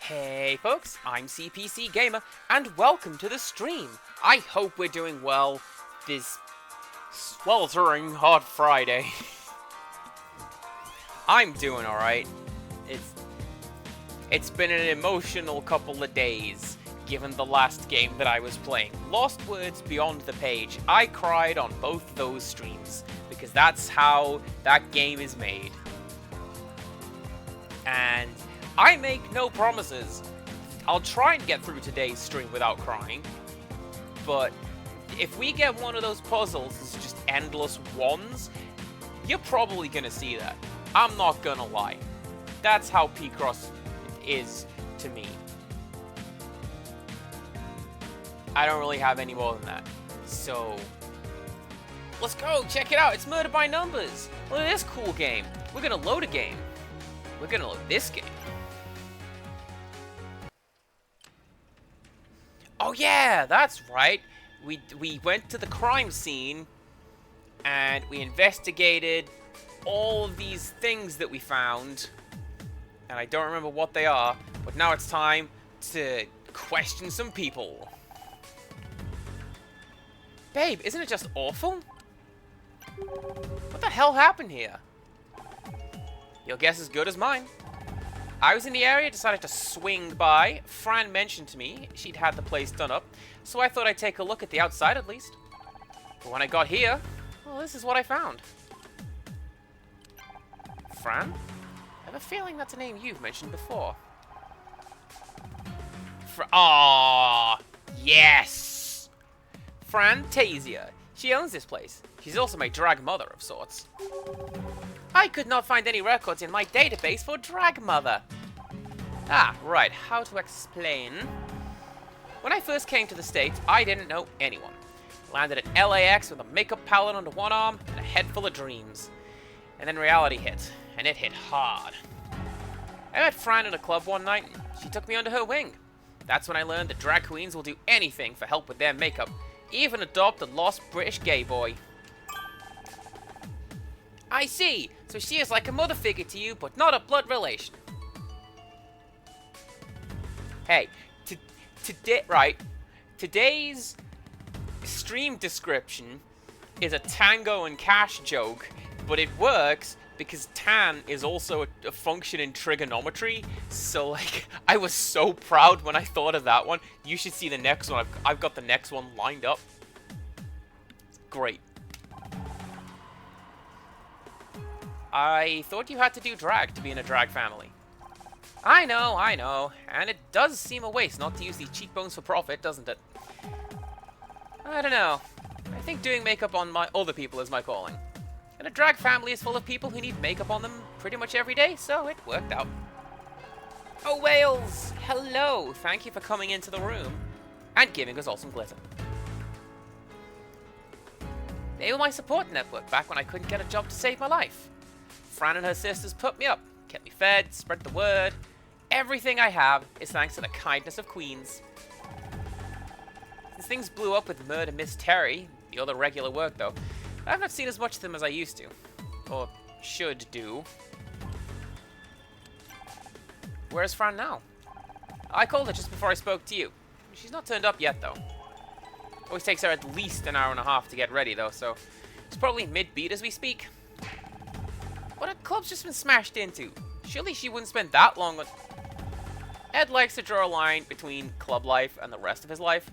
Hey folks, I'm CPC Gamer, and welcome to the stream. I hope we're doing well this sweltering hot Friday. I'm doing alright. It's been an emotional couple of days, given the last game that I was playing. Lost Words Beyond the Page. I cried on both those streams, because that's how that game is made. And I make no promises. I'll try and get through today's stream without crying, but if we get one of those puzzles that's just endless ones, you're probably gonna see that. I'm not gonna lie. That's how Picross is to me. I don't really have any more than that. So, let's go, check it out. It's Murder by Numbers. Look at this cool game. We're gonna load a game. We're gonna load this game. Oh yeah, that's right. We went to the crime scene and we investigated all of these things that we found. And I don't remember what they are, but now it's time to question some people. Babe, isn't it just awful? What the hell happened here? Your guess is good as mine. I was in the area, decided to swing by. Fran mentioned to me she'd had the place done up, so I thought I'd take a look at the outside at least. But when I got here, well, this is what I found. Fran? I have a feeling that's a name you've mentioned before. Aww, yes! Fran Tasia. She owns this place. She's also my drag mother of sorts. I could not find any records in my database for drag mother. Ah, right, how to explain. When I first came to the States, I didn't know anyone. Landed at LAX with a makeup palette under one arm and a head full of dreams. And then reality hit, and it hit hard. I met Fran at a club one night, and she took me under her wing. That's when I learned that drag queens will do anything for help with their makeup, even adopt a lost British gay boy. I see, so she is like a mother figure to you, but not a blood relation. Hey, today's stream description is a Tango and Cash joke, but it works because tan is also a function in trigonometry, so like, I was so proud when I thought of that one. You should see the next one. I've got the next one lined up. Great. I thought you had to do drag to be in a drag family. I know, and it does seem a waste not to use these cheekbones for profit, doesn't it? I don't know. I think doing makeup on other people is my calling. And a drag family is full of people who need makeup on them pretty much every day, so it worked out. Oh, Wales! Hello! Thank you for coming into the room and giving us all some glitter. They were my support network back when I couldn't get a job to save my life. Fran and her sisters put me up, kept me fed, spread the word. Everything I have is thanks to the kindness of queens. Since things blew up with Murder Miss Terry, the other regular work though, I've not seen as much of them as I used to. Or should do. Where's Fran now? I called her just before I spoke to you. She's not turned up yet though. Always takes her at least an hour and a half to get ready though, so it's probably mid-beat as we speak. What had club's just been smashed into? Surely she wouldn't spend that long on... Ed likes to draw a line between club life and the rest of his life.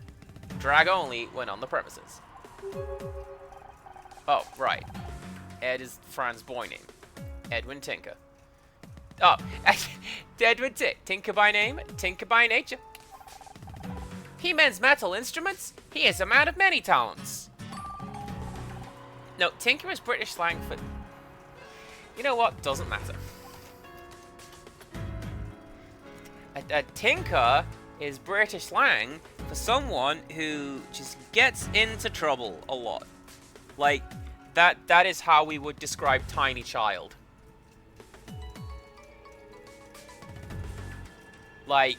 Drag only when on the premises. Oh, right. Ed is Fran's boy name. Edwin Tinker. Oh, Edwin Tinker by name, Tinker by nature. He mends metal instruments. He is a man of many talents. No, Tinker is British slang for... You know what? Doesn't matter. A tinker is British slang for someone who just gets into trouble a lot. Like, that is how we would describe Tiny Child. Like,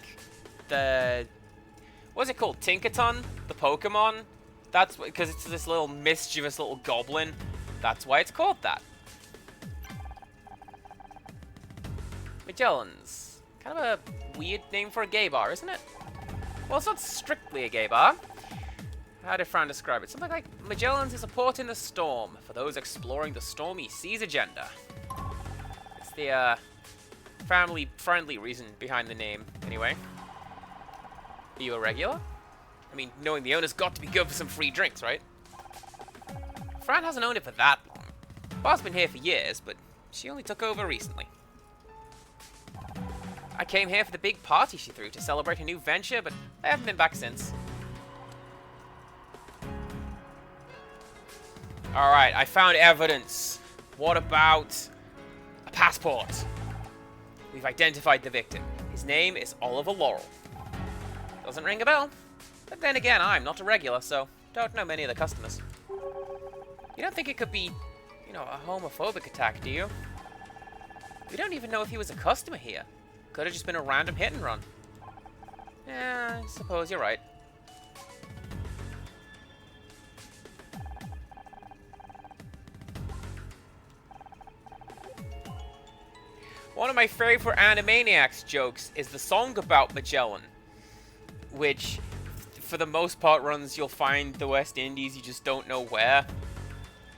what's it called? Tinkaton? The Pokemon? That's because it's this little mischievous little goblin. That's why it's called that. Magellan's. Kind of a weird name for a gay bar, isn't it? Well, it's not strictly a gay bar. How did Fran describe it? Something like Magellan's is a port in the storm for those exploring the stormy seas agenda. It's the family-friendly reason behind the name, anyway. Are you a regular? I mean, knowing the owner's got to be good for some free drinks, right? Fran hasn't owned it for that long. Bar's been here for years, but she only took over recently. I came here for the big party she threw to celebrate her new venture, but I haven't been back since. Alright, I found evidence. What about a passport? We've identified the victim. His name is Oliver Laurel. Doesn't ring a bell. But then again, I'm not a regular, so don't know many of the customers. You don't think it could be, you know, a homophobic attack, do you? We don't even know if he was a customer here. Could have just been a random hit and run. Yeah, I suppose you're right. One of my favorite Animaniacs jokes is the song about Magellan, which, for the most part, runs, you'll find the West Indies, you just don't know where.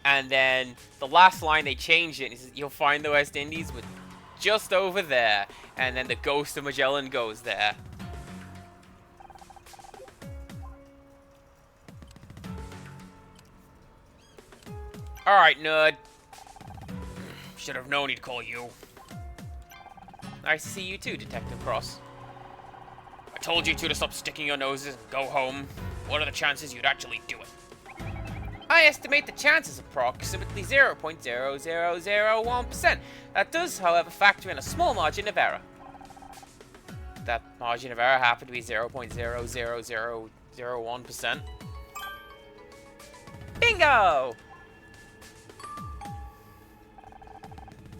And then the last line, they change it, and says, you'll find the West Indies with just over there. And then the ghost of Magellan goes there. Alright, nerd. Should have known he'd call you. Nice to see you too, Detective Cross. I told you two to stop sticking your noses and go home. What are the chances you'd actually do it? I estimate the chances approximately 0.0001%. That does, however, factor in a small margin of error. That margin of error happened to be 0.00001%. Bingo!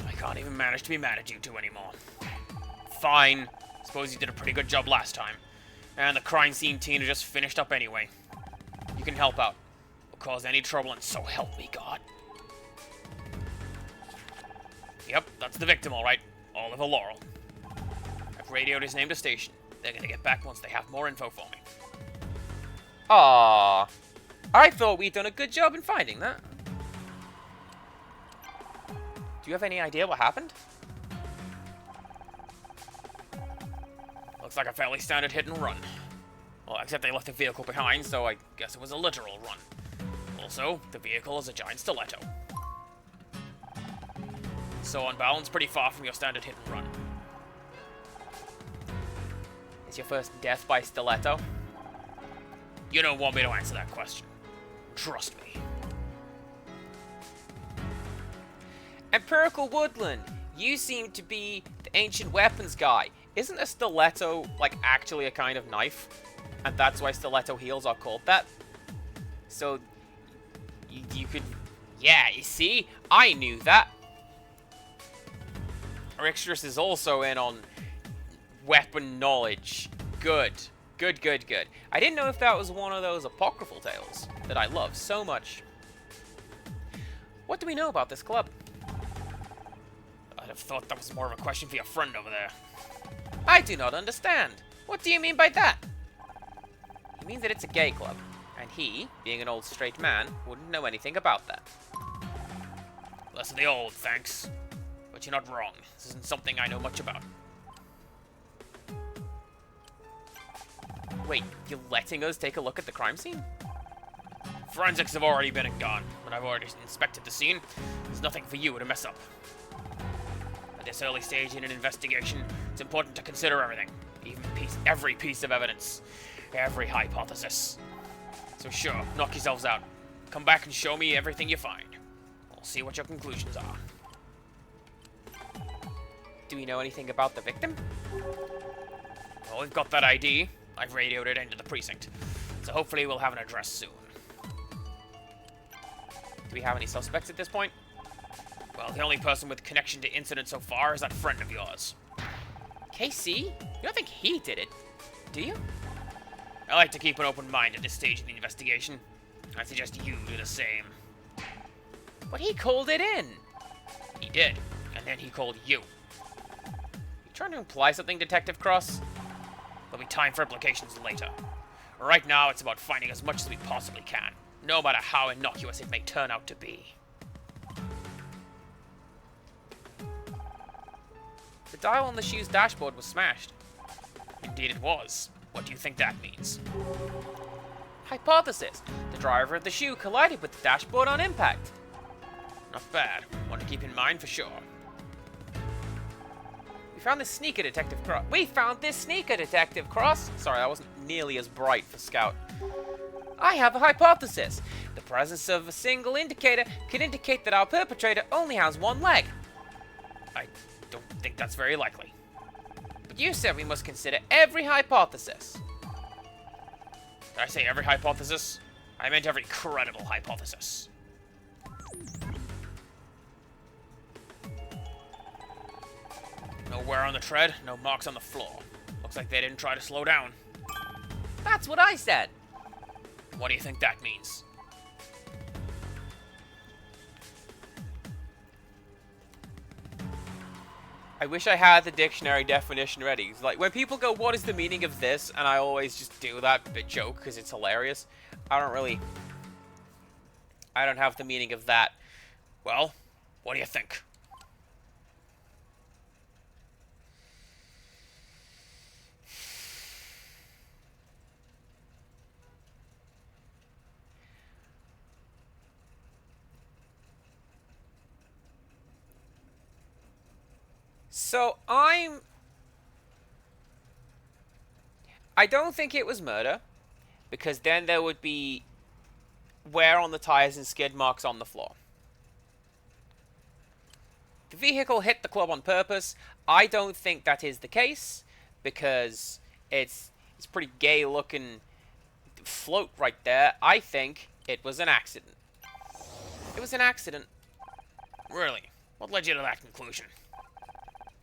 I can't even manage to be mad at you two anymore. Fine. Suppose you did a pretty good job last time. And the crime scene team just finished up anyway. You can help out. Or cause any trouble, and so help me God. Yep, that's the victim, alright. Oliver Laurel. I've radioed his name to station. They're gonna get back once they have more info for me. Aww. I thought we'd done a good job in finding that. Do you have any idea what happened? Looks like a fairly standard hit and run. Well, except they left the vehicle behind, so I guess it was a literal run. Also, the vehicle is a giant stiletto. So on balance, pretty far from your standard hit and run. Is your first death by stiletto? You don't want me to answer that question. Trust me. Empirical Woodland, you seem to be the ancient weapons guy. Isn't a stiletto, like, actually a kind of knife? And that's why stiletto heels are called that? So, you could... Yeah, you see? I knew that. Rixtrus is also in on weapon knowledge. Good. Good, good, good. I didn't know if that was one of those apocryphal tales that I love so much. What do we know about this club? I'd have thought that was more of a question for your friend over there. I do not understand. What do you mean by that? He means that it's a gay club, and he, being an old straight man, wouldn't know anything about that. Less of the old, thanks. But you're not wrong. This isn't something I know much about. Wait, you're letting us take a look at the crime scene? Forensics have already been and gone, but I've already inspected the scene. There's nothing for you to mess up. At this early stage in an investigation, it's important to consider everything. Every piece of evidence. Every hypothesis. So sure, knock yourselves out. Come back and show me everything you find. We'll see what your conclusions are. Do we know anything about the victim? Well, we've got that ID. I've radioed it into the precinct. So hopefully we'll have an address soon. Do we have any suspects at this point? Well, the only person with connection to incident so far is that friend of yours. KC? You don't think he did it, do you? I like to keep an open mind at this stage of the investigation. I suggest you do the same. But he called it in. He did, and then he called you. He Trying to imply something, Detective Cross? There'll be time for implications later. Right now, it's about finding as much as we possibly can, no matter how innocuous it may turn out to be. The dial on the shoe's dashboard was smashed. Indeed it was. What do you think that means? Hypothesis. The driver of the shoe collided with the dashboard on impact. Not bad. One to keep in mind for sure. We found this sneaker, Detective Cross. Sorry, that wasn't nearly as bright for Scout. I have a hypothesis. The presence of a single indicator could indicate that our perpetrator only has one leg. I don't think that's very likely. But you said we must consider every hypothesis. Did I say every hypothesis? I meant every credible hypothesis. No wear on the tread, no marks on the floor. Looks like they didn't try to slow down. That's what I said. What do you think that means? I wish I had the dictionary definition ready. Like, when people go, what is the meaning of this? And I always just do that bit joke because it's hilarious. I don't have the meaning of that. Well, what do you think? So, I don't think it was murder, because then there would be wear on the tires and skid marks on the floor. The vehicle hit the club on purpose. I don't think that is the case, because it's pretty gay-looking float right there. I think it was an accident. It was an accident. Really? What led you to that conclusion?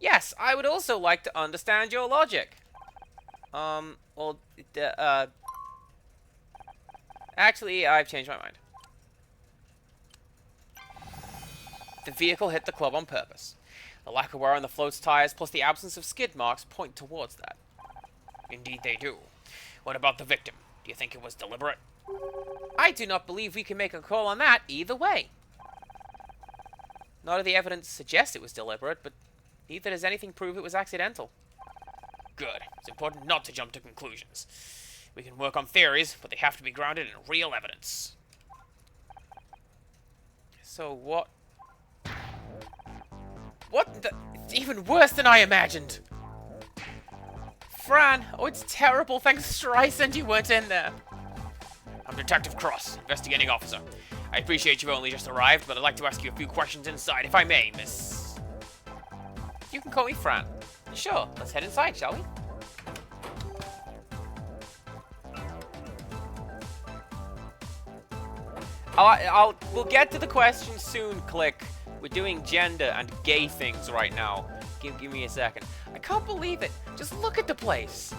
Yes, I would also like to understand your logic. Actually, I've changed my mind. The vehicle hit the club on purpose. The lack of wear on the float's tires plus the absence of skid marks point towards that. Indeed they do. What about the victim? Do you think it was deliberate? I do not believe we can make a call on that either way. None of the evidence suggests it was deliberate, but neither does anything prove it was accidental. Good. It's important not to jump to conclusions. We can work on theories, but they have to be grounded in real evidence. So what? What the? It's even worse than I imagined. Fran, oh, it's terrible. Thanks, Streisand, you weren't in there. I'm Detective Cross, investigating officer. I appreciate you've only just arrived, but I'd like to ask you a few questions inside, if I may, Miss... You can call me Fran. Sure, let's head inside, shall we? We'll get to the questions soon, Click. We're doing gender and gay things right now. Give me a second. I can't believe it. Just look at the place.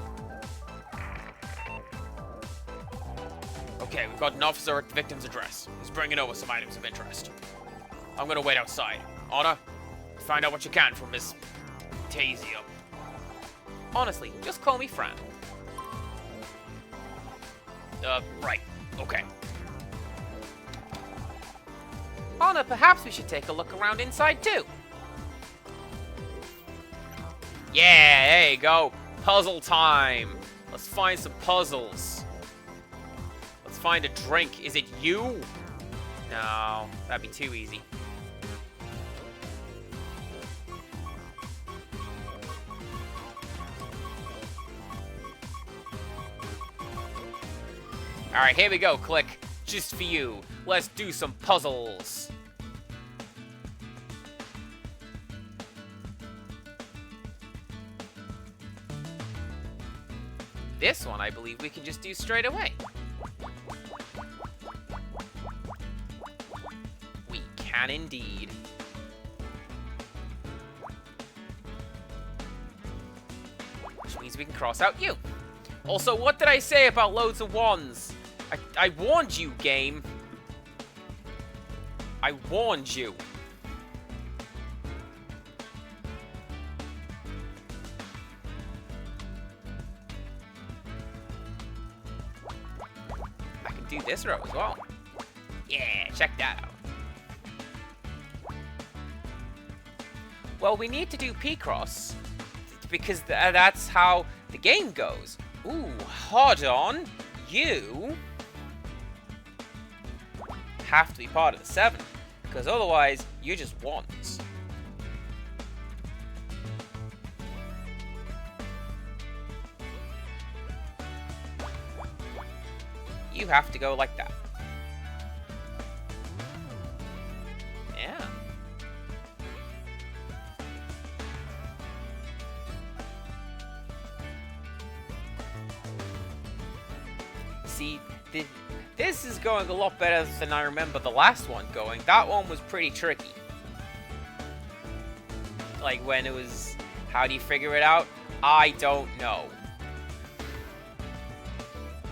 Okay, we've got an officer at the victim's address. He's bringing over some items of interest. I'm gonna wait outside. Anna, find out what you can from Miss Tasia. Honestly, just call me Fran. Right. Okay. Anna, perhaps we should take a look around inside too. Yeah, there you go. Puzzle time. Let's find some puzzles. Let's find a drink. Is it you? No, that'd be too easy. Alright, here we go, Click. Just for you. Let's do some puzzles. This one, I believe we can just do straight away. We can indeed. Which means we can cross out you. Also, what did I say about loads of ones? I warned you, game. I warned you. this row as well. Yeah, check that out. Well, we need to do P-Cross because that's how the game goes. Ooh, hold on. You have to be part of the 7 because otherwise you're just ones. You have to go like that. Yeah. See, this is going a lot better than I remember the last one going. That one was pretty tricky. Like when it was, how do you figure it out? I don't know.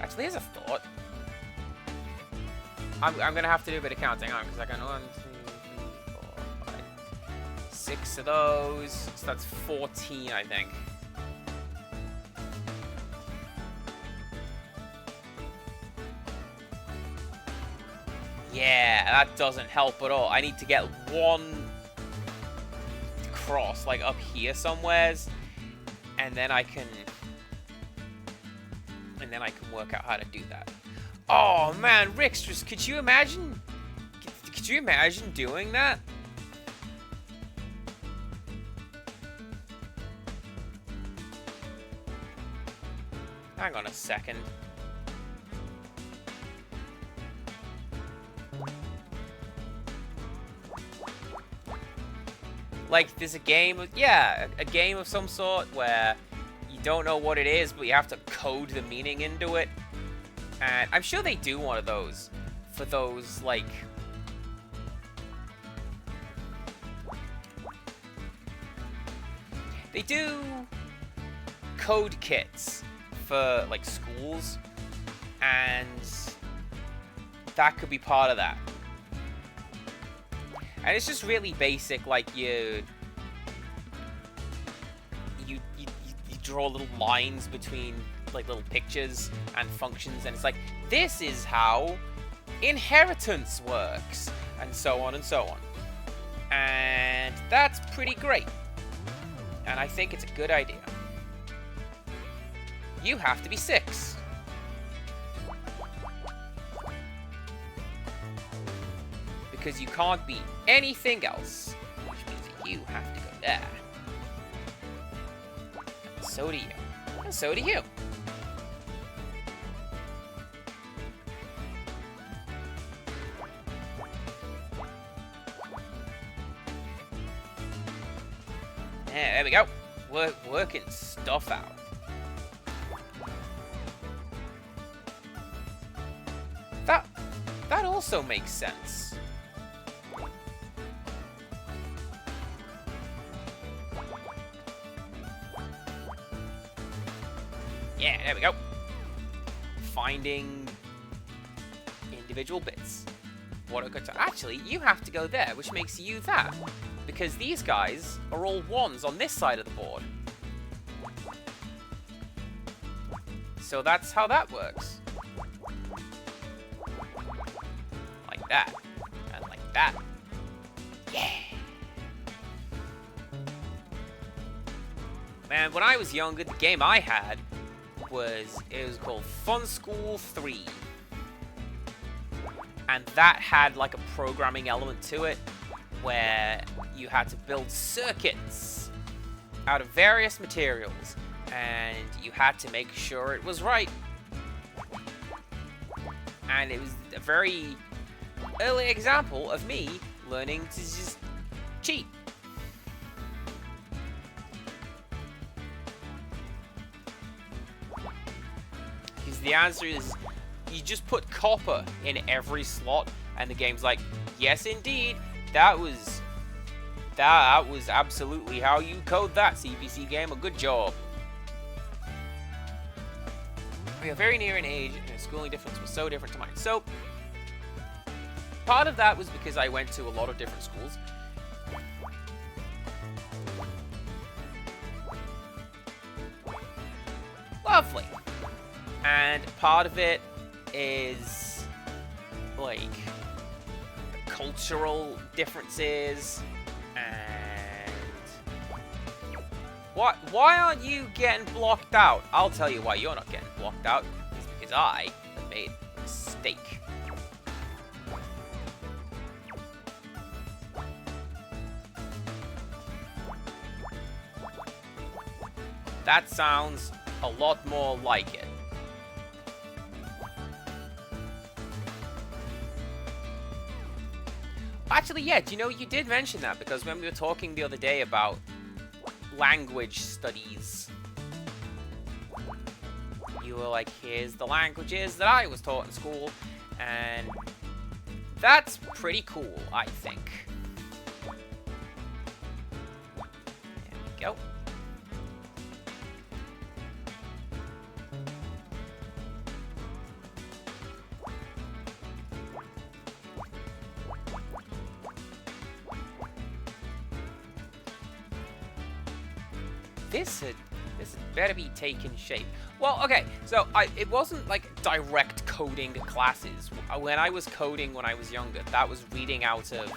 Actually, here's a thought. I'm gonna have to do a bit of counting on because I got 1, 2, 3, 4, 5, 6 of those. So that's 14, I think. Yeah, that doesn't help at all. I need to get one cross, like up here somewheres, and then I can work out how to do that. Oh man, Rickstress, could you imagine? Could you imagine doing that? Hang on a second. Like, there's a game of, yeah, a game of some sort where you don't know what it is, but you have to code the meaning into it. And I'm sure they do one of those for those, like, they do code kits for, like, schools, and that could be part of that. And it's just really basic, like you draw little lines between like little pictures and functions, and it's like, this is how inheritance works, and so on and so on. And that's pretty great. And I think it's a good idea. You have to be 6. Because you can't be anything else, which means that you have to go there. And so do you. And so do you. Yeah, there we go. Working stuff out. That also makes sense. Yeah, there we go. Finding individual bits. What a good time. Actually, you have to go there, which makes you that. Because these guys are all 1s on this side of the board. So that's how that works. Like that. And like that. Yeah! Man, when I was younger, the game I had was called Fun School 3. And that had like a programming element to it where you had to build circuits out of various materials and you had to make sure it was right. And it was a very early example of me learning to just cheat. Because the answer is, you just put copper in every slot, and the game's like, yes, indeed, that was absolutely how you code that, CPC Gamer. Good job. We are very near an age, and the schooling difference was so different to mine. So, part of that was because I went to a lot of different schools. Lovely. And part of it is like, the cultural differences, and... Why aren't you getting blocked out? I'll tell you why you're not getting blocked out. It's because I have made a mistake. That sounds a lot more like it. Actually, yeah, do you know, you did mention that, because when we were talking the other day about language studies, you were like, here's the languages that I was taught in school, and that's pretty cool, I think. There we go. This had better be taking shape. Well, okay, so it wasn't like direct coding classes. When I was coding when I was younger, that was reading out of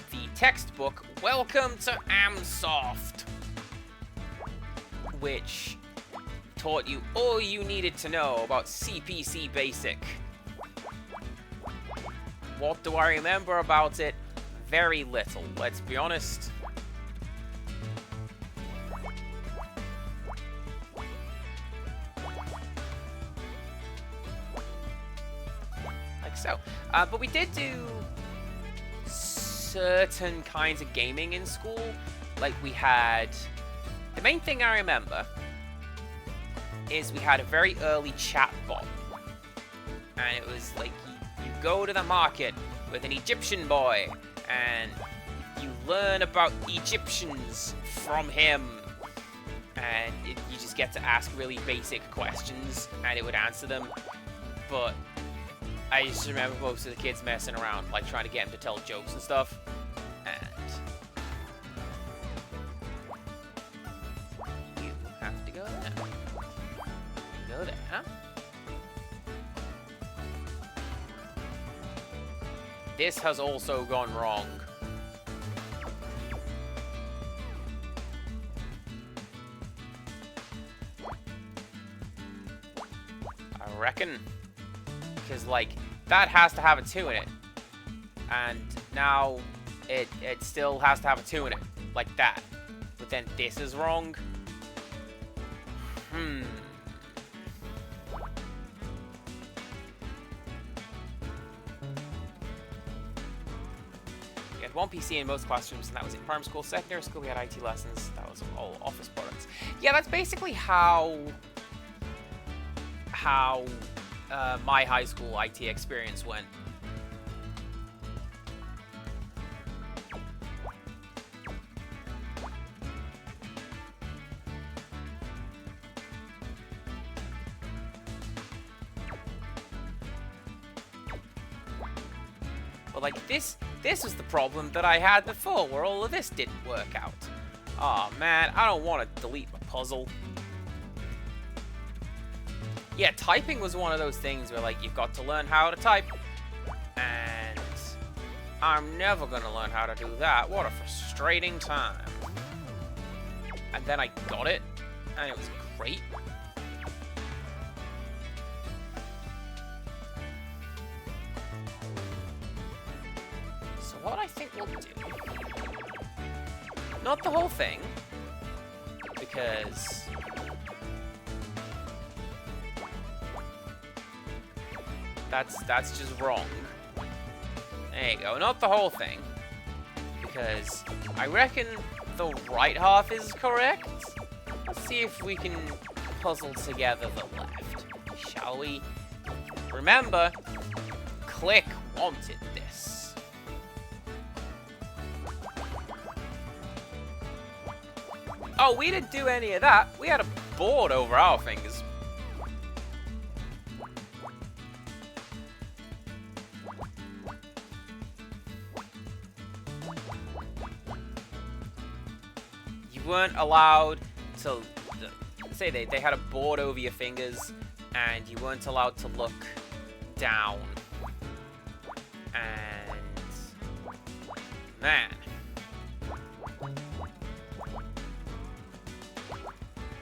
the textbook, Welcome to Amsoft, which taught you all you needed to know about CPC Basic. What do I remember about it? Very little, let's be honest. So, but we did do certain kinds of gaming in school. Like, we had... The main thing I remember is we had a very early chat bot. And it was like, you go to the market with an Egyptian boy, and you learn about Egyptians from him. And you just get to ask really basic questions, and it would answer them. But... I just remember most of the kids messing around, like trying to get him to tell jokes and stuff. And you have to go there. Go there, huh? This has also gone wrong. I reckon. Because, like, that has to have a 2 in it. And now it still has to have a 2 in it. Like that. But then this is wrong. You had one PC in most classrooms, and that was in primary school. Secondary school, we had IT lessons. That was all office products. Yeah, that's basically how my high school IT experience went. But like this was the problem that I had before, where all of this didn't work out. Aw, man, I don't want to delete my puzzle. Yeah, typing was one of those things where, like, you've got to learn how to type. And I'm never going to learn how to do that. What a frustrating time. And then I got it, and it was great. So what I think we'll do... Not the whole thing, because... That's just wrong. There you go. Not the whole thing. Because I reckon the right half is correct. Let's see if we can puzzle together the left. Shall we? Remember, Click wanted this. Oh, we didn't do any of that. We had a board over our fingers. Weren't allowed to say they had a board over your fingers, and you weren't allowed to look down. Man.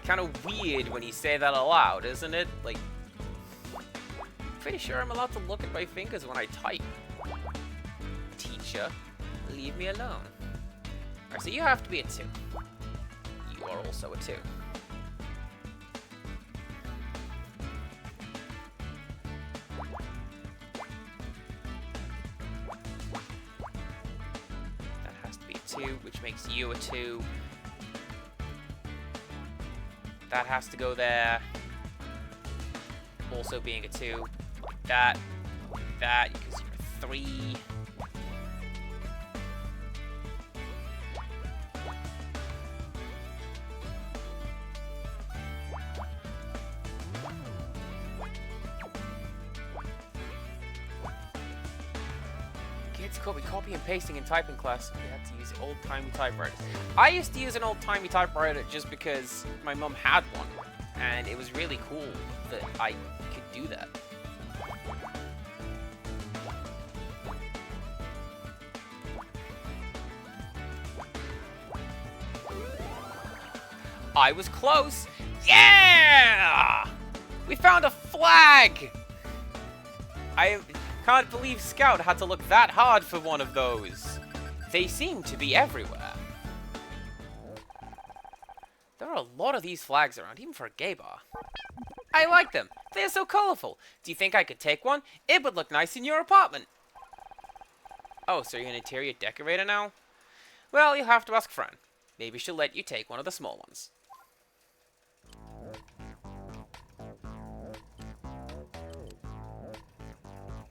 Kind of weird when you say that aloud, isn't it? Like, pretty sure I'm allowed to look at my fingers when I type. Teacher, leave me alone. Alright, so you have to be a 2. You are also a 2. That has to be a 2, which makes you a 2. That has to go there. Also being a 2. That, because you're a 3. Kids could be copy and pasting in typing class. We had to use old-timey typewriters. I used to use an old-timey typewriter just because my mum had one, and it was really cool that I could do that. I was close. Yeah! We found a flag! I can't believe Scout had to look that hard for one of those. They seem to be everywhere. There are a lot of these flags around, even for a gay bar. I like them. They're so colorful. Do you think I could take one? It would look nice in your apartment. Oh, so you're an interior decorator now? Well, you'll have to ask Fran. Maybe she'll let you take one of the small ones.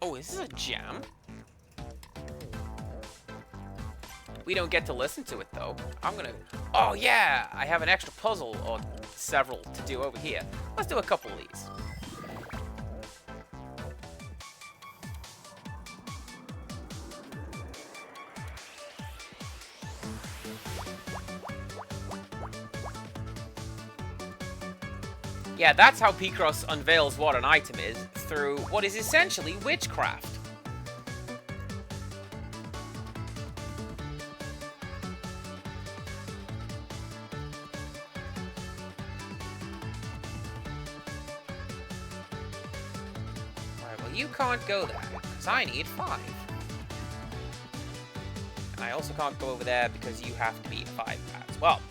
Oh, is this a jam? We don't get to listen to it, though. I'm gonna... Oh, yeah! I have an extra puzzle, or several, to do over here. Let's do a couple of these. Yeah, that's how Picross unveils what an item is, through what is essentially witchcraft. Alright, well you can't go there, because I need 5. And I also can't go over there because you have to be 5 as well.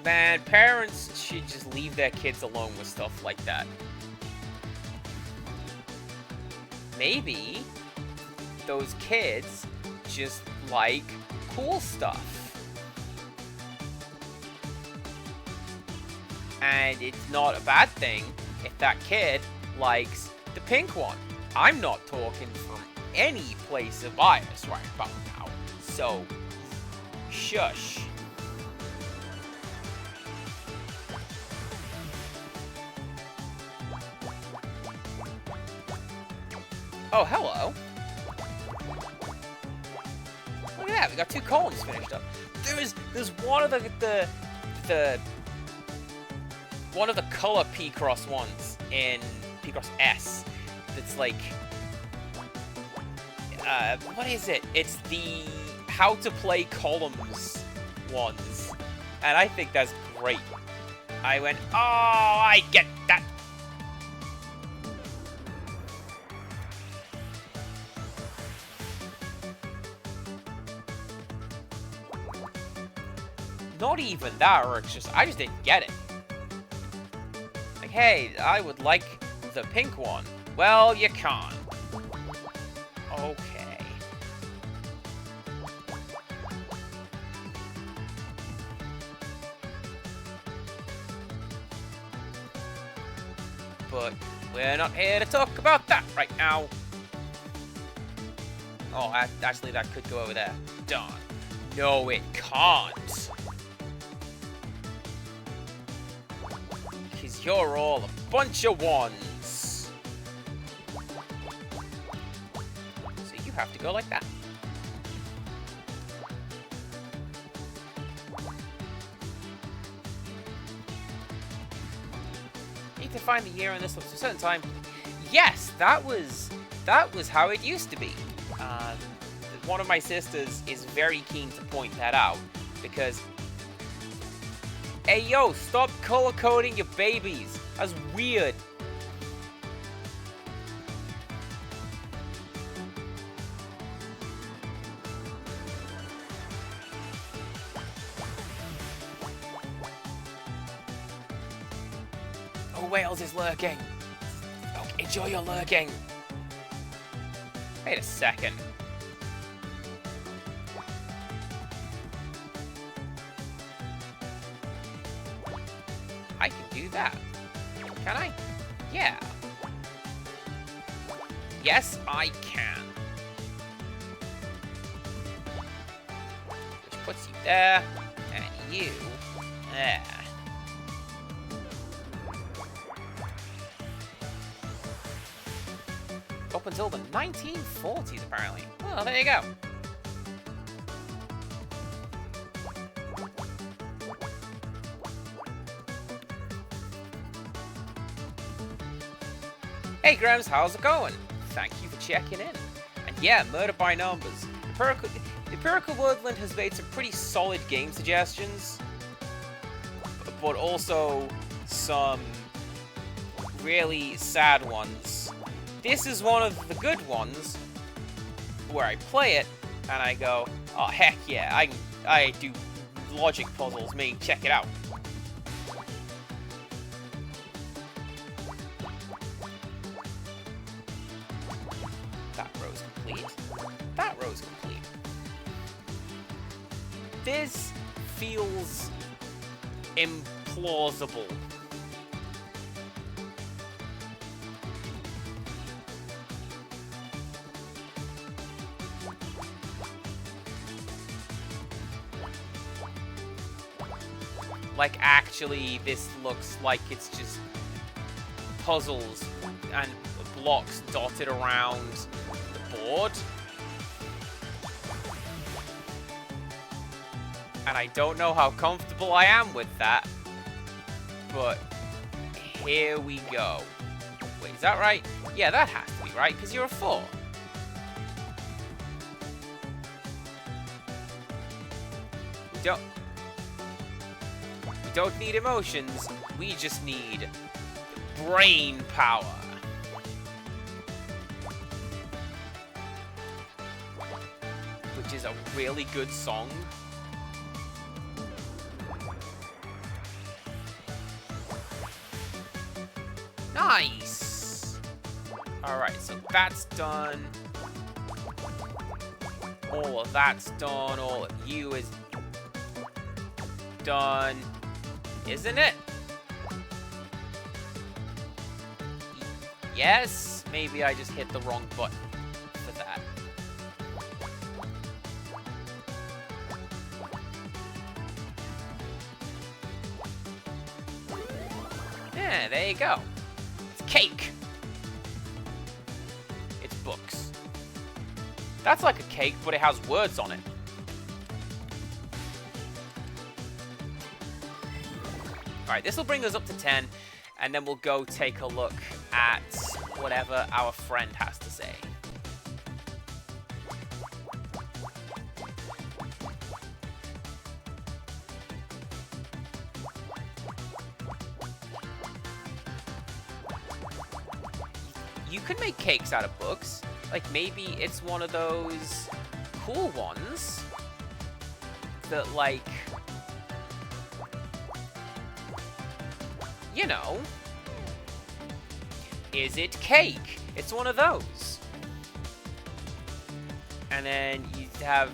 Man, parents should just leave their kids alone with stuff like that. Maybe those kids just like cool stuff. And it's not a bad thing if that kid likes the pink one. I'm not talking from any place of bias right about now. So, shush. Oh, hello. Look at that, we got 2 columns finished up. There's one of the one of the color Picross ones in Picross S that's like what is it? It's the how to play columns ones. And I think that's great. I went, oh, I get that. Not even that, or it's just, I just didn't get it. Like, hey, I would like the pink one. Well, you can't. Okay. But we're not here to talk about that right now. Oh, actually, that could go over there. Darn. No, it can't. Because you're all a bunch of ones. So you have to go like that. find the year on this looks a certain time. Yes, that was how it used to be. One of my sisters is very keen to point that out because, hey yo, stop color coding your babies. That's weird. Oh, Wales is lurking. Oh, enjoy your lurking. Wait a second. I can do that. Can I? Yeah. Yes, I can. Which puts you there, and you there. Up until the 1940s, apparently. Well, there you go. Hey Grams, how's it going? Thank you for checking in. And yeah, Murder by Numbers. Empirical Woodland has made some pretty solid game suggestions, but also some really sad ones. This is one of the good ones where I play it and I go, oh heck yeah, I do logic puzzles, me, check it out. That row's complete. That row's complete. This feels implausible. Like, actually, this looks like it's just puzzles and blocks dotted around the board. And I don't know how comfortable I am with that, but here we go. Wait, is that right? Yeah, that has to be right, because you're a 4. We don't need emotions, we just need brain power. Which is a really good song. Nice! Alright, so that's done. All of that's done. All of you is done. Isn't it? Yes? Maybe I just hit the wrong button for that. Yeah, there you go. It's cake. It's books. That's like a cake, but it has words on it. Alright, this will bring us up to 10, and then we'll go take a look at whatever our friend has to say. You could make cakes out of books. Like, maybe it's one of those cool ones that, like, you know, is it cake? It's one of those. And then you have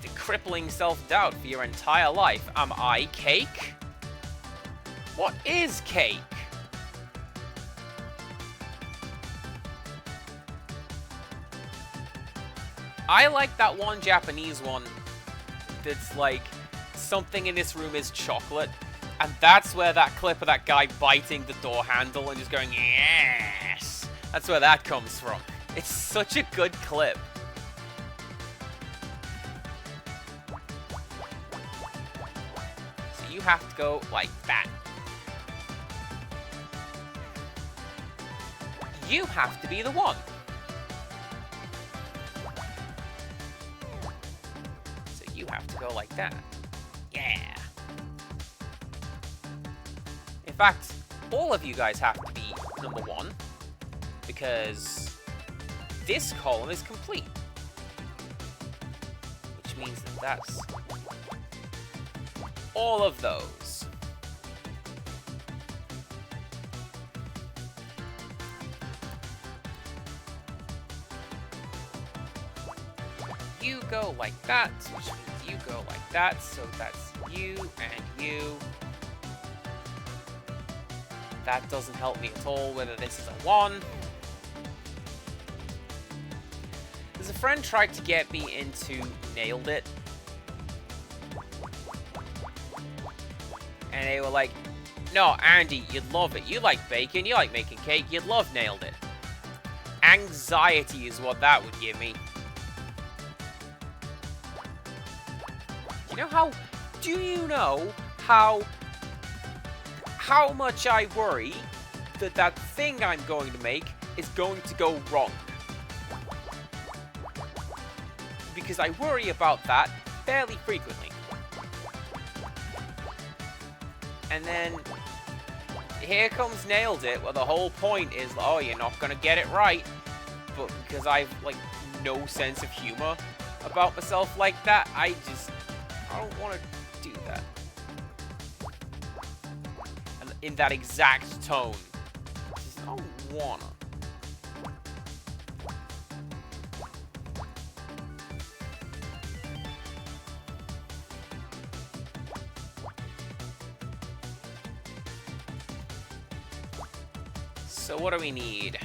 the crippling self-doubt for your entire life. Am I cake? What is cake? I like that one Japanese one that's like, something in this room is chocolate. And that's where that clip of that guy biting the door handle and just going, yes! That's where that comes from. It's such a good clip. So you have to go like that. you have to be the one. So you have to go like that. Yeah. In fact, all of you guys have to be number 1, because this column is complete. Which means that that's all of those. You go like that, which means you go like that, so that's you and you. That doesn't help me at all whether this is a 1. There's a friend tried to get me into Nailed It. And they were like, no, Andy, you'd love it. You like bacon, you like making cake, you'd love Nailed It. Anxiety is what that would give me. Do you know how much I worry that that thing I'm going to make is going to go wrong? Because I worry about that fairly frequently. And then here comes Nailed It, where the whole point is, oh, you're not gonna get it right. But because I've, like, no sense of humor about myself like that, I don't want to do that. And in that exact tone. I don't wanna. So what do we need?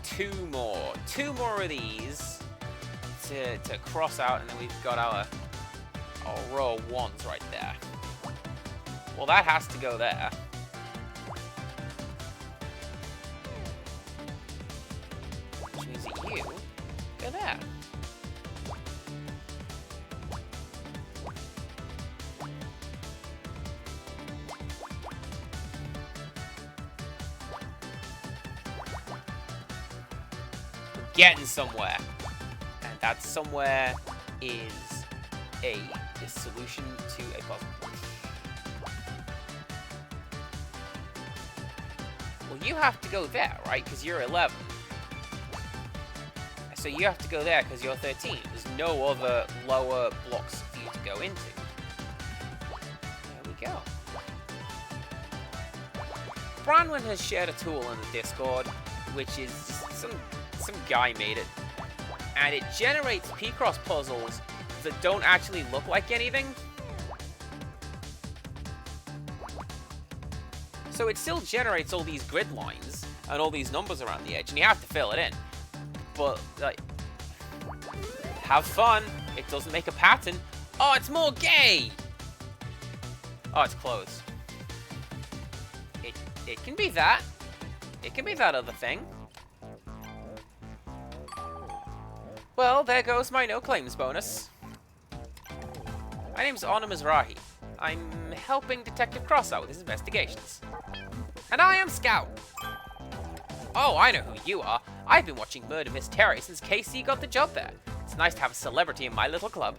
2 more. 2 more of these to cross out, and then we've got our row of 1s right there. Well, that has to go there. Which means that you go there. Getting somewhere, and that somewhere is the solution to a puzzle. Well, you have to go there, right? Because you're 11. So you have to go there because you're 13. There's no other lower blocks for you to go into. There we go. Branwen has shared a tool in the Discord, which is just some guy made it, and it generates Picross puzzles that don't actually look like anything. So it still generates all these grid lines and all these numbers around the edge, and you have to fill it in. But, like, have fun. It doesn't make a pattern. Oh, it's more gay! Oh, it's closed. It can be that. It can be that other thing. Well, there goes my no-claims bonus. My name's Honor Mizrahi. I'm helping Detective Cross out with his investigations. And I am Scout. Oh, I know who you are. I've been watching Murder Mystery since KC got the job there. It's nice to have a celebrity in my little club.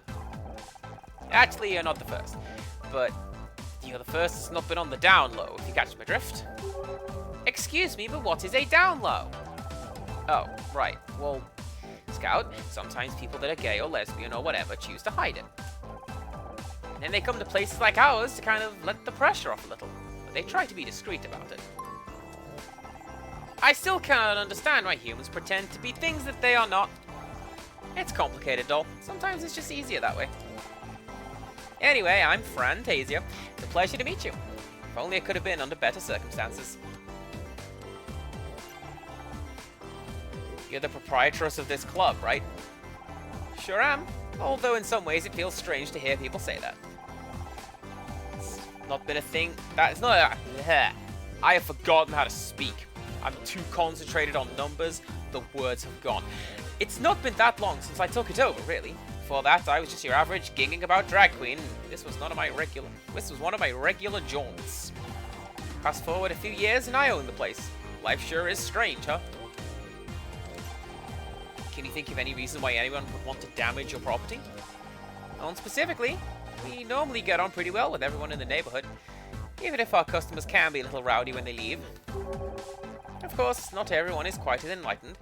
Actually, you're not the first. But you're the first that's not been on the down low, if you catch my drift. Excuse me, but what is a down low? Oh, right. Well, Scout, sometimes people that are gay or lesbian or whatever choose to hide it. And then they come to places like ours to kind of let the pressure off a little. But they try to be discreet about it. I still cannot understand why humans pretend to be things that they are not. It's complicated, doll. Sometimes it's just easier that way. Anyway, I'm Frantasia. It's a pleasure to meet you. If only it could have been under better circumstances. You're the proprietress of this club, right? Sure am. Although in some ways it feels strange to hear people say that. It's not been a thing. It's not. I have forgotten how to speak. I'm too concentrated on numbers. The words have gone. It's not been that long since I took it over, really. Before that, I was just your average gigging about drag queen. This was one of my regular jaunts. Fast forward a few years and I own the place. Life sure is strange, huh? Can you think of any reason why anyone would want to damage your property? None specifically. We normally get on pretty well with everyone in the neighborhood, even if our customers can be a little rowdy when they leave. Of course, not everyone is quite as enlightened.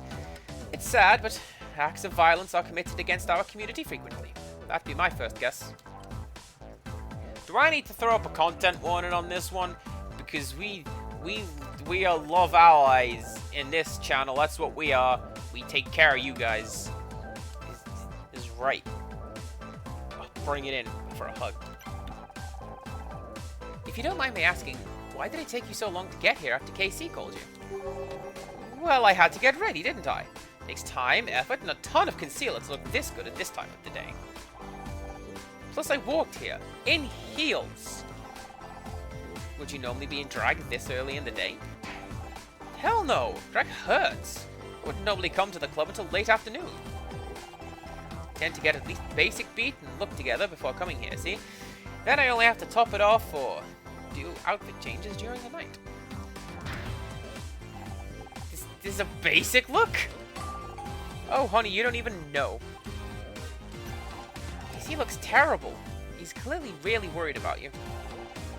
It's sad, but acts of violence are committed against our community frequently. That'd be my first guess. Do I need to throw up a content warning on this one? Because we are love allies in this channel. That's what we are. We take care of you guys. Is right. I'll bring it in for a hug. If you don't mind me asking, why did it take you so long to get here after KC called you? Well, I had to get ready, didn't I? Takes time, effort, and a ton of concealer to look this good at this time of the day. Plus, I walked here in heels. Would you normally be in drag this early in the day? Hell no! Drag hurts. Wouldn't normally come to the club until late afternoon. Tend to get at least basic beat and look together before coming here, see? Then I only have to top it off or do outfit changes during the night. This is a basic look? Oh, honey, you don't even know. He looks terrible. He's clearly really worried about you.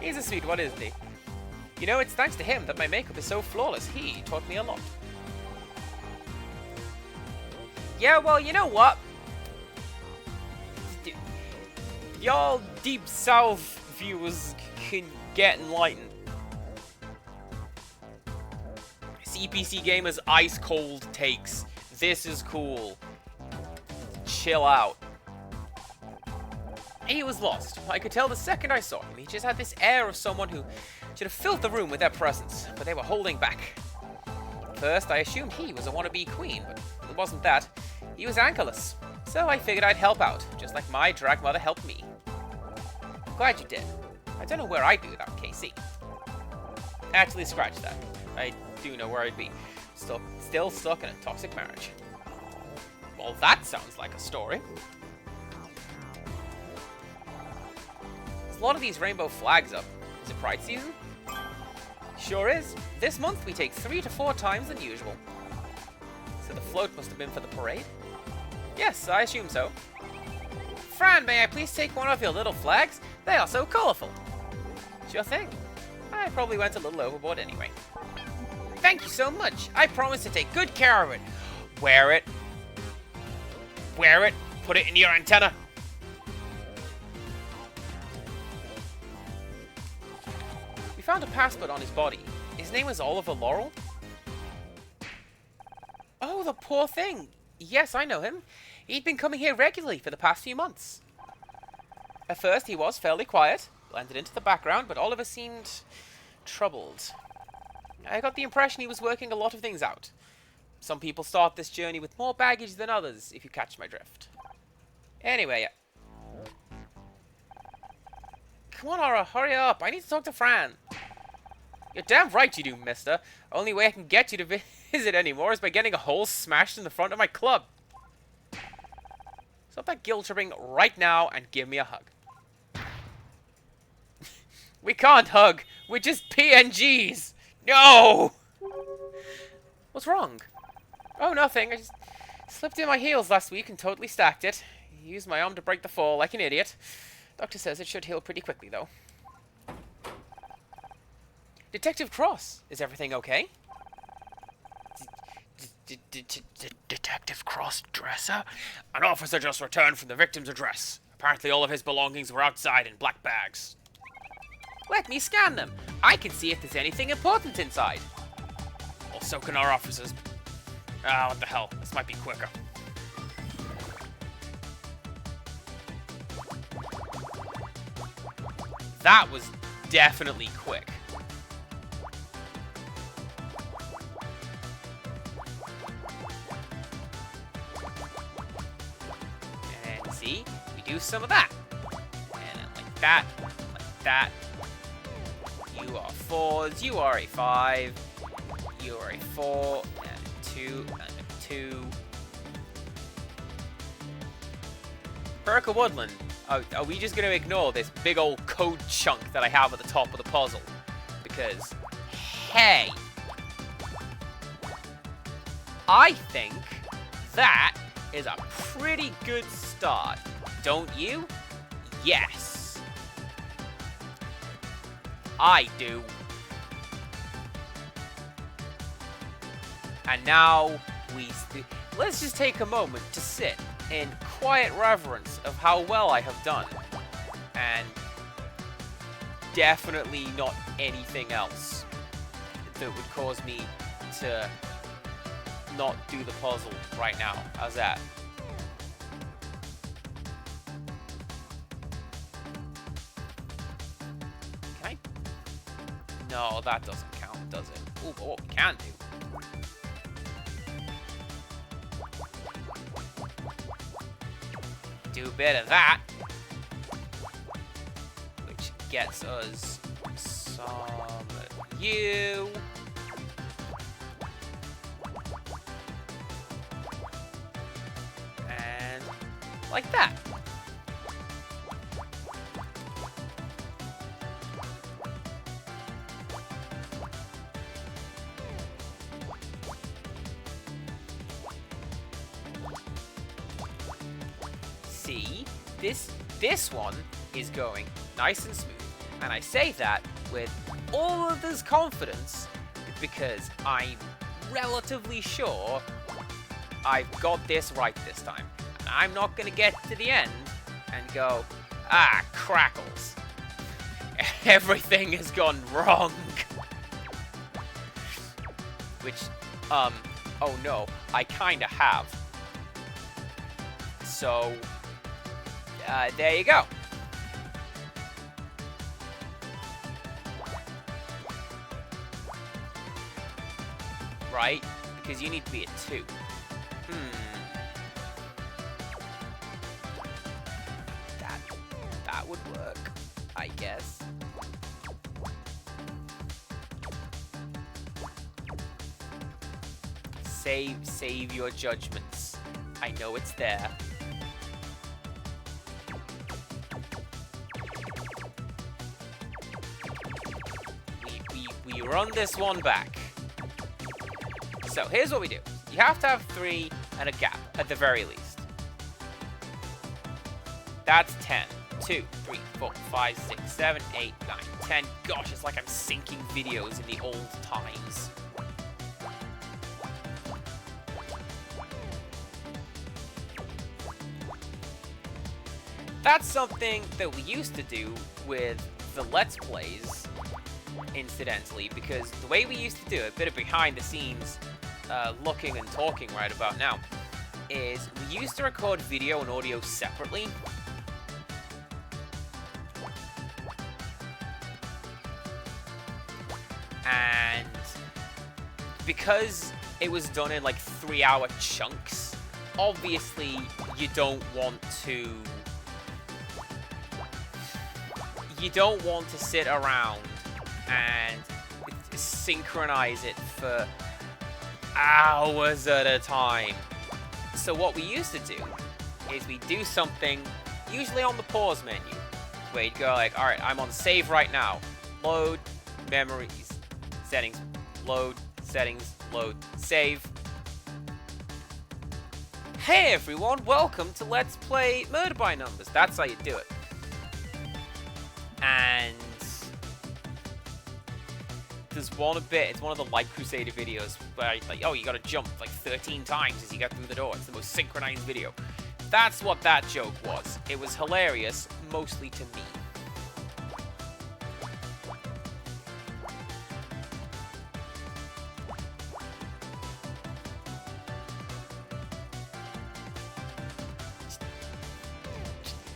He's a sweet one, isn't he? You know, it's thanks to him that my makeup is so flawless. He taught me a lot. Yeah, well, you know what? Y'all Deep South viewers can get enlightened. CPC Gamers ice cold takes. This is cool. Chill out. He was lost. I could tell the second I saw him. He just had this air of someone who should have filled the room with their presence, but they were holding back. First, I assumed he was a wannabe queen, but it wasn't that. He was anchorless. So I figured I'd help out, just like my drag mother helped me. Glad you did. I don't know where I'd be without KC. Actually, scratch that. I do know where I'd be. Still stuck in a toxic marriage. Well, that sounds like a story. There's a lot of these rainbow flags up. Is it Pride season? Sure is. This month we take 3 to 4 times than usual. So the float must have been for the parade? Yes, I assume so. Fran, may I please take one of your little flags? They are so colorful. Sure thing. I probably went a little overboard anyway. Thank you so much. I promise to take good care of it. Wear it. Wear it. Put it in your antenna. We found a passport on his body. His name was Oliver Laurel. Oh, the poor thing. Yes, I know him. He'd been coming here regularly for the past few months. At first, he was fairly quiet, blended into the background, but Oliver seemed troubled. I got the impression he was working a lot of things out. Some people start this journey with more baggage than others, if you catch my drift. Anyway, come on, Aura, hurry up. I need to talk to Fran. You're damn right you do, mister. Only way I can get you to visit anymore is by getting a hole smashed in the front of my club. Stop that guilt tripping right now and give me a hug. We can't hug. We're just PNGs. No! What's wrong? Oh, nothing. I just slipped in my heels last week and totally stacked it. Used my arm to break the fall like an idiot. Doctor says it should heal pretty quickly, though. Detective Cross, is everything okay? Detective Cross-Dresser? An officer just returned from the victim's address. Apparently all of his belongings were outside in black bags. Let me scan them. I can see if there's anything important inside. Well, so can our officers. Ah, what the hell. This might be quicker. That was definitely quick. And see, we do some of that. And then like that, like that. You are 4s, you are a 5, you are a 4, and a 2, and a 2. Perka Woodland. Are we just going to ignore this big old code chunk that I have at the top of the puzzle? Because Hey! I think that is a pretty good start. Don't you? Yes. I do. And now let's just take a moment to sit in quiet reverence of how well I have done. And definitely not anything else that would cause me to not do the puzzle right now. How's that? Can I? No, that doesn't count, does it? Ooh, but what we can do. Do a bit of that. Which gets us some you. And like that. See, this one is going nice and smooth. And I say that with all of this confidence because I'm relatively sure I've got this right this time. And I'm not going to get to the end and go, ah, crackles. Everything has gone wrong. Which, oh no, I kind of have. So, there you go. Right? Because you need to be at 2. That would work, I guess. Save your judgments. I know it's there. We run this one back. So here's what we do. You have to have 3 and a gap, at the very least. That's 10. 2, 3, 4, 5, 6, 7, 8, 9, 10. Gosh, it's like I'm syncing videos in the old times. That's something that we used to do with the Let's Plays, incidentally, because the way we used to do it, a bit of behind the scenes looking and talking right about now, is we used to record video and audio separately. And because it was done in like 3-hour chunks, obviously you don't want to sit around and synchronize it for hours at a time. So what we used to do is we do something usually on the pause menu where you'd go like, alright, I'm on save right now. Load, memories, settings, load, settings, load, save. Hey everyone, welcome to Let's Play Murder by Numbers. That's how you do it. And there's one it's one of the Light Crusader videos where it's like, oh, you gotta jump like 13 times as you get through the door. It's the most synchronized video. That's what that joke was. It was hilarious, mostly to me.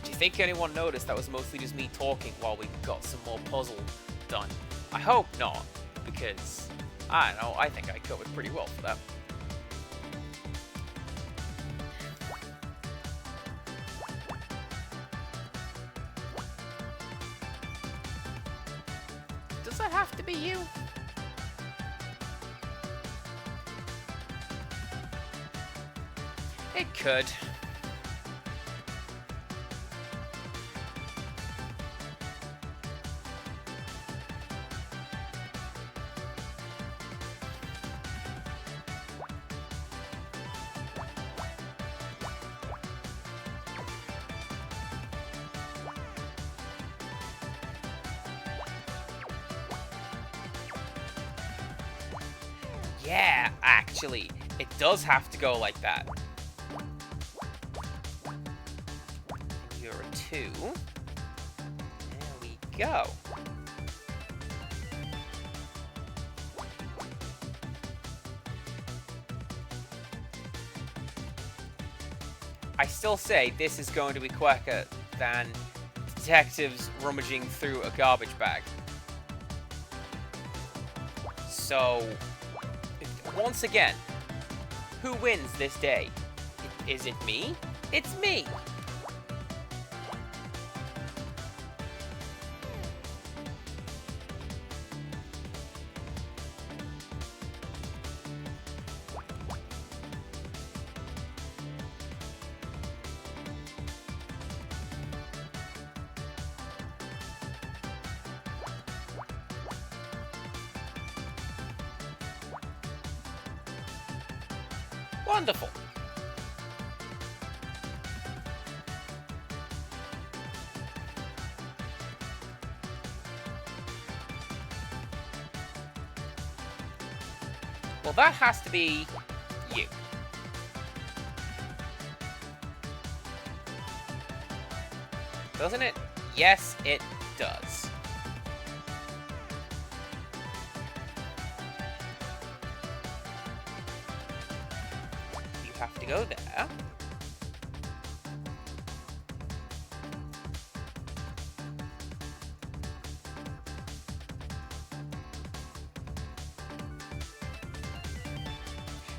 Do you think anyone noticed that was mostly just me talking while we got some more puzzle done? I hope not, because, I don't know, I think I covered pretty well for that. Does that have to be you? It could. Actually, it does have to go like that. You're a 2. There we go. I still say this is going to be quicker than detectives rummaging through a garbage bag. So, once again, who wins this day? Is it me? It's me! Wonderful. Well, that has to be you. Doesn't it? Yes, it does. You have to go there.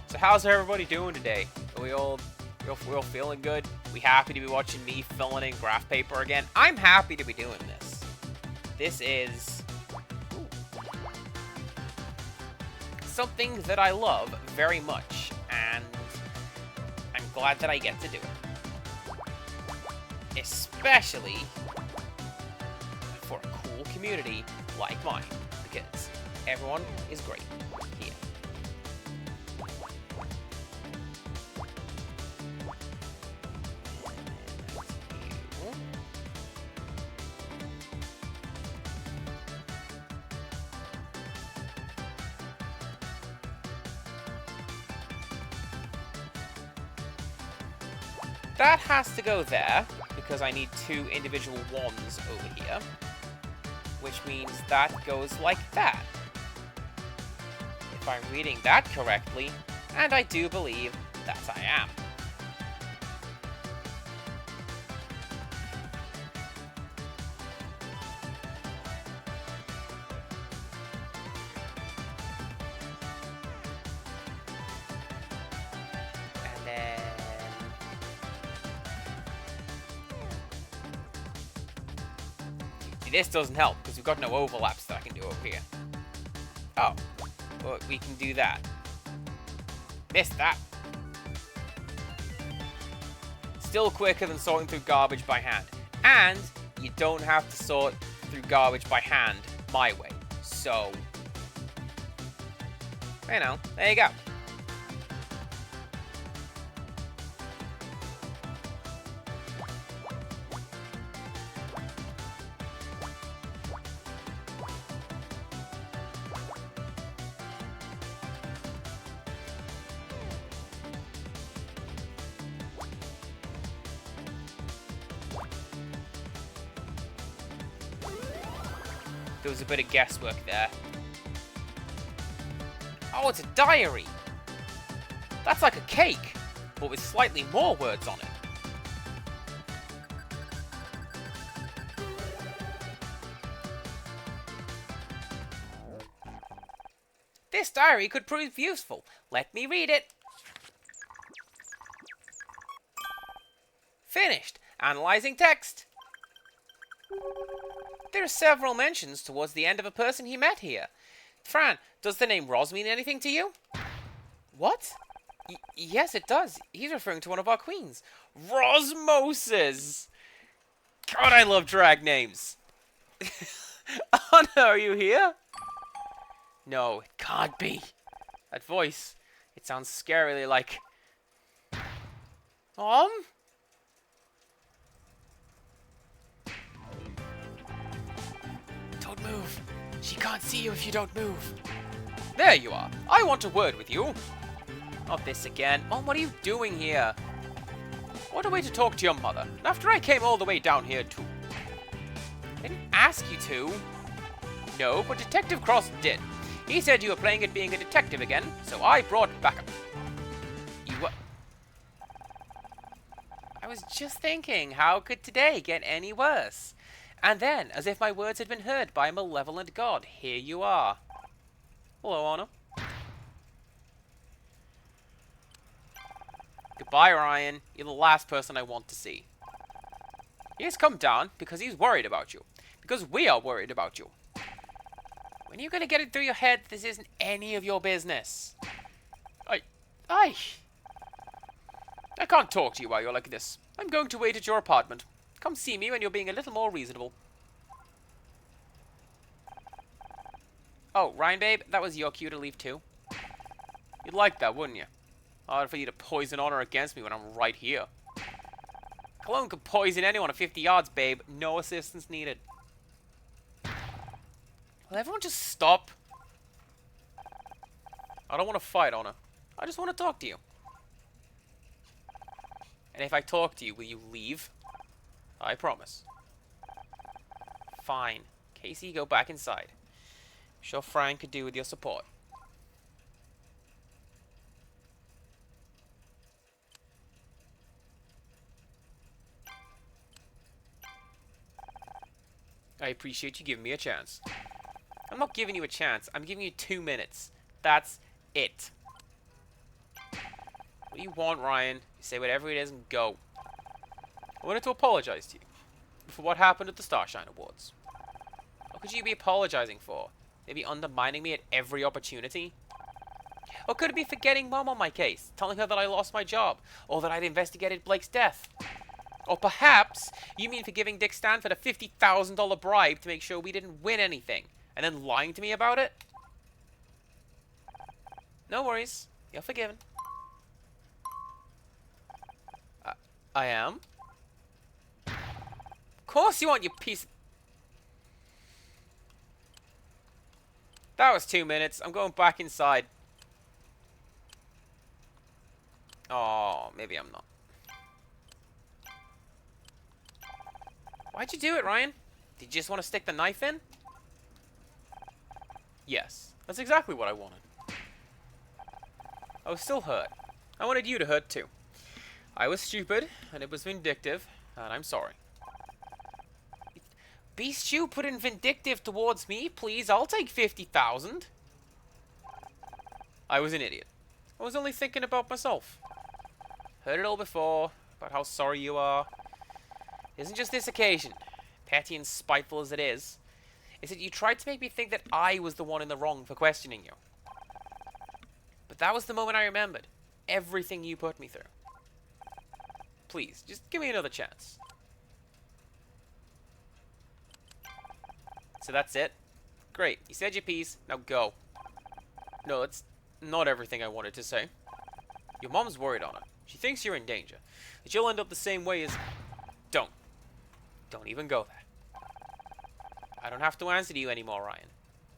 So how's everybody doing today? Are we all feeling good? We happy to be watching me filling in graph paper again? I'm happy to be doing this. This is something that I love very much, and I'm glad that I get to do it. Especially for a cool community like mine, because everyone is great here. That has to go there, because I need 2 individual 1s over here. Which means that goes like that. If I'm reading that correctly, and I do believe that I am. And then... See, this doesn't help, because we've got no overlaps that I can do over here. Oh. Well, we can do that. Missed that. Still quicker than sorting through garbage by hand. And you don't have to sort through garbage by hand my way. So, you know, there you go. There was a bit of guesswork there. Oh, it's a diary! That's like a cake, but with slightly more words on it. This diary could prove useful. Let me read it. Finished. Analyzing text. There are several mentions towards the end of a person he met here. Fran, does the name Ros mean anything to you? What? Yes, it does. He's referring to one of our queens. Rosmosis! God, I love drag names. Anna, are you here? No, it can't be. That voice, it sounds scarily like... Don't move. She can't see you if you don't move. There you are. I want a word with you. Not this again. Mom, what are you doing here? What a way to talk to your mother. After I came all the way down here too. I didn't ask you to. No, but Detective Cross did. He said you were playing at being a detective again, so I brought backup. You what? I was just thinking, how could today get any worse? And then, as if my words had been heard by a malevolent god, here you are. Hello, Anna. Goodbye, Ryan. You're the last person I want to see. He has come down because he's worried about you. Because we are worried about you. When are you gonna get it through your head this isn't any of your business? I can't talk to you while you're like this. I'm going to wait at your apartment. Come see me when you're being a little more reasonable. Oh, Ryan, babe, that was your cue to leave too. You'd like that, wouldn't you? Hard for you to poison honor against me when I'm right here. Cologne could poison anyone at 50 yards, babe. No assistance needed. Will everyone just stop? I don't want to fight, Honor. I just want to talk to you. And if I talk to you, will you leave? I promise. Fine. Casey, go back inside. I'm sure Frank could do with your support. I appreciate you giving me a chance. I'm not giving you a chance. I'm giving you 2 minutes. That's it. What do you want, Ryan? You say whatever it is and go. I wanted to apologize to you for what happened at the Starshine Awards. What could you be apologizing for? Maybe undermining me at every opportunity? Or could it be for getting Mom on my case, telling her that I lost my job, or that I'd investigated Blake's death? Or perhaps you mean for giving Dick Stanford a $50,000 bribe to make sure we didn't win anything, and then lying to me about it? No worries. You're forgiven. I am? Of course you want, you piece of... That was 2 minutes. I'm going back inside. Oh, maybe I'm not. Why'd you do it, Ryan? Did you just want to stick the knife in? Yes, that's exactly what I wanted. I was still hurt. I wanted you to hurt too. I was stupid, and it was vindictive, and I'm sorry. Beast you put in vindictive towards me, please. I'll take 50,000. I was an idiot. I was only thinking about myself. Heard it all before, about how sorry you are. It isn't just this occasion, petty and spiteful as it is. It's that you tried to make me think that I was the one in the wrong for questioning you. But that was the moment I remembered. Everything you put me through. Please, just give me another chance. So that's it? Great, you said your piece, now go. No, that's not everything I wanted to say. Your mom's worried on her. She thinks you're in danger. That you'll end up the same way as... Don't. Don't even go there. I don't have to answer to you anymore, Ryan.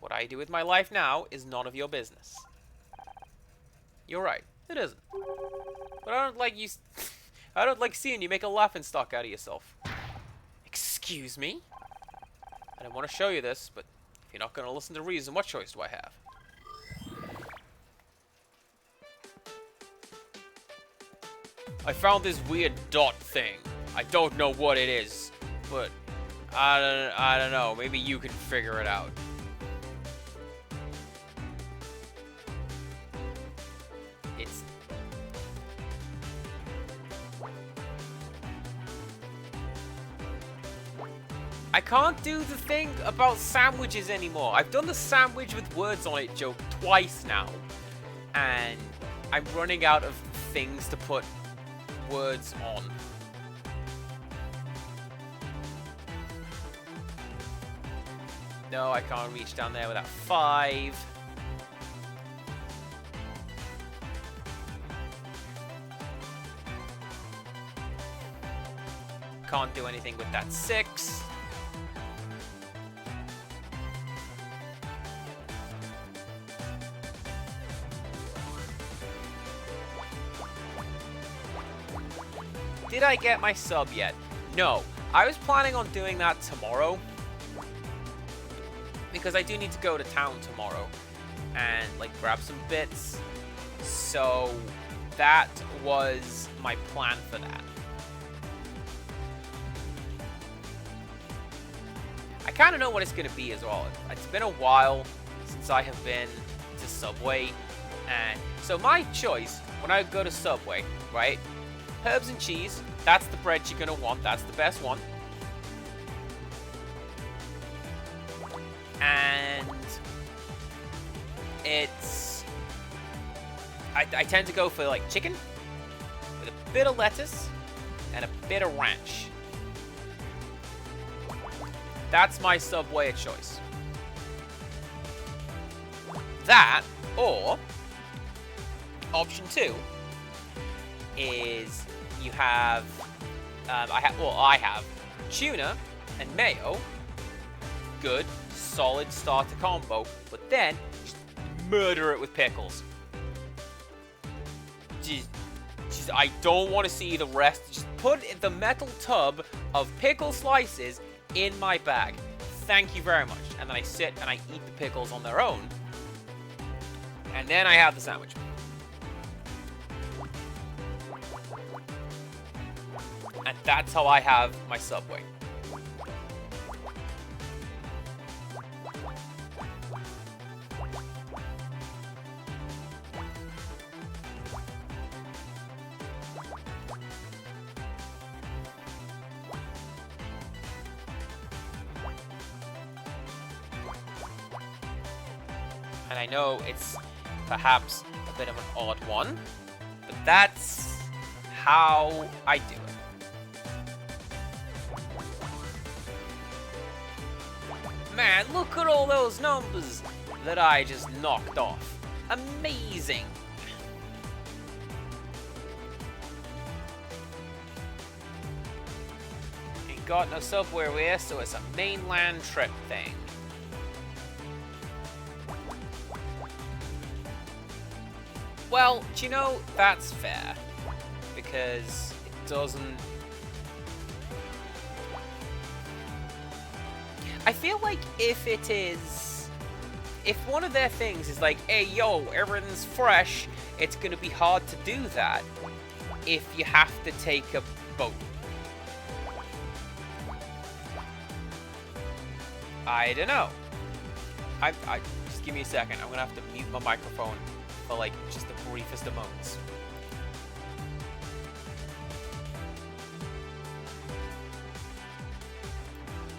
What I do with my life now is none of your business. You're right, it isn't. But I don't like you... I don't like seeing you make a laughingstock out of yourself. Excuse me? I don't want to show you this, but if you're not going to listen to reason, what choice do I have? I found this weird dot thing. I don't know what it is, but I don't know. Maybe you can figure it out. It's... I can't do the thing about sandwiches anymore. I've done the sandwich with words on it joke twice now. And I'm running out of things to put words on. No, I can't reach down there without 5. Can't do anything with that 6. did I get my sub yet? No. I was planning on doing that tomorrow. Because I do need to go to town tomorrow. And, like, grab some bits. So, that was my plan for that. I kind of know what it's going to be as well. It's been a while since I have been to Subway. And so my choice, when I go to Subway, right? Herbs and cheese, that's the bread you're going to want. That's the best one. And it's... I tend to go for, like, chicken with a bit of lettuce and a bit of ranch. That's my Subway of choice. That, or option 2 is you have, I have tuna and mayo, good, solid starter combo, but then just murder it with pickles. Just, I don't want to see the rest. Just put the metal tub of pickle slices in my bag. Thank you very much. And then I sit and I eat the pickles on their own. And then I have the sandwich. And that's how I have my Subway. And I know it's perhaps a bit of an odd one, but that's how I do it. Man, look at all those numbers that I just knocked off. Amazing. Ain't got no Subway here, so it's a mainland trip thing. Well, do you know, that's fair. Because it doesn't... I feel like if it is... If one of their things is like, hey, yo, everything's fresh, it's going to be hard to do that if you have to take a boat. I don't know. I just give me a second. I'm going to have to mute my microphone for, like, just the briefest of moments.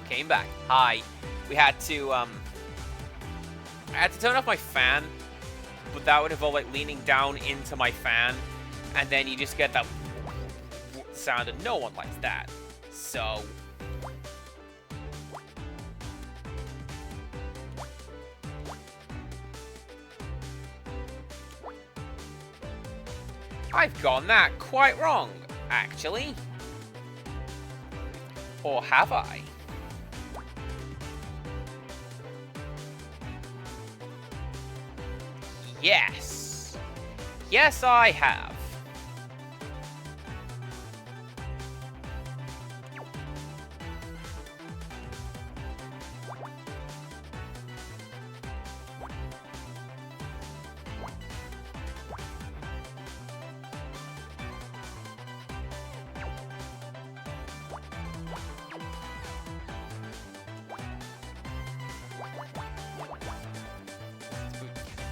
Came back. Hi. We had to, I had to turn off my fan, but that would involve, like, leaning down into my fan, and then you just get that sound, and no one likes that. So... I've gotten that quite wrong, actually. Or have I? Yes. Yes, I have.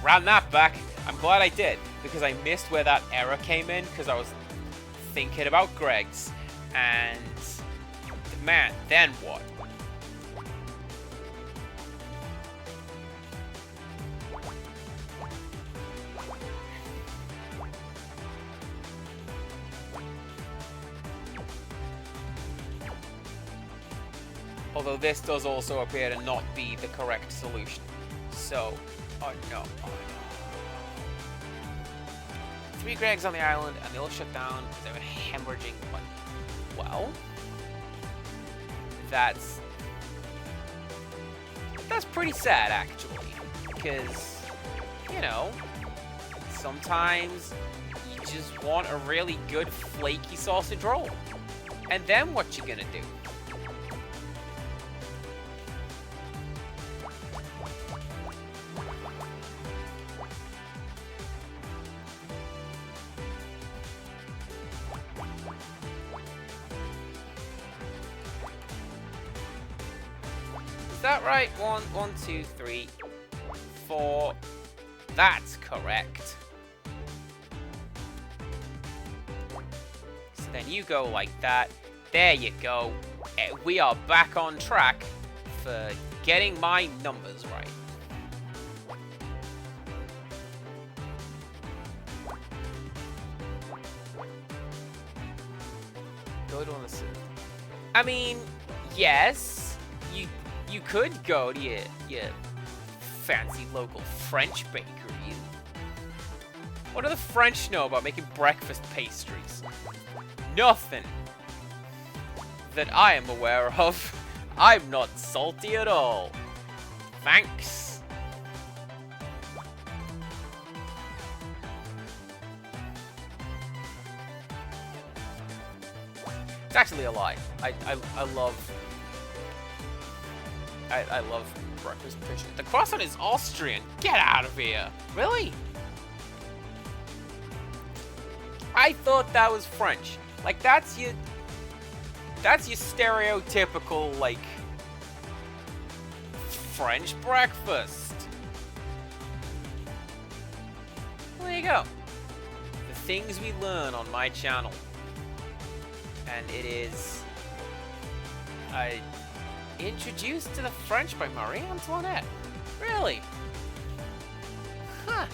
Ran that back. I'm glad I did, because I missed where that error came in, because I was thinking about Greg's. And, man, then what? Although this does also appear to not be the correct solution. So, oh no, oh no. 3 Gregs on the island, and they all shut down because they were hemorrhaging money. Well, that's pretty sad, actually, because, you know, sometimes you just want a really good flaky sausage roll. And then what you gonna do? Is that right? 1, 2, 3, 4. That's correct. So then you go like that. There you go. We are back on track for getting my numbers right. Go to the. I mean, yes. You could go to your fancy local French bakery. What do the French know about making breakfast pastries? Nothing that I am aware of. I'm not salty at all. Thanks. It's actually a lie. I love breakfast pastries. The croissant is Austrian. Get out of here. Really? I thought that was French. Like, that's your stereotypical, like, French breakfast. Well, there you go. The things we learn on my channel. And it is introduced to the French by Marie Antoinette. Really? Huh.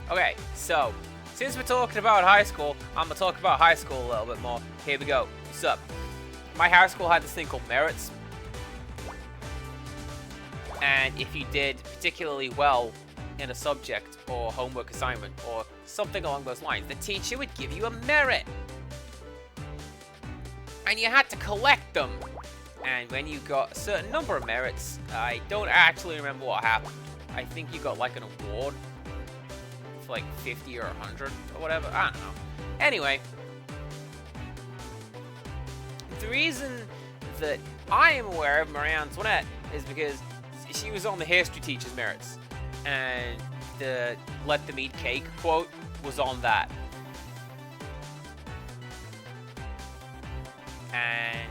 Okay, so since we're talking about high school, I'm gonna talk about high school a little bit more. Here we go. What's up? My high school had this thing called merits, and if you did particularly well in a subject or homework assignment or something along those lines, the teacher would give you a merit, and you had to collect them. And when you got a certain number of merits, I don't actually remember what happened. I think you got like an award. Like 50 or 100 or whatever. I don't know. Anyway, the reason that I am aware of Marie Antoinette is because she was on the history teacher's merits, and the "let them eat cake" quote was on that. And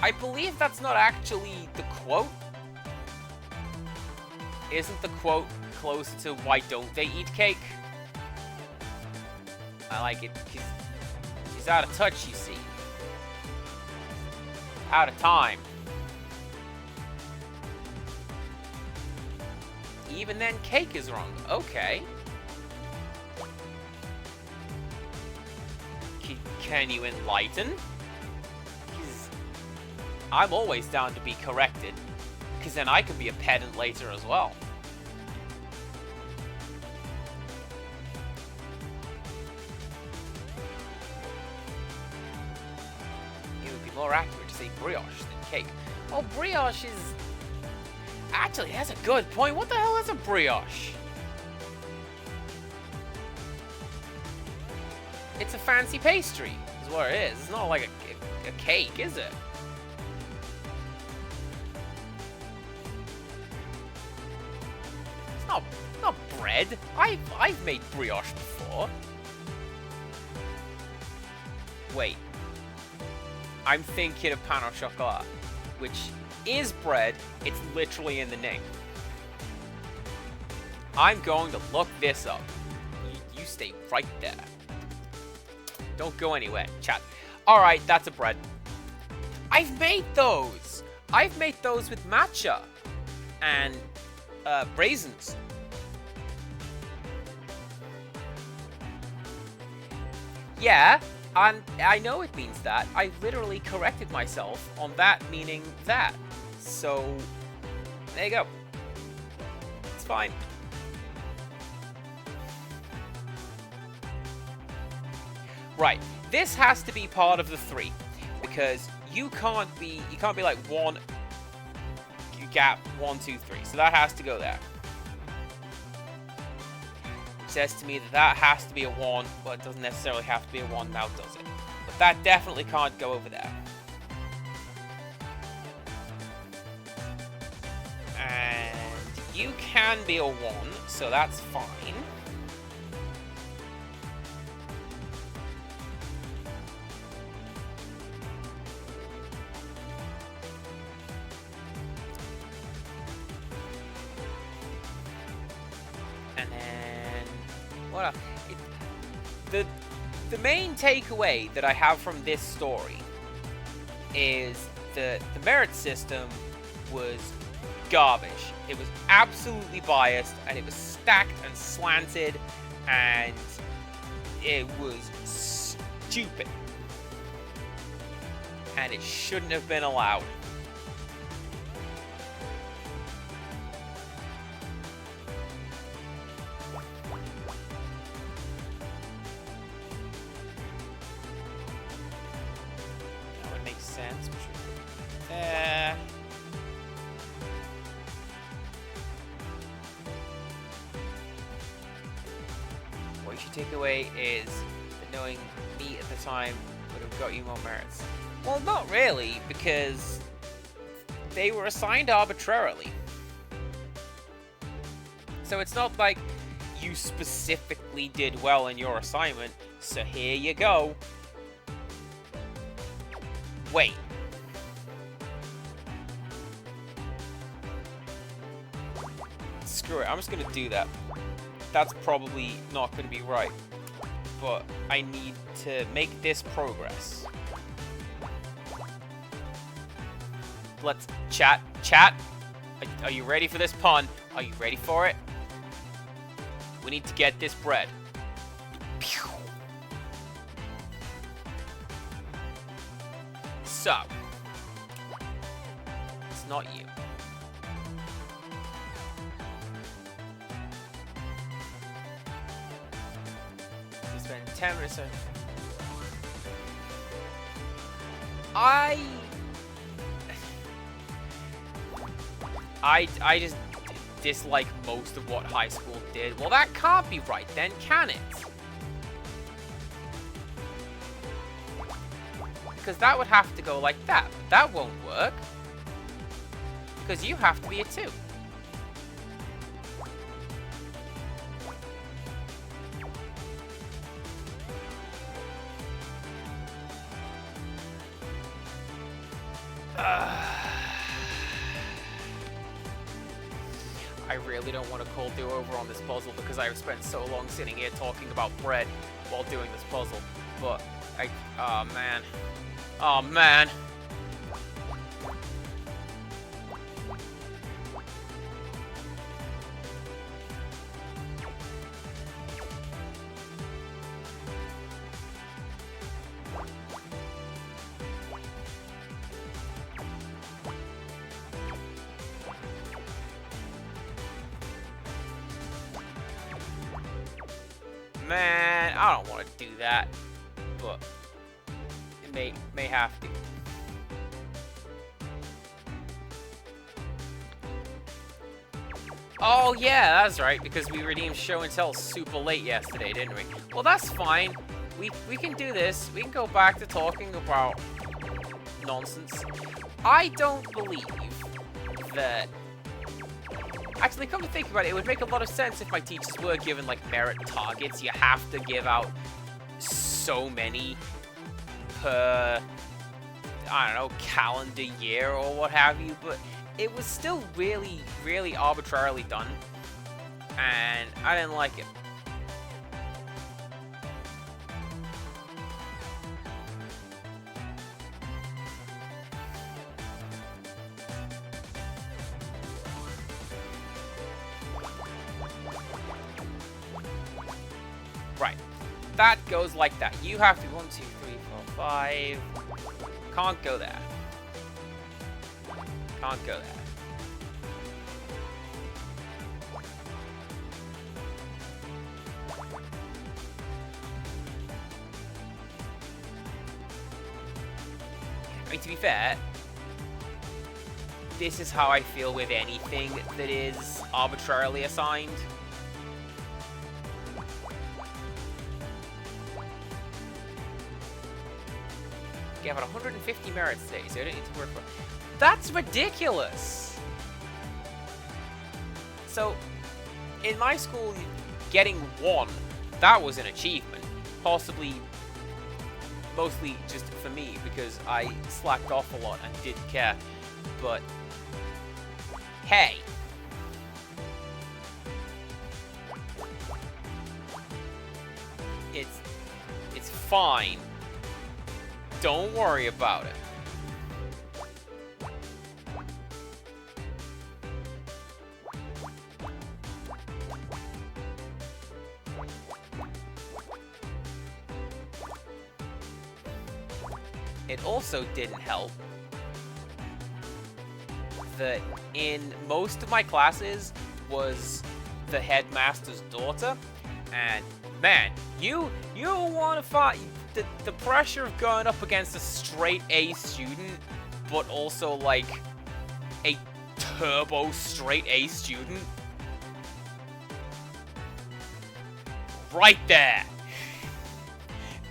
I believe that's not actually the quote. Isn't the quote close to "why don't they eat cake"? I like it because she's out of touch, you see. Out of time. Even then, cake is wrong. Okay. Can you enlighten? Because I'm always down to be corrected. Because then I can be a pedant later as well. It would be more accurate to say brioche than cake. Oh, brioche is... Actually, that's a good point. What the hell is a brioche? It's a fancy pastry, is what it is. It's not like a cake, is it? Not bread. I've made brioche before. Wait. I'm thinking of pain au chocolat, which is bread. It's literally in the name. I'm going to look this up. You stay right there. Don't go anywhere, chat. Alright, that's a bread. I've made those! I've made those with matcha and raisins. Yeah, And I know it means that. I literally corrected myself on that meaning that. So, there you go. It's fine. Right. This has to be part of the 3. Because you can't be like one gap 1, 2, 3. So that has to go there. Says to me that that has to be a 1, but it doesn't necessarily have to be a 1 now, does it? But that definitely can't go over there. And you can be a 1, so that's fine. And then what else? The main takeaway that I have from this story is that the merit system was garbage. It was absolutely biased, and it was stacked and slanted, and it was stupid. And it shouldn't have been allowed. Sense. What you should take away is that knowing me at the time would have got you more merits. Well, not really, because they were assigned arbitrarily. So it's not like you specifically did well in your assignment, so here you go. Wait. Screw it, I'm just gonna do that. That's probably not gonna be right. But I need to make this progress. Let's chat. Are you ready for this pun? Are you ready for it? We need to get this bread. Pew. So, it's not you. You spend 10 minutes. I just dislike most of what high school did. Well, that can't be right then, can it? Because that would have to go like that. But that won't work. Because you have to be a 2. I really don't want to cold do-over on this puzzle because I've spent so long sitting here talking about bread while doing this puzzle. But oh man. Oh man. Man, I don't want to do that, but it may have to. Oh yeah, that's right, because we redeemed show and tell super late yesterday, didn't we? Well, that's fine. We can do this. We can go back to talking about nonsense. I don't believe that. Actually, come to think about it, it would make a lot of sense if my teachers were given, like, merit targets. You have to give out so many per, I don't know, calendar year or what have you. But it was still really, really arbitrarily done. And I didn't like it. Right. that goes like that. You have to 1, 2, 3, 4, 5. Can't go there. Can't go there. I mean, to be fair, this is how I feel with anything that is arbitrarily assigned. Okay, I've had 150 merits today, so I don't need to work for it. That's ridiculous! So, in my school, getting 1, that was an achievement. Possibly, mostly just for me, because I slacked off a lot and didn't care. But, hey. It's fine. Don't worry about it. It also didn't help that in most of my classes was the headmaster's daughter, and man, you want to fight the pressure of going up against a straight A student, but also like a turbo straight A student. Right there.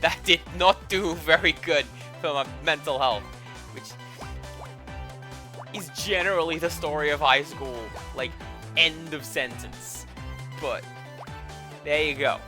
That did not do very good for my mental health, which is generally the story of high school, like, end of sentence. But there you go.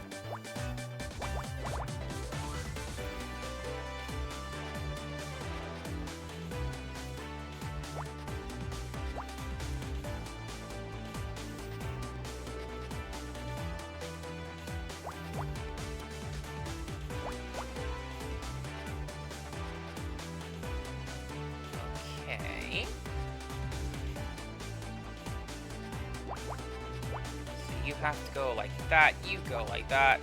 Okay. So you have to go like that, you go like that.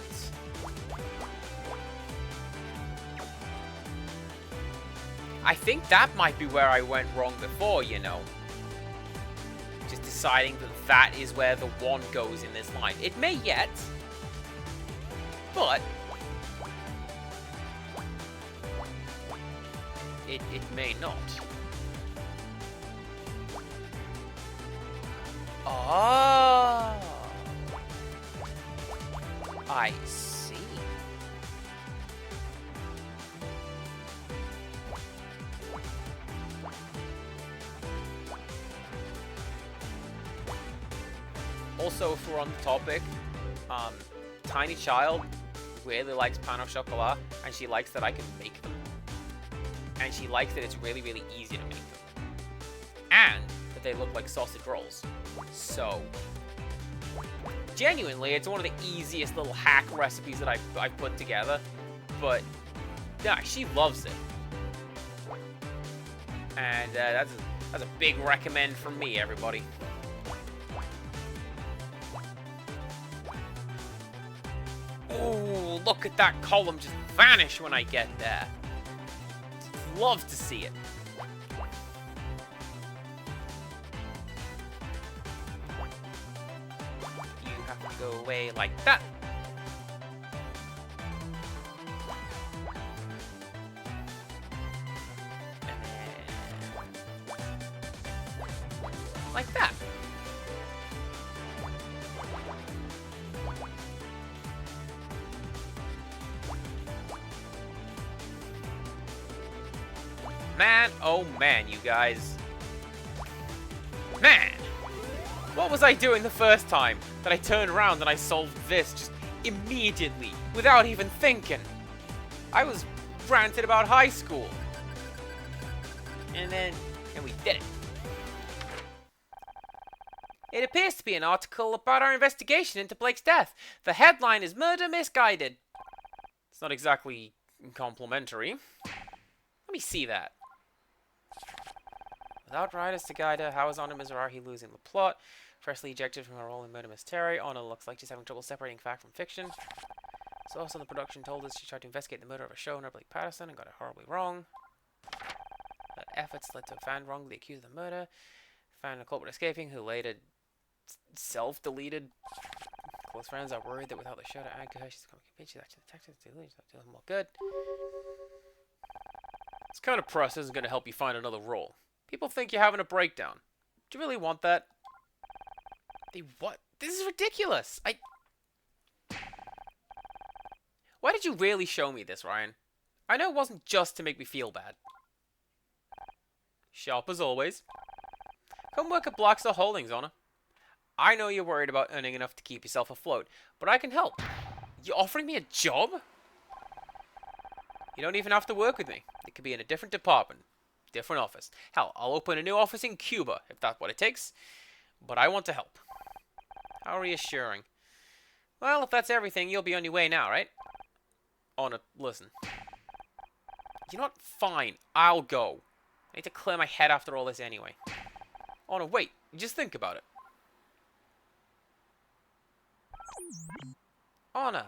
I think that might be where I went wrong before, you know. Just deciding that that is where the 1 goes in this line. It may yet, but it may not. Oh, I see. Also, if we're on the topic, Tiny Child really likes pain au chocolat, and she likes that I can make them. And she likes that it's really, really easy to make them. And that they look like sausage rolls. So, genuinely, it's one of the easiest little hack recipes that I've put together. But, yeah, she loves it. And that's a big recommend from me, everybody. Ooh, look at that column just vanish when I get there. Love to see it. You have to go away like that. And then like that. Man, oh man, you guys. Man! What was I doing the first time that I turned around and I solved this just immediately, without even thinking? I was ranting about high school. And we did it. It appears to be an article about our investigation into Blake's death. The headline is Murder Misguided. It's not exactly complimentary. Let me see that. Without Riders to guide her, how is Honor Mizrahi losing the plot? Freshly ejected from her role in Murder Mystery, Honor looks like she's having trouble separating fact from fiction. source on the production told us she tried to investigate the murder of a showrunner, Blake Patterson, and got it horribly wrong. Her efforts led to a fan wrongly accused of the murder. Found a culprit escaping, who later self-deleted. Close friends are worried that without the show to anchor her, she's becoming convinced she's actually detective. She's doing more good. This kind of press isn't going to help you find another role. People think you're having a breakdown. Do you really want that? They what? This is ridiculous. Why did you really show me this, Ryan? I know it wasn't just to make me feel bad. Sharp as always. Come work at Blackstar Holdings, Honor. I know you're worried about earning enough to keep yourself afloat, but I can help. You're offering me a job? You don't even have to work with me. It could be in a different department, different office. Hell, I'll open a new office in Cuba, if that's what it takes. But I want to help. How reassuring. Well, if that's everything, you'll be on your way now, right? Honor, listen. You know what? Fine. I'll go. I need to clear my head after all this anyway. Honor, wait. Just think about it. Honor.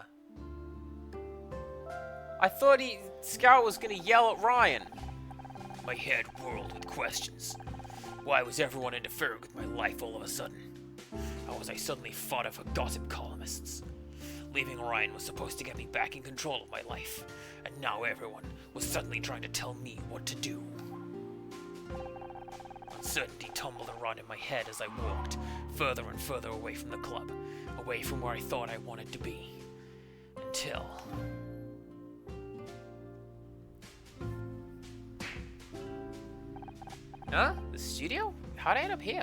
I thought Scout was gonna yell at Ryan. My head whirled with questions. Why was everyone interfering with my life all of a sudden? How was I suddenly fodder for gossip columnists? Leaving Ryan was supposed to get me back in control of my life, and now everyone was suddenly trying to tell me what to do. Uncertainty tumbled around in my head as I walked further and further away from the club, away from where I thought I wanted to be. Until... Huh? The studio? How'd I end up here?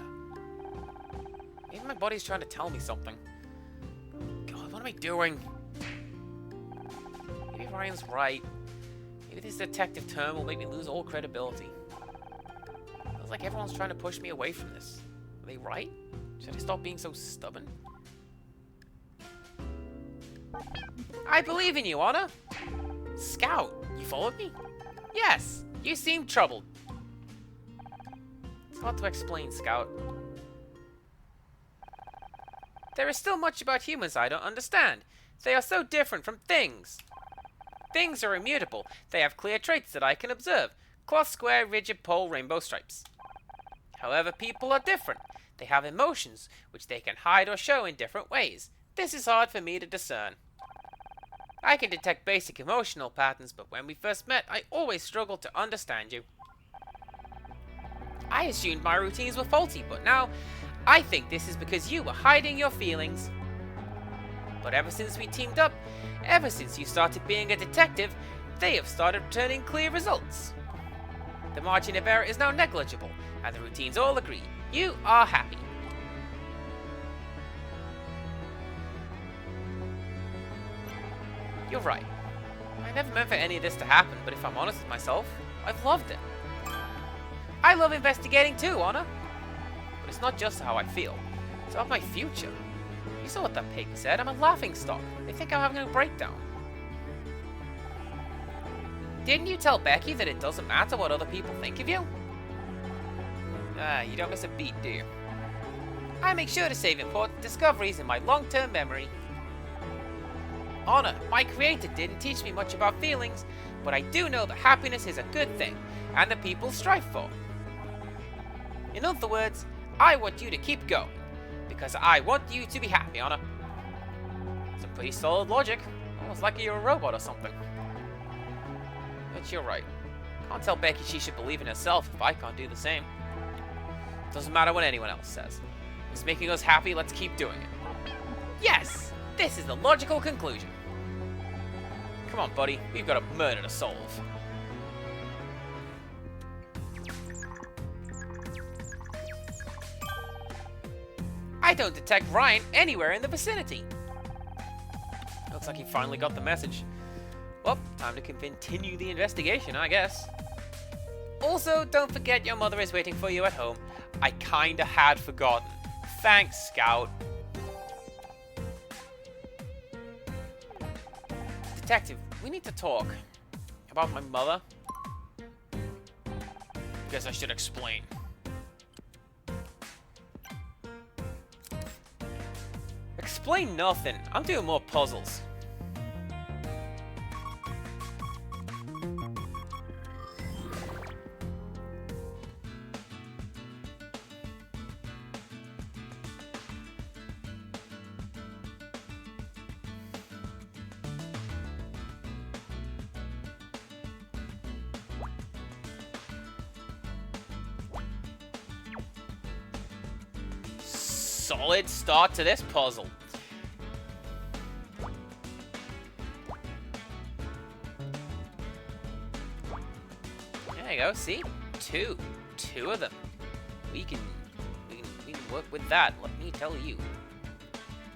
Maybe my body's trying to tell me something. God, what am I doing? Maybe Ryan's right. Maybe this detective term will make me lose all credibility. Feels like everyone's trying to push me away from this. Are they right? Should I stop being so stubborn? I believe in you, Honor! Scout, you followed me? Yes, you seem troubled. It's hard to explain, Scout. There is still much about humans I don't understand. They are so different from things. Things are immutable. They have clear traits that I can observe. Cloth, square, rigid, pole, rainbow stripes. However, people are different. They have emotions, which they can hide or show in different ways. This is hard for me to discern. I can detect basic emotional patterns, but when we first met, I always struggled to understand you. I assumed my routines were faulty, but now I think this is because you were hiding your feelings. But ever since we teamed up, ever since you started being a detective, they have started returning clear results. The margin of error is now negligible, and the routines all agree. You are happy. You're right. I never meant for any of this to happen, but if I'm honest with myself, I've loved it. I love investigating too, Honor. But it's not just how I feel. It's about my future. You saw what that paper said. I'm a laughingstock. They think I'm having a breakdown. Didn't you tell Becky that it doesn't matter what other people think of you? You don't miss a beat, do you? I make sure to save important discoveries in my long-term memory. Honor, my creator didn't teach me much about feelings, but I do know that happiness is a good thing, and that people strive for. In other words, I want you to keep going, because I want you to be happy, Honor. Some pretty solid logic, almost like you're a robot or something. But you're right. Can't tell Becky she should believe in herself if I can't do the same. Doesn't matter what anyone else says. It's making us happy, let's keep doing it. Yes! This is the logical conclusion. Come on, buddy. We've got a murder to solve. I don't detect Ryan anywhere in the vicinity. Looks like he finally got the message. Well, time to continue the investigation, I guess. Also, don't forget your mother is waiting for you at home. I kinda had forgotten. Thanks, Scout. Detective, we need to talk. About my mother? Guess I should explain. Explain nothing. I'm doing more puzzles. solid start to this puzzle. There you go, see? Two of them. We can work with that, let me tell you.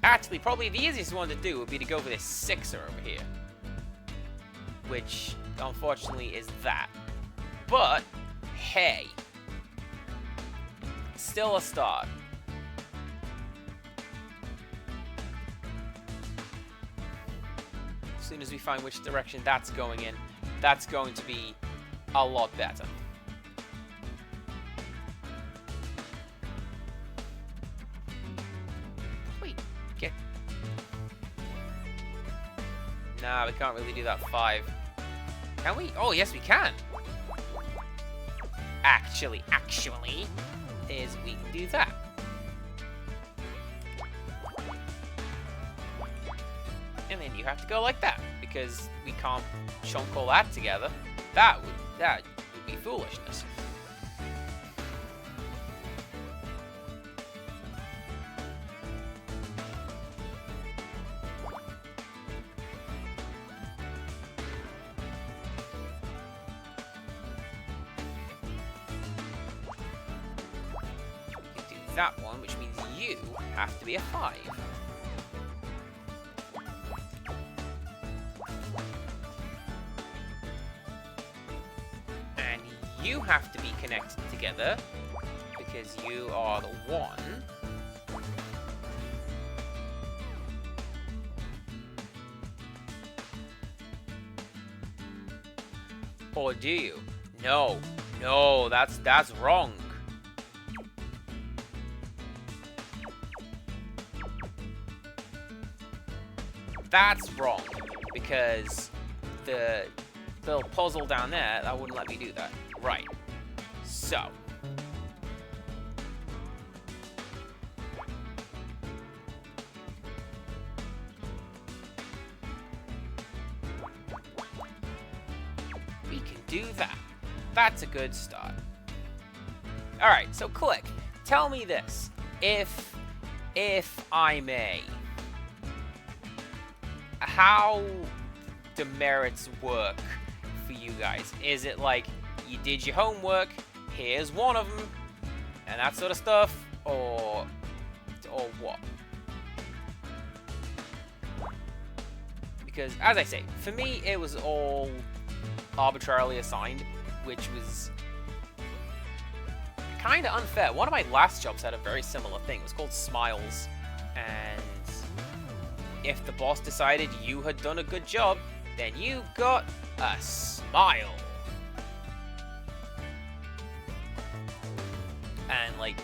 Actually, probably the easiest one to do would be to go for this sixer over here. Which, unfortunately, is that. But, hey. Still a start. As soon as we find which direction that's going in, that's going to be a lot better. Wait, get... Nah, we can't really do that 5. Can we? Oh, yes, we can. Actually, is we can do that. And then you have to go like that, because we can't chunk all that together. That would be foolishness. That one, which means you have to be a 5. And you have to be connected together, because you are the 1. Or do you? No, that's wrong. That's wrong, because the little puzzle down there, that wouldn't let me do that. Right. So. We can do that. That's a good start. Alright, so Click, tell me this. If I may. How do merits work for you guys? Is it like you did your homework, here's one of them, and that sort of stuff, or what? Because, as I say, for me, it was all arbitrarily assigned, which was kind of unfair. One of my last jobs had a very similar thing. It was called Smiles, and if the boss decided you had done a good job, then you got a smile. And, like,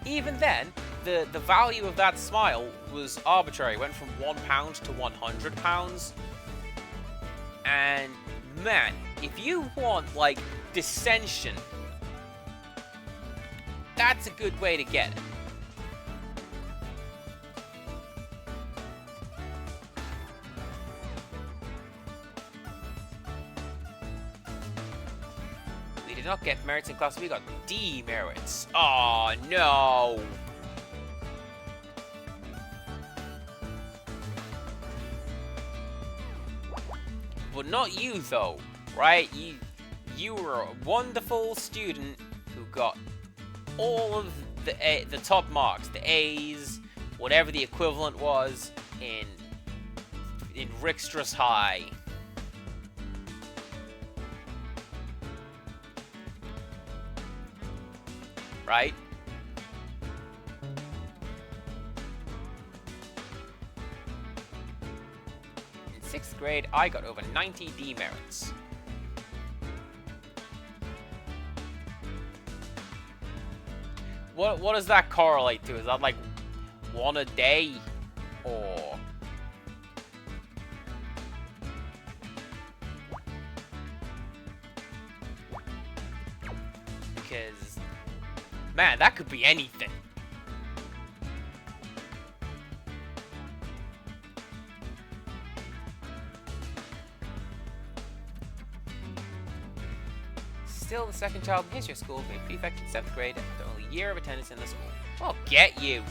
even then, the value of that smile was arbitrary. It went from £1 to £100. And, man, if you want, like, dissension, that's a good way to get it. Not get merits in class, we got demerits. Oh no. But not you though, right? You were a wonderful student who got all of the top marks, the A's, whatever the equivalent was in Rickstra's High. Right? In 6th grade, I got over 90 demerits. What does that correlate to? Is that like 1 a day? Or... Because... man, that could be anything. still the second child in history of school to be a prefect in 7th grade after only a year of attendance in the school. Well, get you!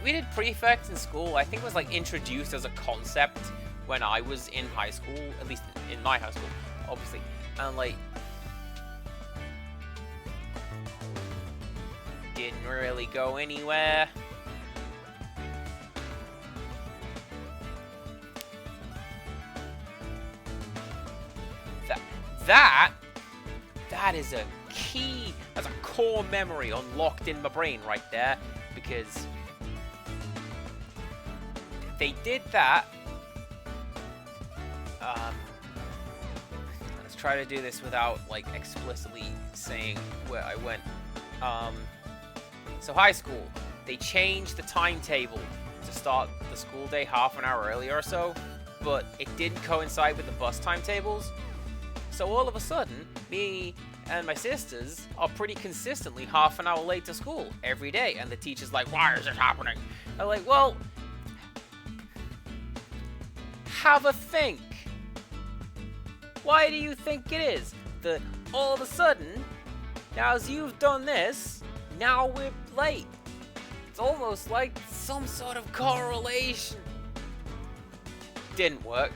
We did prefects in school. I think it was like introduced as a concept when I was in high school, at least in my high school, obviously. And like, didn't really go anywhere. That is a key, that's a core memory unlocked in my brain right there, because they did that. Let's try to do this without like explicitly saying where I went. So high school, they changed the timetable to start the school day half an hour earlier or so, but it didn't coincide with the bus timetables. So all of a sudden, me and my sisters are pretty consistently half an hour late to school every day, and the teacher's like, "Why is it happening?" I'm like, well, have a think. Why do you think it is that all of a sudden, now as you've done this, now we're late? It's almost like some sort of correlation. Didn't work.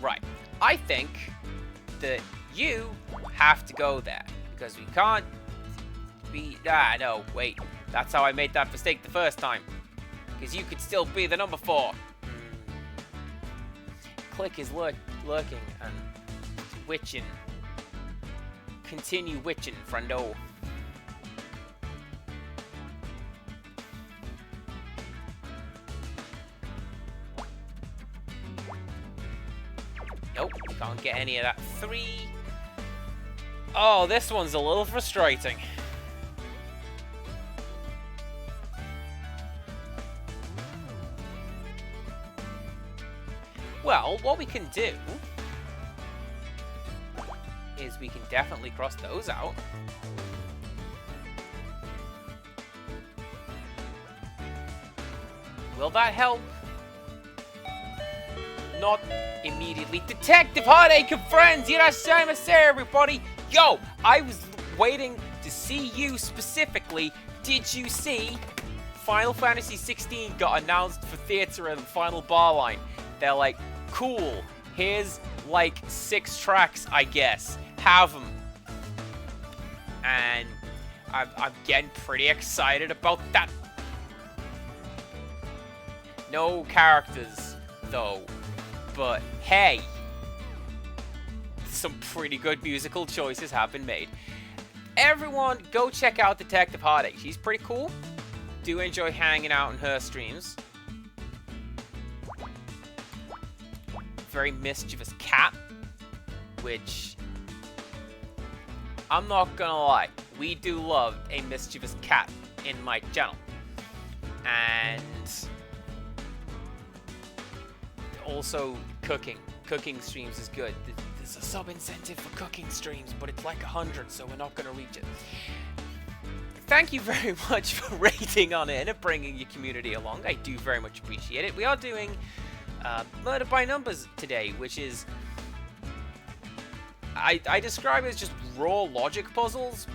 Right. I think that you have to go there, because we can't be... no, wait. That's how I made that mistake the first time. Because you could still be the number 4. Click is lurking and witching. Continue witching, friendo. Nope, can't get any of that. 3. Oh, this one's a little frustrating. Well, what we can do is we can definitely cross those out. Will that help? Not immediately. Detective Heartache and friends! Irashaimase, everybody! Yo, I was waiting to see you specifically. Did you see Final Fantasy 16 got announced for theater and the final bar line? They're like, cool, here's like 6 tracks, I guess. Have them. And I'm getting pretty excited about that. No characters, though. But hey, some pretty good musical choices have been made. Everyone, go check out Detective Heartache. She's pretty cool. Do enjoy hanging out in her streams. Very mischievous cat, which I'm not gonna lie, we do love a mischievous cat in my channel. And also cooking streams is good. There's a sub incentive for cooking streams, but it's like 100, so we're not gonna reach it. Thank you very much for rating on it and bringing your community along. I do very much appreciate it. We are doing Murder by Numbers today, which is, I describe it as just raw logic puzzles.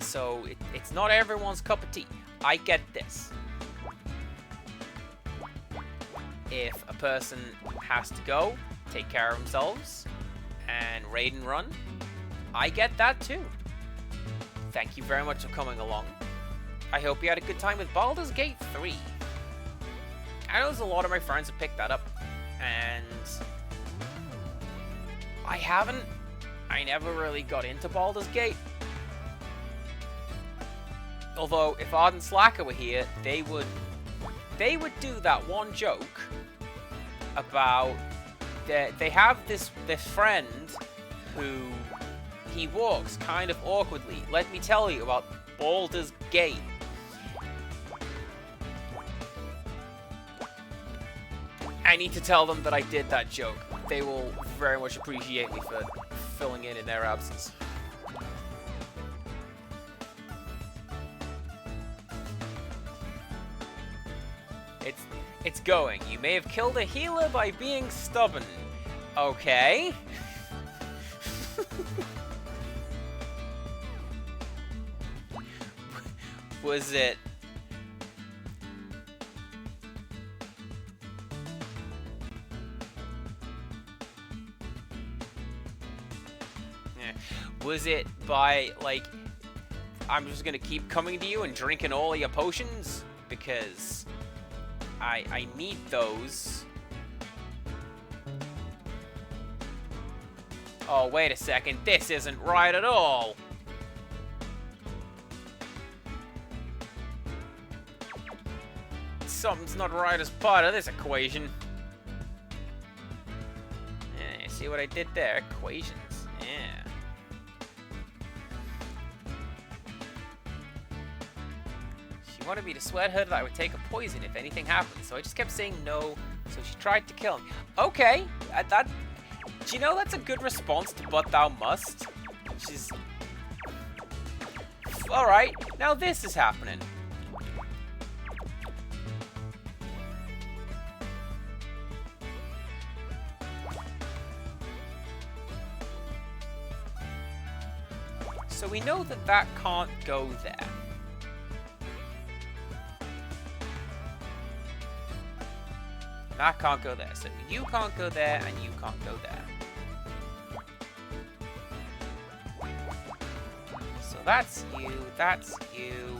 So it's not everyone's cup of tea. I get this. If a person has to go, take care of themselves, and raid and run, I get that too. Thank you very much for coming along. I hope you had a good time with Baldur's Gate 3. I know there's a lot of my friends have picked that up, and I haven't. I never really got into Baldur's Gate. Although, if Ardent Slacker were here, they would do that one joke about they have this friend who he walks kind of awkwardly. Let me tell you about Baldur's Gate. I need to tell them that I did that joke. They will very much appreciate me for filling in their absence. It's going. You may have killed a healer by being stubborn. Okay. Was it... Was it by, like, I'm just gonna keep coming to you and drinking all of your potions? Because I need those. Oh, wait a second. This isn't right at all. Something's not right as part of this equation. Yeah, see what I did there? Equations. Yeah. She wanted me to swear her that I would take a poison if anything happened, so I just kept saying no, so she tried to kill me. Okay, do you know that's a good response to "but thou must"? She's... Alright, now this is happening. So we know that that can't go there. That can't go there. So you can't go there, and you can't go there. So that's you, that's you.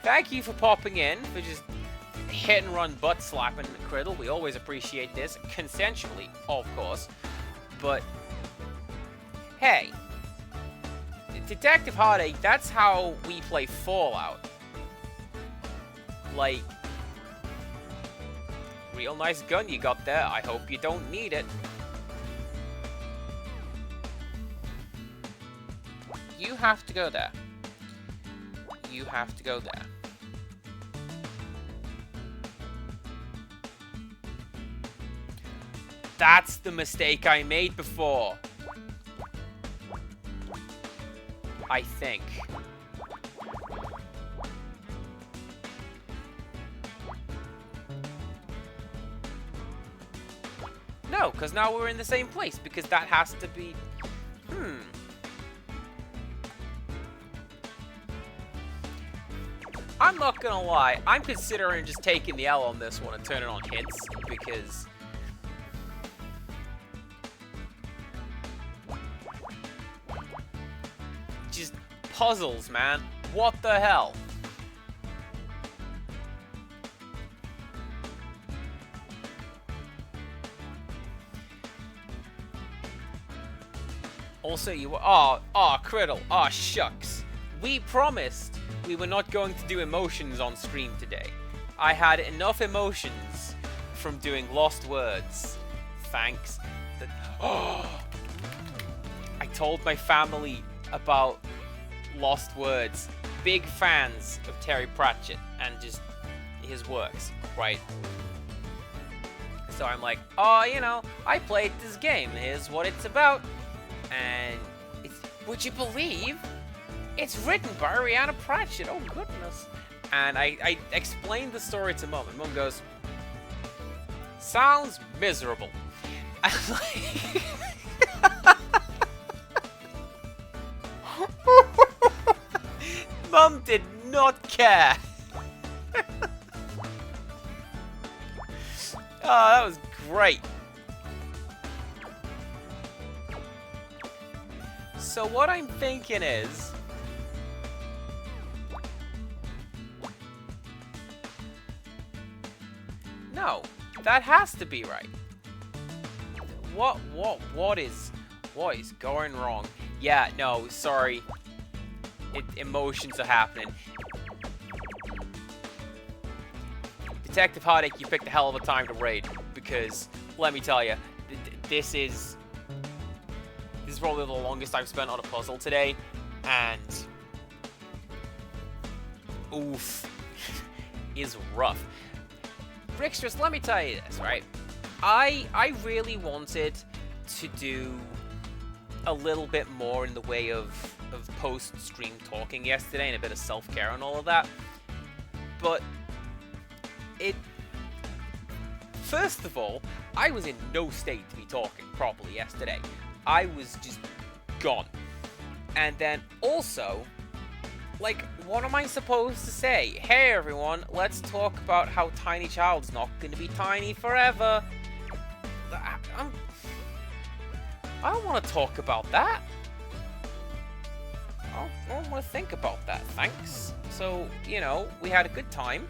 Thank you for popping in, for just hit and run butt slapping Criddle. We always appreciate this, consensually, of course. But hey, Detective Heartache, that's how we play Fallout. Like, real nice gun you got there. I hope you don't need it. You have to go there. You have to go there. That's the mistake I made before. I think. No, because now we're in the same place, because that has to be... I'm not gonna lie, I'm considering just taking the L on this one and turning on hints, because... just puzzles, man. What the hell? Also, you were... Oh, Criddle. Oh, shucks. We promised we were not going to do emotions on stream today. I had enough emotions from doing Lost Words. Thanks. Oh! I told my family about Lost Words. Big fans of Terry Pratchett and just his works, right? So I'm like, oh, you know, I played this game. Here's what it's about. And it's, would you believe? It's written by Ariana Pratchett. Oh, goodness. And I explained the story to Mum, and Mum goes, sounds miserable. I'm like... Mum did not care. Oh, that was great. So what I'm thinking is... No, that has to be right. What is going wrong? Yeah, no, sorry. Emotions are happening. Detective Heartache, you picked a hell of a time to raid, because let me tell you, this is probably the longest I've spent on a puzzle today, and oof, is rough. Rickstress, let me tell you this, right? I really wanted to do a little bit more in the way of post-stream talking yesterday and a bit of self-care and all of that. But first of all, I was in no state to be talking properly yesterday. I was just gone. And then also, like, what am I supposed to say? Hey everyone, let's talk about how Tiny Child's not going to be tiny forever. I don't want to talk about that. I don't want to think about that, thanks. So, you know, we had a good time.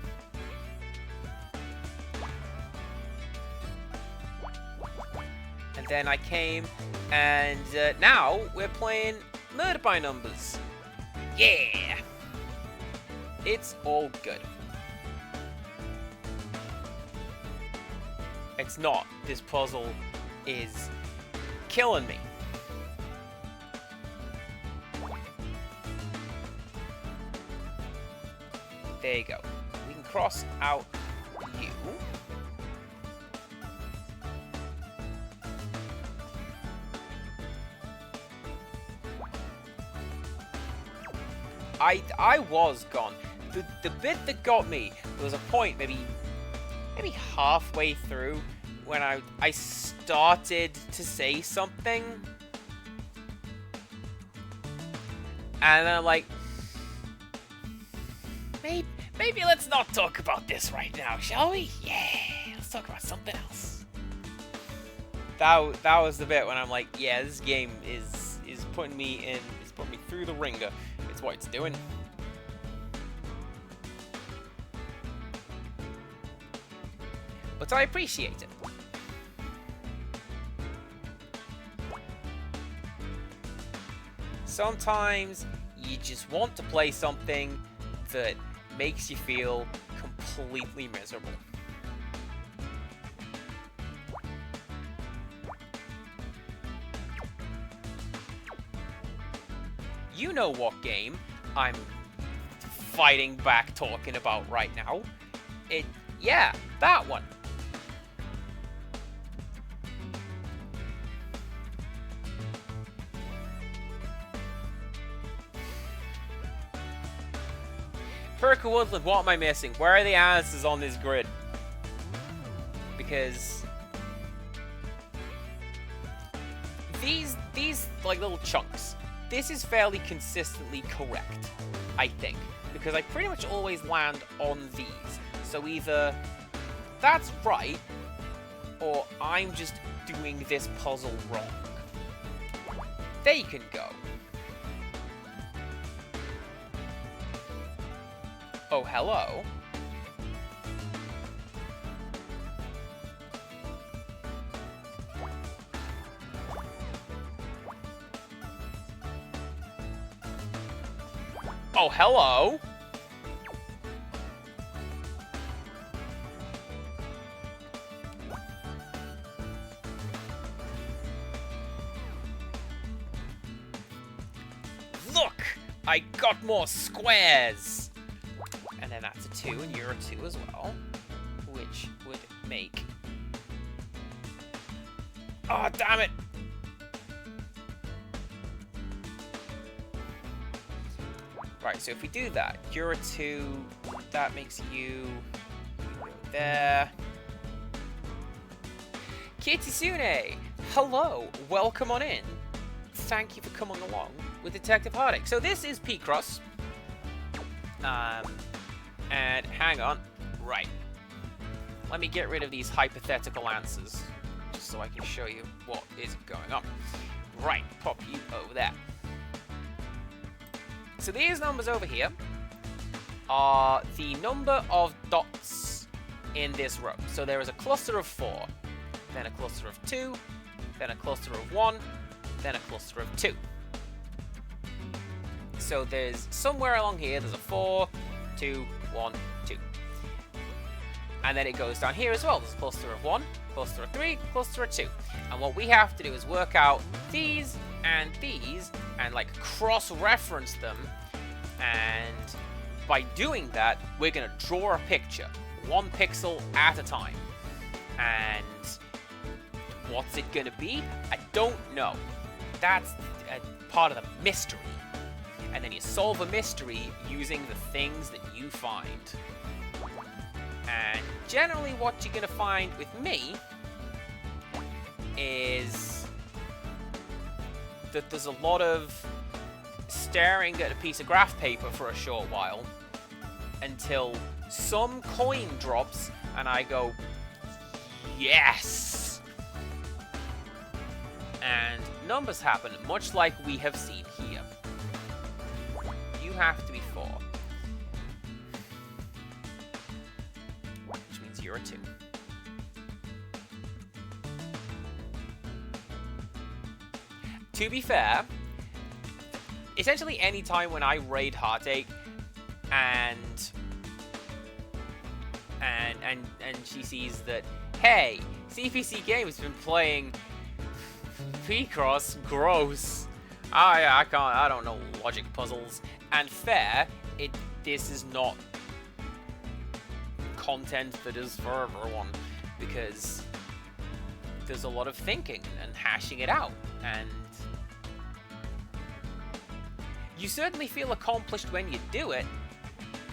And then I came, and now we're playing Murder by Numbers. Yeah! It's all good. It's not. This puzzle is killing me. There you go. We can cross out you. I was gone. The bit that got me, there was a point maybe halfway through when I started to say something, and I'm like, maybe let's not talk about this right now, shall we? Yeah, let's talk about something else. That was the bit when I'm like, yeah, this game is putting me in, it's putting me through the ringer. It's what it's doing. But I appreciate it. Sometimes you just want to play something that makes you feel completely miserable. You know what game I'm fighting back talking about right now. Yeah, that one. Perka Woodland, what am I missing? Where are the answers on this grid? Because these like little chunks, this is fairly consistently correct, I think, because I pretty much always land on these. So either that's right, or I'm just doing this puzzle wrong. They can go. Oh, hello. Oh, hello. Look! I got more squares! And then that's a 2, and you're a 2 as well. Which would make... Oh, damn it! Right, so if we do that, you're a 2, that makes you there. Kitsune! Hello, welcome on in. Thank you for coming along with Detective Heartache. So this is Picross. And hang on. Right. Let me get rid of these hypothetical answers, just so I can show you what is going on. Right, pop you over there. So these numbers over here are the number of dots in this row. So there is a cluster of 4, then a cluster of 2, then a cluster of 1, then a cluster of 2. So there's somewhere along here, there's a 4, 2, 1, 2. And then it goes down here as well. There's a cluster of 1, cluster of 3, cluster of 2. And what we have to do is work out these and like cross-reference them. And by doing that, we're going to draw a picture, 1 pixel at a time. And what's it going to be? I don't know. that's part of the mystery. And then you solve a mystery using the things that you find. And generally what you're going to find with me is that there's a lot of staring at a piece of graph paper for a short while until some coin drops and I go, yes! And numbers happen, much like we have seen here. You have to be 4. Which means you're a 2. To be fair, essentially any time when I raid Heartache and she sees that, hey, CPC Games has been playing Picross, gross. I don't know logic puzzles. And fair, this is not content that is for everyone, because there's a lot of thinking and hashing it out, and you certainly feel accomplished when you do it.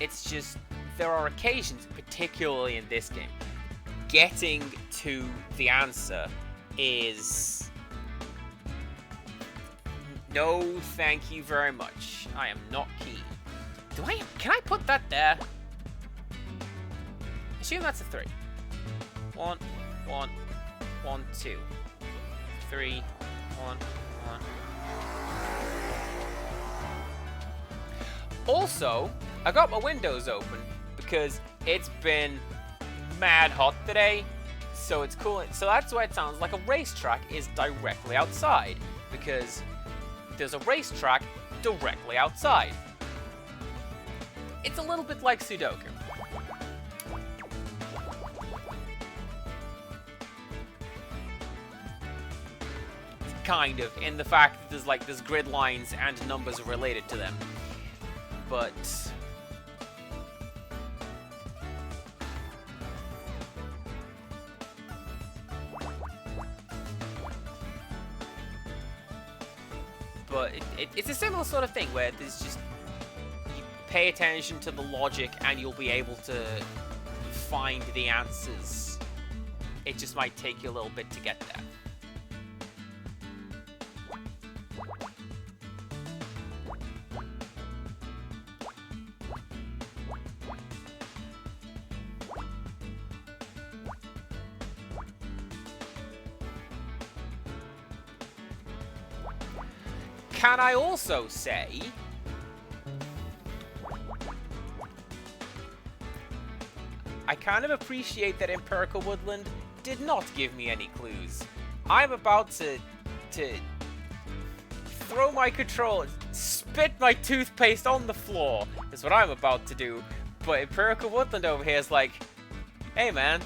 It's just, there are occasions, particularly in this game, getting to the answer is no thank you very much. I am not keen. Can I put that there? Assume that's a 3. 1, 1, 1, 2. 3, 1, 1. Also, I got my windows open because it's been mad hot today, so it's cool. So that's why it sounds like a racetrack is directly outside, because there's a racetrack directly outside. It's a little bit like Sudoku. Kind of, in the fact that there's grid lines and numbers related to them. But it's a similar sort of thing where there's just, you pay attention to the logic and you'll be able to find the answers. It just might take you a little bit to get there. Can I also say I kind of appreciate that Empirical Woodland did not give me any clues. I'm about to throw my controller, spit my toothpaste on the floor, is what I'm about to do. But Empirical Woodland over here is like, hey man,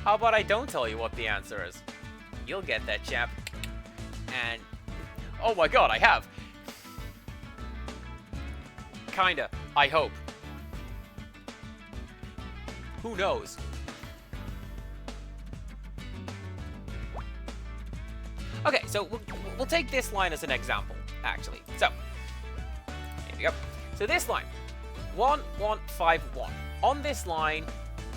how about I don't tell you what the answer is? You'll get that, chap. And oh my god, I have. Kinda. I hope. Who knows? Okay, so we'll take this line as an example, actually. So, here we go. So this line, 1, 1, 5, 1. On this line,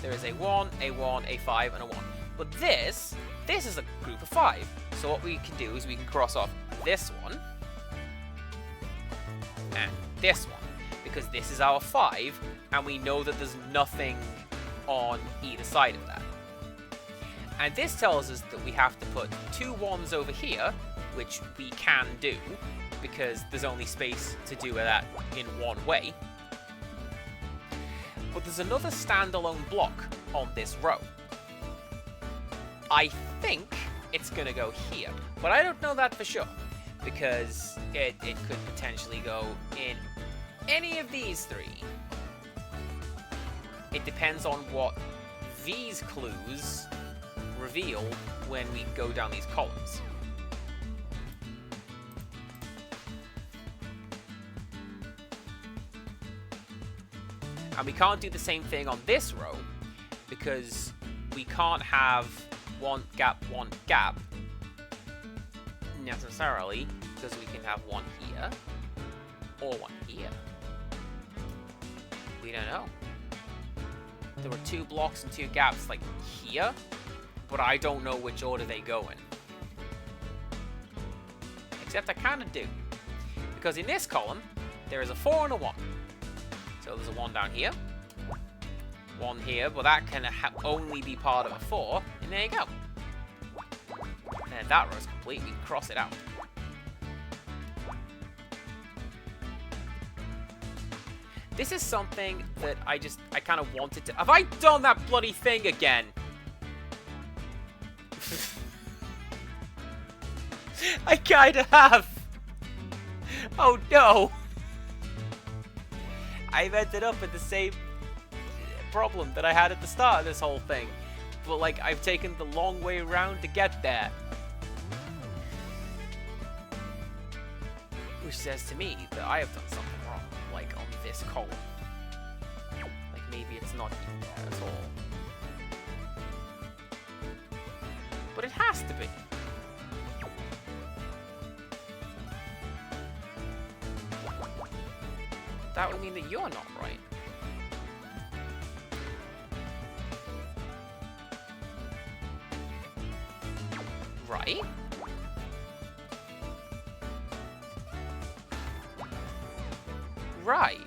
there is a 1, a 1, a 5, and a 1. But this is a group of 5. So what we can do is we can cross off this one and this one, because this is our 5, and we know that there's nothing on either side of that. And this tells us that we have to put 2 1s over here, which we can do, because there's only space to do that in one way. But there's another standalone block on this row. I think it's going to go here, but I don't know that for sure, because it could potentially go in any of these 3. It depends on what these clues reveal when we go down these columns. And we can't do the same thing on this row, because we can't have 1 gap, 1 gap, necessarily, because we can have one here, or one here. We don't know. There were 2 blocks and 2 gaps, like, here, but I don't know which order they go in. Except I kind of do. Because in this column, there is a 4 and a 1. So there's a 1 down here, 1 here, but that can only be part of a 4, and there you go. And that row is complete, we can cross it out. This is something that I kind of wanted to... Have I done that bloody thing again? I kind of have. Oh no. I've ended up with the same problem that I had at the start of this whole thing. But, like, I've taken the long way around to get there. Which says to me that I have done something wrong, like, on this column. Like, maybe it's not in there at all. But it has to be. That would mean that you're not right. Right? Right.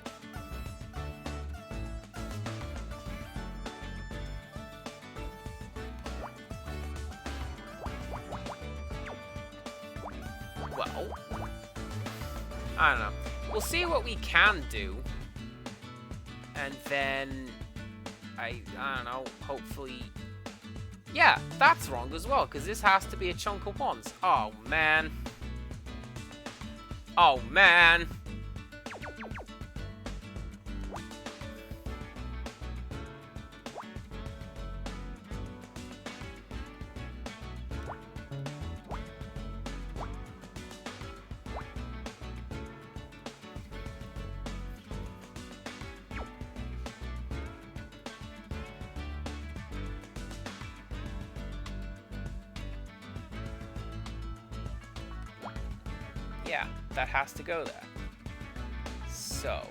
Well, I don't know. We'll see what we can do. And then, I don't know, hopefully... Yeah, that's wrong as well, because this has to be a chunk of 1s. Oh, man. Oh, man. Yeah, that has to go there. So...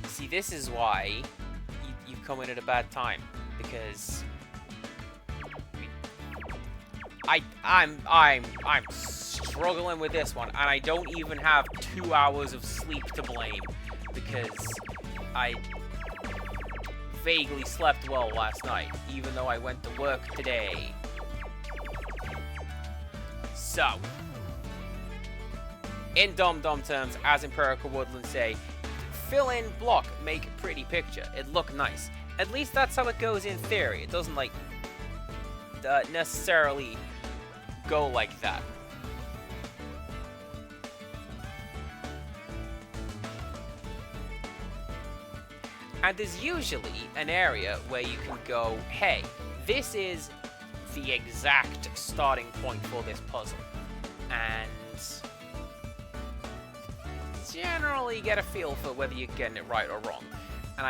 See, this is why you've come in at a bad time. Because... I'm struggling with this one, and I don't even have 2 hours of sleep to blame. Because I vaguely slept well last night, even though I went to work today. So, in dumb terms, as Empirical Woodland say, fill in block, make a pretty picture. It look nice. At least that's how it goes in theory. It doesn't, like, necessarily go like that. And there's usually an area where you can go, hey, this is the exact starting point for this puzzle, and generally get a feel for whether you're getting it right or wrong. And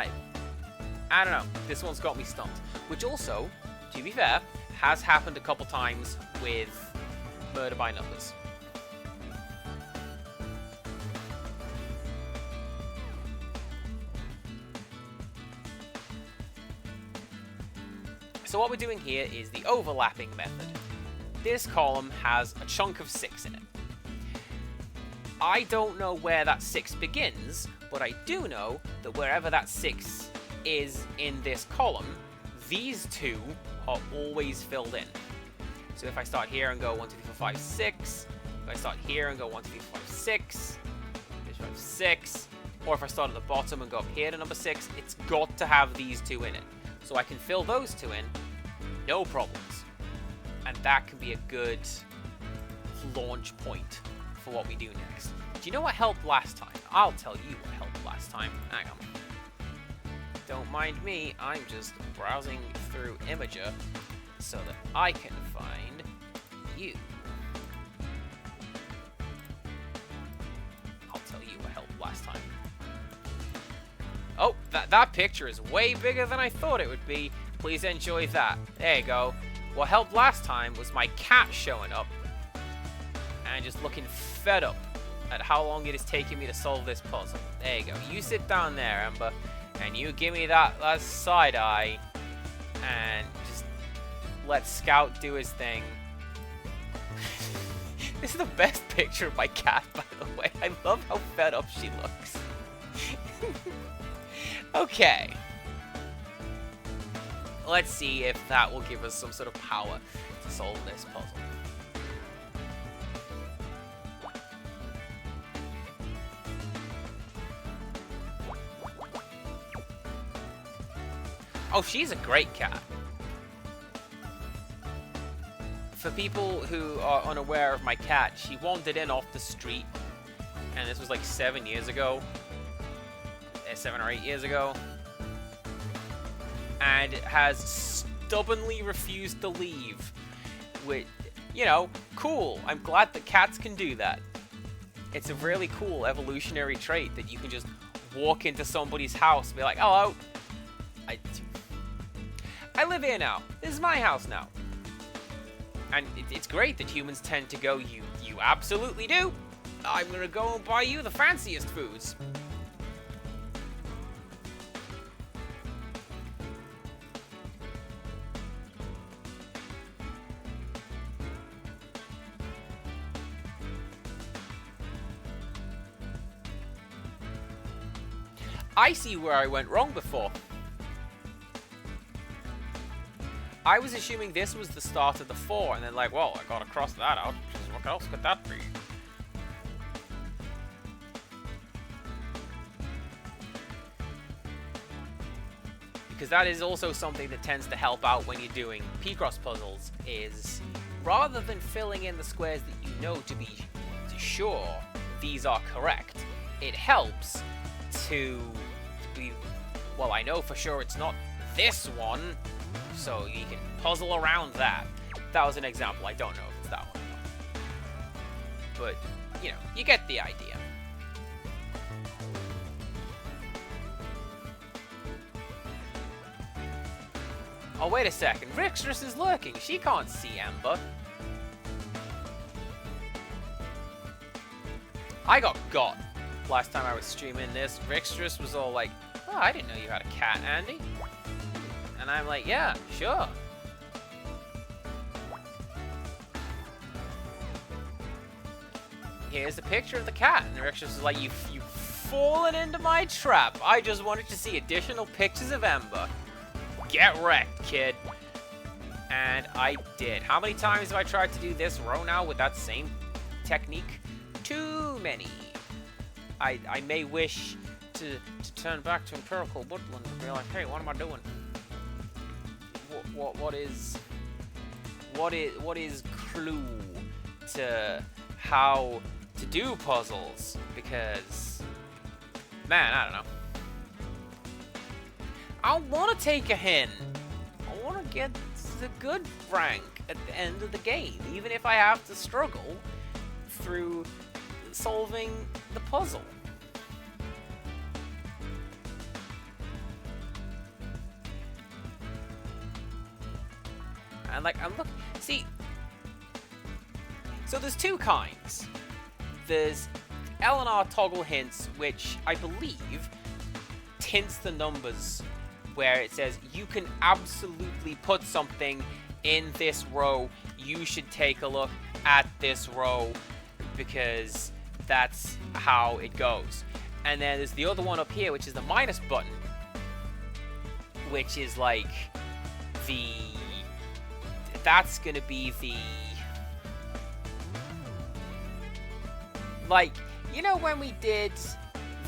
I don't know, this one's got me stumped, which also, to be fair, has happened a couple times with Murder by Numbers. So what we're doing here is the overlapping method. This column has a chunk of 6 in it. I don't know where that 6 begins, but I do know that wherever that 6 is in this column, these 2 are always filled in. So if I start here and go 1, 2, 3, 4, 5, 6, if I start here and go 1, 2, 3, 4, 5, 6, 5, 6, or if I start at the bottom and go up here to number 6, it's got to have these 2 in it. So I can fill those 2 in, no problems. And that can be a good launch point for what we do next. Do you know what helped last time? I'll tell you what helped last time. Hang on. Don't mind me, I'm just browsing through Imager so that I can find you. I'll tell you what helped last time. Oh, that picture is way bigger than I thought it would be. Please enjoy that. There you go. What helped last time was my cat showing up and just looking fed up at how long it is taking me to solve this puzzle. There you go. You sit down there, Ember, and you give me that side eye and just let Scout do his thing. This is the best picture of my cat, by the way. I love how fed up she looks. Okay. Let's see if that will give us some sort of power to solve this puzzle. Oh, she's a great cat. For people who are unaware of my cat, she wandered in off the street, and this was like 7 years ago. 7 or 8 years ago. And has stubbornly refused to leave. Which, you know, cool. I'm glad that cats can do that. It's a really cool evolutionary trait that you can just walk into somebody's house and be like, hello. I live here now. This is my house now. And it's great that humans tend to go, you absolutely do. I'm gonna go and buy you the fanciest foods. I see where I went wrong before. I was assuming this was the start of the 4, and then like, well, I gotta cross that out. What else could that be? Because that is also something that tends to help out when you're doing Picross puzzles, is rather than filling in the squares that you know to be sure these are correct, it helps to be, well, I know for sure it's not this one, so you can puzzle around that. That was an example. I don't know if it's that one. But, you know, you get the idea. Oh, wait a second. Rixtress is lurking. She can't see Ember. I got last time I was streaming this. Rixtress was all like, oh, I didn't know you had a cat, Andy. And I'm like, yeah, sure. Here's a picture of the cat. And Rixtress is like, you've fallen into my trap. I just wanted to see additional pictures of Ember. Get wrecked, kid. And I did. How many times have I tried to do this row now with that same technique? Too many. I may wish to turn back to Empirical Woodland and be like, hey, what am I doing? What is clue to how to do puzzles? Because, man, I don't know. I want to take a hint. I want to get the good rank at the end of the game, even if I have to struggle through solving the puzzle. And like, I'm looking, see, so there's two kinds. There's L&R toggle hints, which I believe tints the numbers, where it says you can absolutely put something in this row. You should take a look at this row because that's how it goes. And then there's the other one up here, which is the minus button, which is like that's gonna be the, like, you know when we did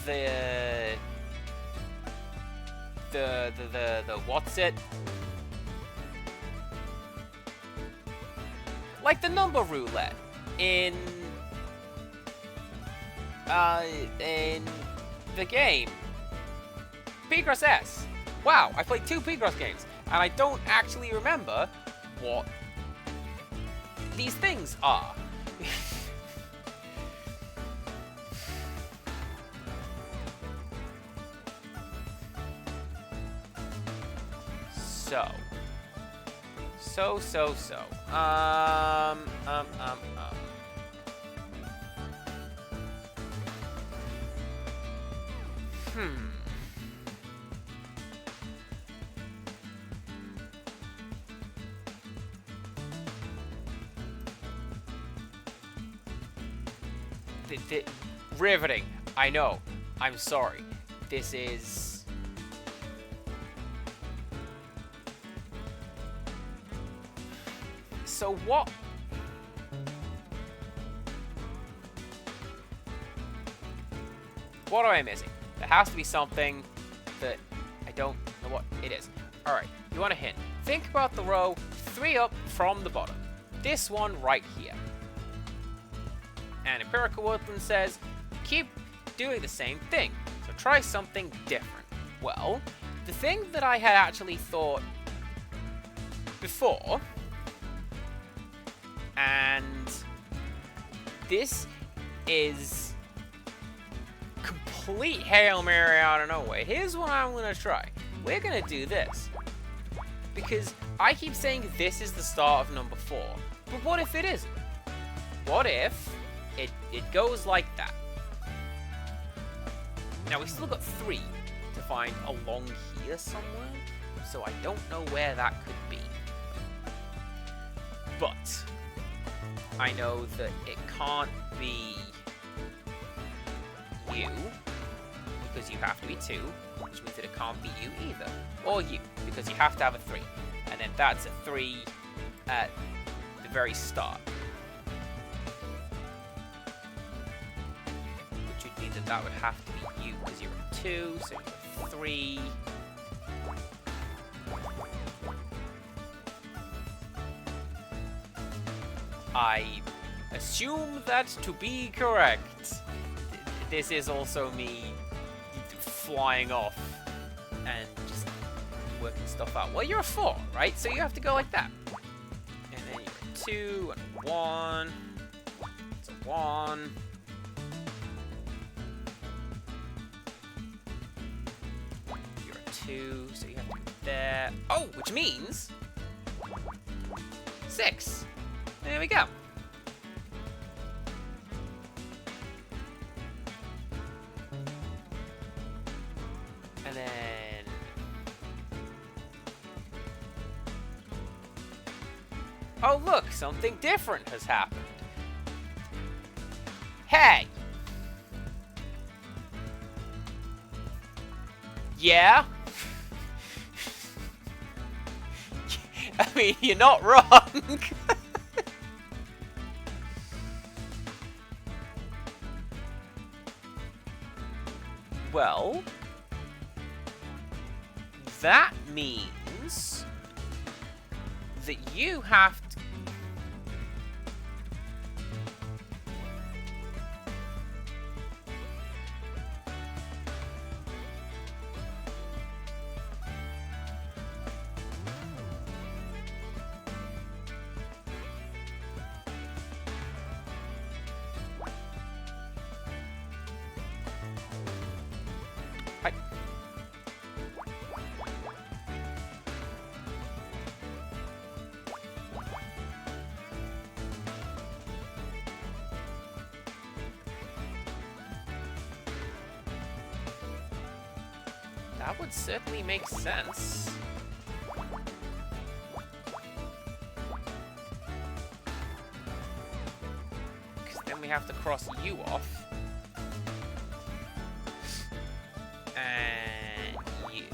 the what's it? Like the number roulette in the game Picross S. Wow, I played 2 Picross games and I don't actually remember what these things are. So. Hmm. Riveting. I know. I'm sorry. This is... So what? What am I missing? There has to be something that I don't know what it is. Alright, you want a hint. Think about the row 3 up from the bottom. This one right here. And Empirical Woodland says, keep doing the same thing, so try something different. Well, the thing that I had actually thought before, and this is complete Hail Mary out of nowhere. Here's what I'm gonna try. We're gonna do this. Because I keep saying this is the start of number 4. But what if it isn't? What if it goes like that? Now, we still got 3 to find along here somewhere, so I don't know where that could be. But I know that it can't be you, because you have to be 2, which means that it can't be you either. Or you, because you have to have a 3. And then that's a 3 at the very start. Which would mean that that would have to be you, because you're a 2, so you're a 3. I assume that to be correct. This is also me flying off and just working stuff out. Well, you're a 4, right? So you have to go like that. And then you're a 2 and a 1. It's a 1. You're a 2, so you have to go there. Oh, which means 6. There we go. And then... Oh, look! Something different has happened. Hey! Yeah? I mean, you're not wrong. Well, that means that you have to... That would certainly make sense. Because then we have to cross you off. And you.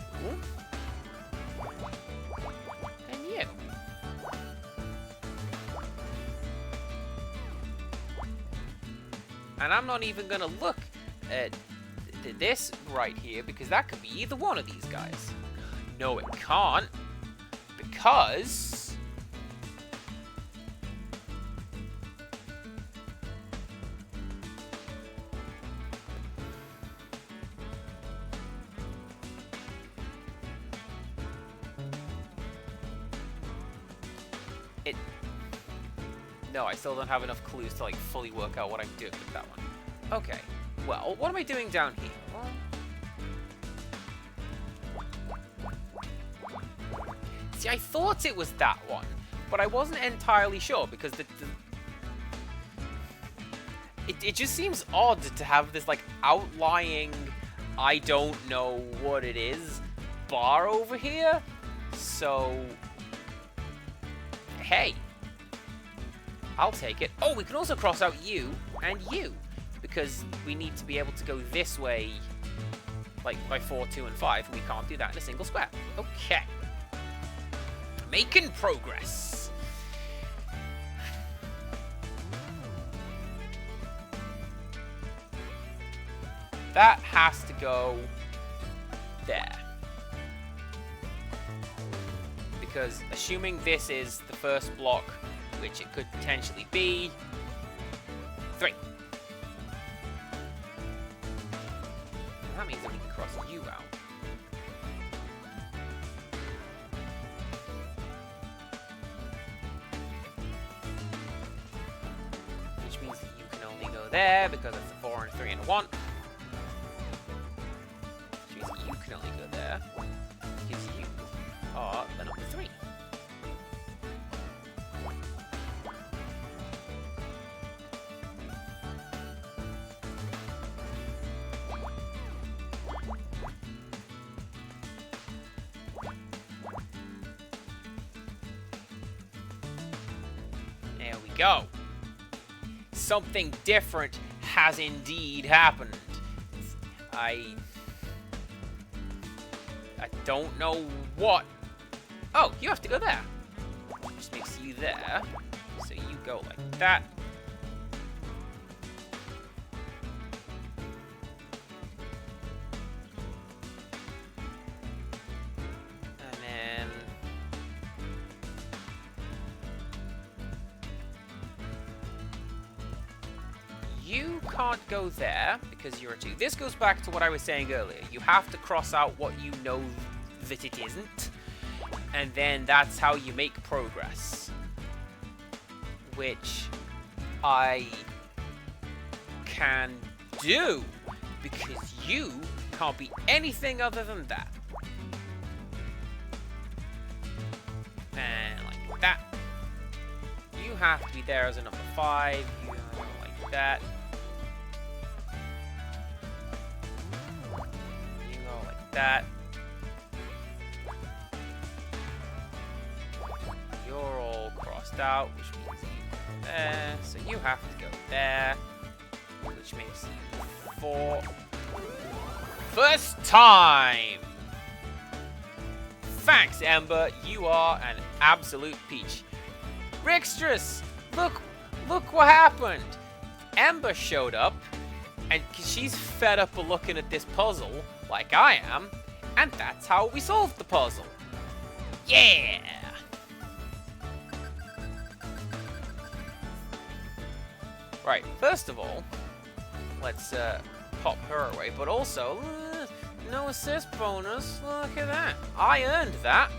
And you. And I'm not even gonna look at this right here, because that could be either one of these guys. No, it can't, because it... No, I still don't have enough clues to like fully work out what I'm doing with that one. Okay. Well, what am I doing down here? Well, See, I thought it was that one, but I wasn't entirely sure because it just seems odd to have this, like, outlying, I don't know what it is, bar over here. So, hey, I'll take it. Oh, we can also cross out you and you, because we need to be able to go this way, like, by 4, 2, and 5. We can't do that in a single square. Okay. Making progress. That has to go there. Because assuming this is the first block, which it could potentially be, 3. That means that we can cross you out. Which means that you can only go there because it's a 4 and a 3 and a 1. Which means that you can only go there. Gives you the number 3. There we go. Something different has indeed happened. I don't know what. Oh, you have to go there. Which makes you there. So you go like that. And then you can't go there because you're a 2. This goes back to what I was saying earlier. You have to cross out what you know that it isn't, and then that's how you make progress. Which I can do because you can't be anything other than that. And like that. You have to be there as a number 5. You go like that. You go like that. You're all crossed out, which means you go there. So you have to go there, which makes you 4. First time! Thanks, Ember. You are an absolute peach. Rixtrus, look what happened. Ember showed up, and she's fed up of looking at this puzzle, like I am, and that's how we solved the puzzle. Yeah! Right, first of all, let's pop her away, but also, no assist bonus, look at that. I earned that.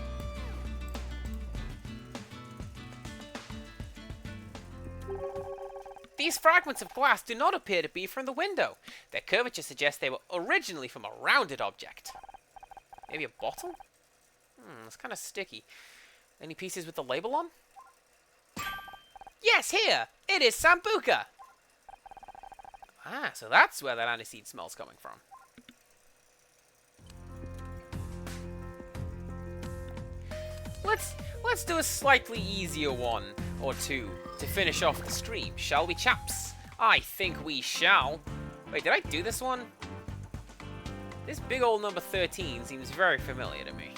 These fragments of glass do not appear to be from the window. Their curvature suggests they were originally from a rounded object. Maybe a bottle? It's kind of sticky. Any pieces with the label on? Yes, here! It is Sambuca! Ah, so that's where that aniseed smell's coming from. Let's do a slightly easier one or two to finish off the stream, shall we, chaps? I think we shall. Wait, did I do this one? This big old number 13 seems very familiar to me.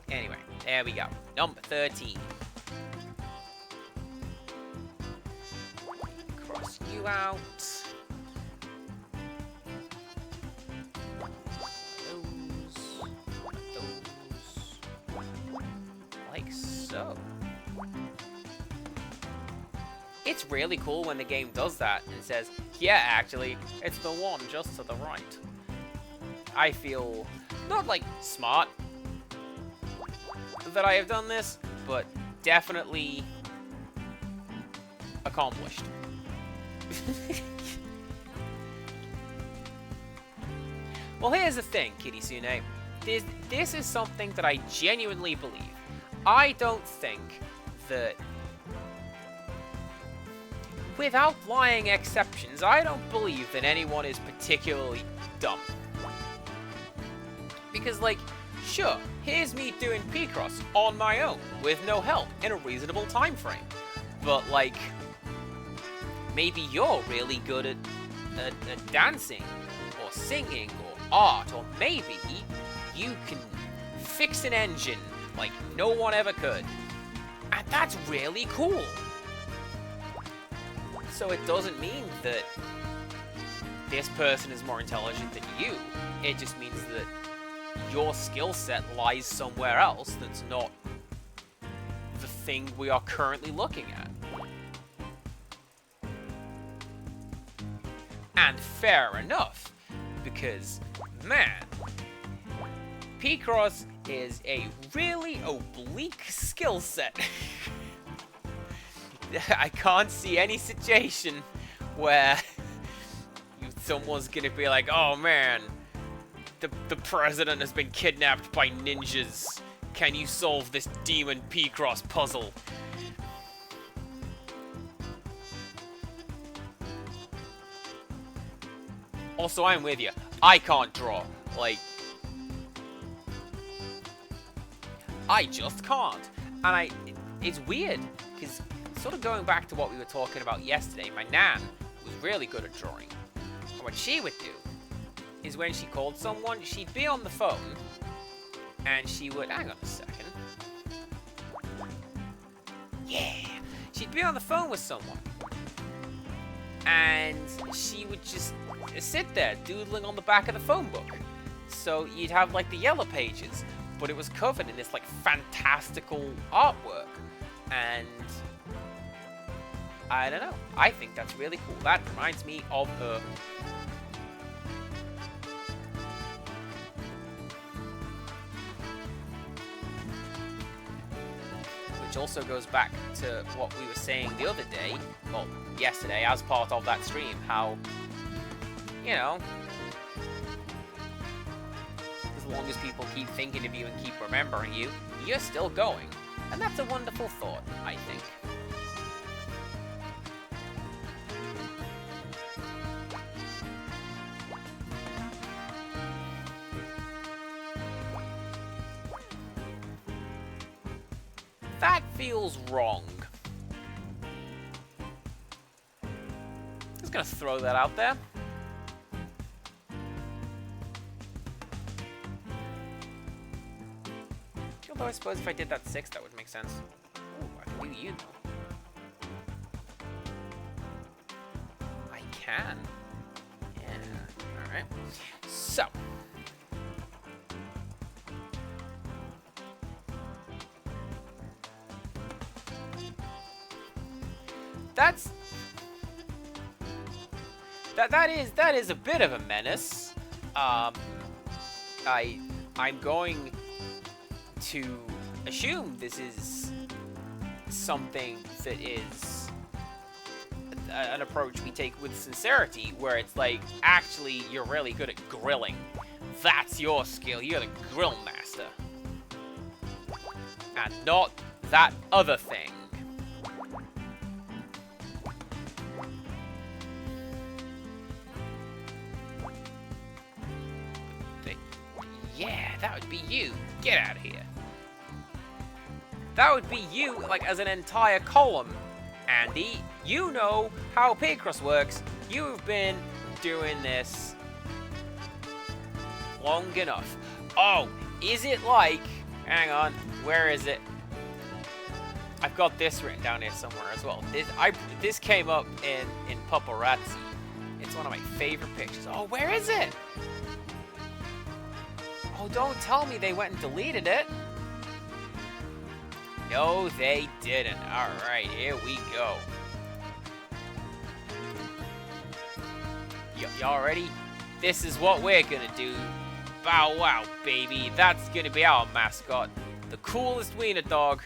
Anyway, there we go. Number 13. Cross you out. Those. Like so. It's really cool when the game does that and says, yeah, actually, it's the one just to the right. I feel not like smart that I have done this, but definitely accomplished. Well, here's the thing, Kitsune. This is something that I genuinely believe. I don't think that, without lying exceptions, I don't believe that anyone is particularly dumb. Because, like, sure, here's me doing Picross on my own, with no help, in a reasonable time frame. But, like, maybe you're really good at dancing, or singing, or art, or maybe you can fix an engine like no one ever could. And that's really cool. So it doesn't mean that this person is more intelligent than you. It just means that your skill set lies somewhere else that's not the thing we are currently looking at. And fair enough, because, man, Picross is a really oblique skill set. I can't see any situation where someone's gonna be like, oh man, the president has been kidnapped by ninjas. Can you solve this demon Picross puzzle? Also, I'm with you. I can't draw. Like, I just can't. And it's weird, because sort of going back to what we were talking about yesterday, my nan was really good at drawing. And what she would do is when she called someone, she'd be on the phone, and she would, hang on a second. Yeah! She'd be on the phone with someone, and she would just sit there doodling on the back of the phone book. So you'd have like the yellow pages, but it was covered in this like fantastical artwork. And I don't know, I think that's really cool. That reminds me of her. Which also goes back to what we were saying the other day, well, yesterday, as part of that stream, how, you know, as long as people keep thinking of you and keep remembering you, you're still going. And that's a wonderful thought, I think. That feels wrong. Just gonna throw that out there. Although I suppose if I did that 6, that would make sense. Ooh, I can do you. I can. Yeah. Alright. So. That is a bit of a menace. I'm going to assume this is something that is an approach we take with sincerity, where it's like, actually, you're really good at grilling. That's your skill. You're the grill master. And not that other thing. Yeah, that would be you. Get out of here. That would be you, like, as an entire column. Andy, you know how Picross works. You've been doing this long enough. Oh, is it like... Hang on, where is it? I've got this written down here somewhere as well. This came up in Paparazzi. It's one of my favorite pictures. Oh, where is it? Oh, don't tell me they went and deleted it. No, they didn't. Alright, here we go. Y'all ready? This is what we're gonna do. Bow wow, baby. That's gonna be our mascot. The coolest wiener dog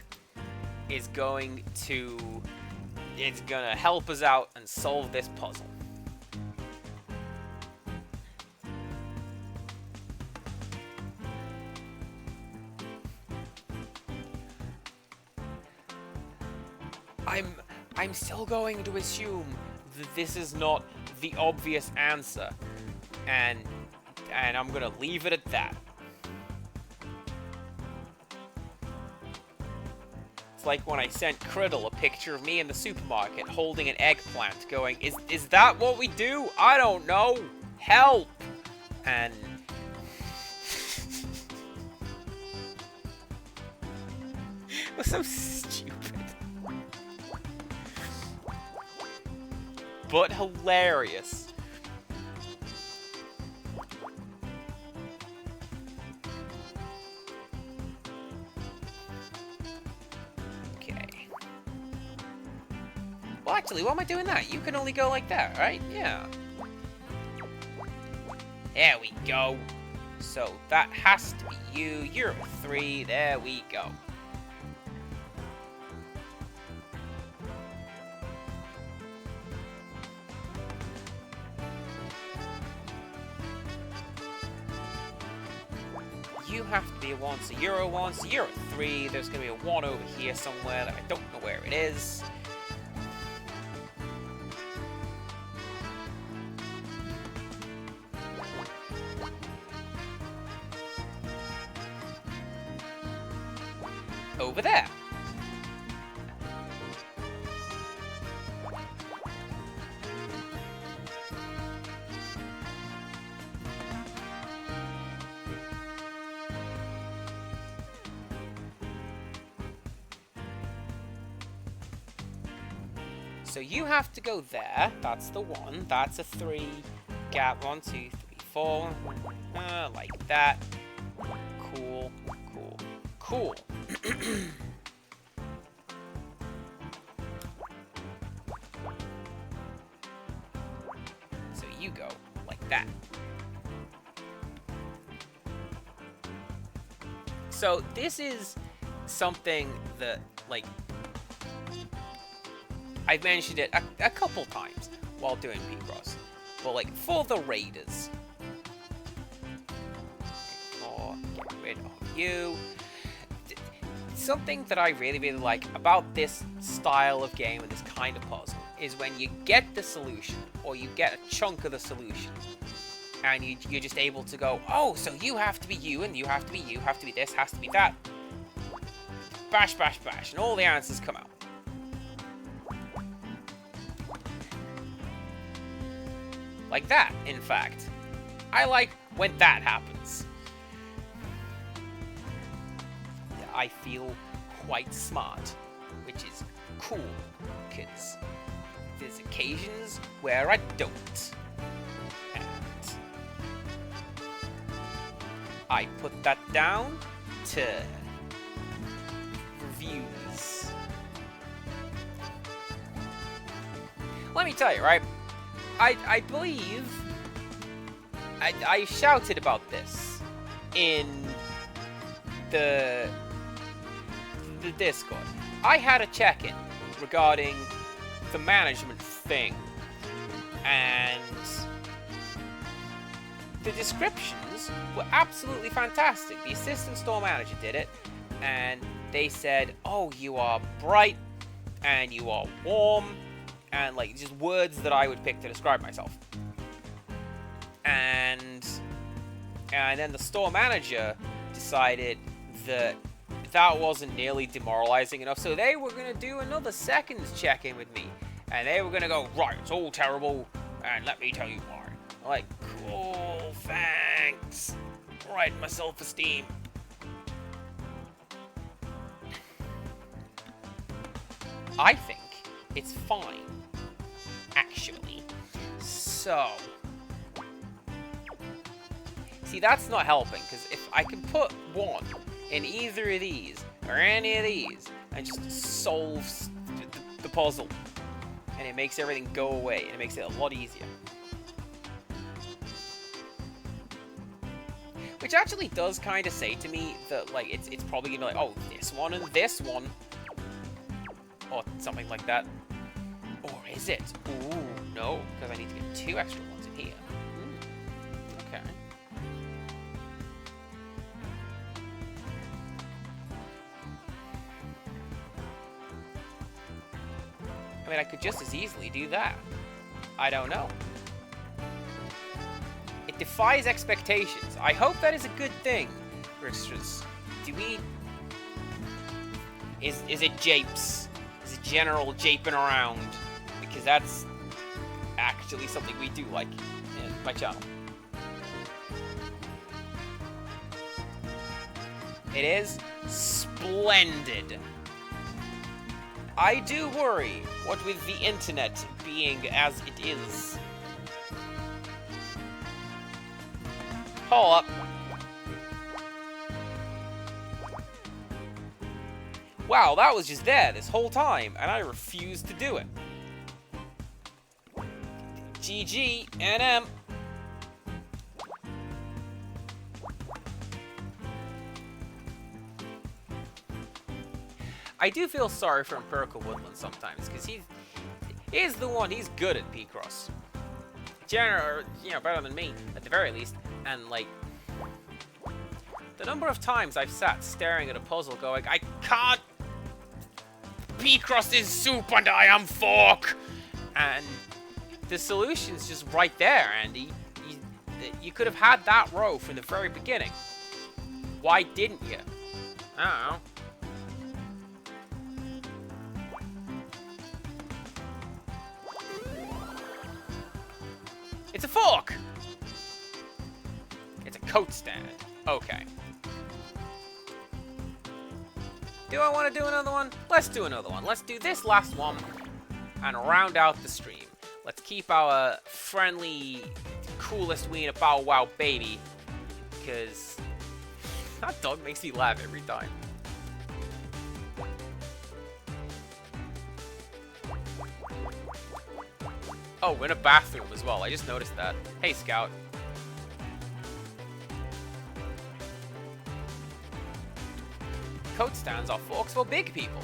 is going to... It's gonna help us out and solve this puzzle. I'm still going to assume that this is not the obvious answer, and I'm gonna leave it at that. It's like when I sent Criddle a picture of me in the supermarket holding an eggplant, going, "Is that what we do? I don't know. Help!" And it was so stupid. But hilarious. Okay. Well, actually, why am I doing that? You can only go like that, right? Yeah. There we go. So that has to be you. You're a 3. There we go. You have to be a 1, so you're a 1, so you're a 3. There's going to be a 1 over here somewhere that I don't know where it is. Over there. So you have to go there. That's the 1. That's a 3. Gap 1, 2, 3, 4. Like that. Cool. Cool. Cool. So you go like that. So this is something that, like, I've mentioned it a couple times while doing Picross, but like for the Raiders, get rid of you. Something that I really like about this style of game and this kind of puzzle is when you get the solution, or you get a chunk of the solution, and you're just able to go, oh, so you have to be you, and you have to be you, have to be this, has to be that. Bash, bash, bash, and all the answers come out. Like that, in fact. I like when that happens. I feel quite smart, which is cool, because there's occasions where I don't. And I put that down to reviews. Let me tell you, right? I believe I shouted about this in the Discord. I had a check-in regarding the management thing, and the descriptions were absolutely fantastic. The assistant store manager did it, and they said, oh, you are bright, and you are warm, and like just words that I would pick to describe myself. And then the store manager decided that that wasn't nearly demoralizing enough, so they were going to do another second check-in with me, and they were going to go, right, it's all terrible, and let me tell you why. I'm like, cool, thanks. Right, my self-esteem. I think it's fine, actually. So, see, that's not helping, because if I can put 1 in either of these, or any of these, and just solves the puzzle, and it makes everything go away, and it makes it a lot easier. Which actually does kind of say to me that, like, it's probably gonna be like, oh, this one and this one, or something like that. Or is it? Ooh, no, because I need to get 2 extra ones in here. Okay. I mean, I could just as easily do that. I don't know. It defies expectations. I hope that is a good thing, Ricksters. Do we... Is it japes? Is it general japing around? Because that's actually something we do like in my channel. It is splendid. I do worry, what with the internet being as it is. Hold up. Wow, that was just there this whole time, and I refused to do it. GG, NM. I do feel sorry for Empirical Woodland sometimes, because he's the one, he's good at Picross. Or, you know, better than me, at the very least. And, like, the number of times I've sat staring at a puzzle going, I can't! Picross is soup and I am fork! And the solution's just right there, Andy. You could have had that row from the very beginning. Why didn't you? I don't know. It's a fork! It's a coat stand. Okay. Do I want to do another one? Let's do another one. Let's do this last one and round out the stream. Let's keep our friendly, coolest wiener Bow Wow baby, because that dog makes me laugh every time. Oh, we're in a bathroom as well. I just noticed that. Hey, Scout. Coat stands are forks for big people.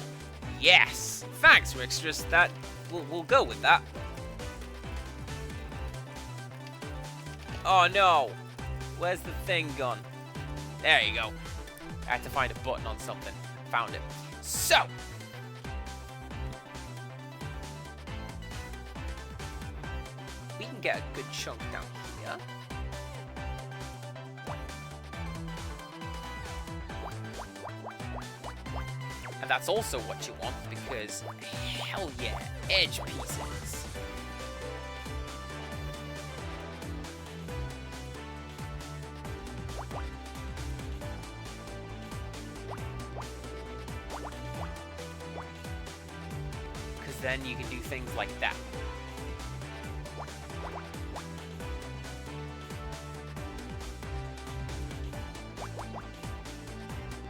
Yes! Thanks, Rickstress. That... We'll go with that. Oh, no. Where's the thing gone? There you go. I had to find a button on something. Found it. So... we can get a good chunk down here. And that's also what you want, because hell yeah, edge pieces. Because then you can do things like that.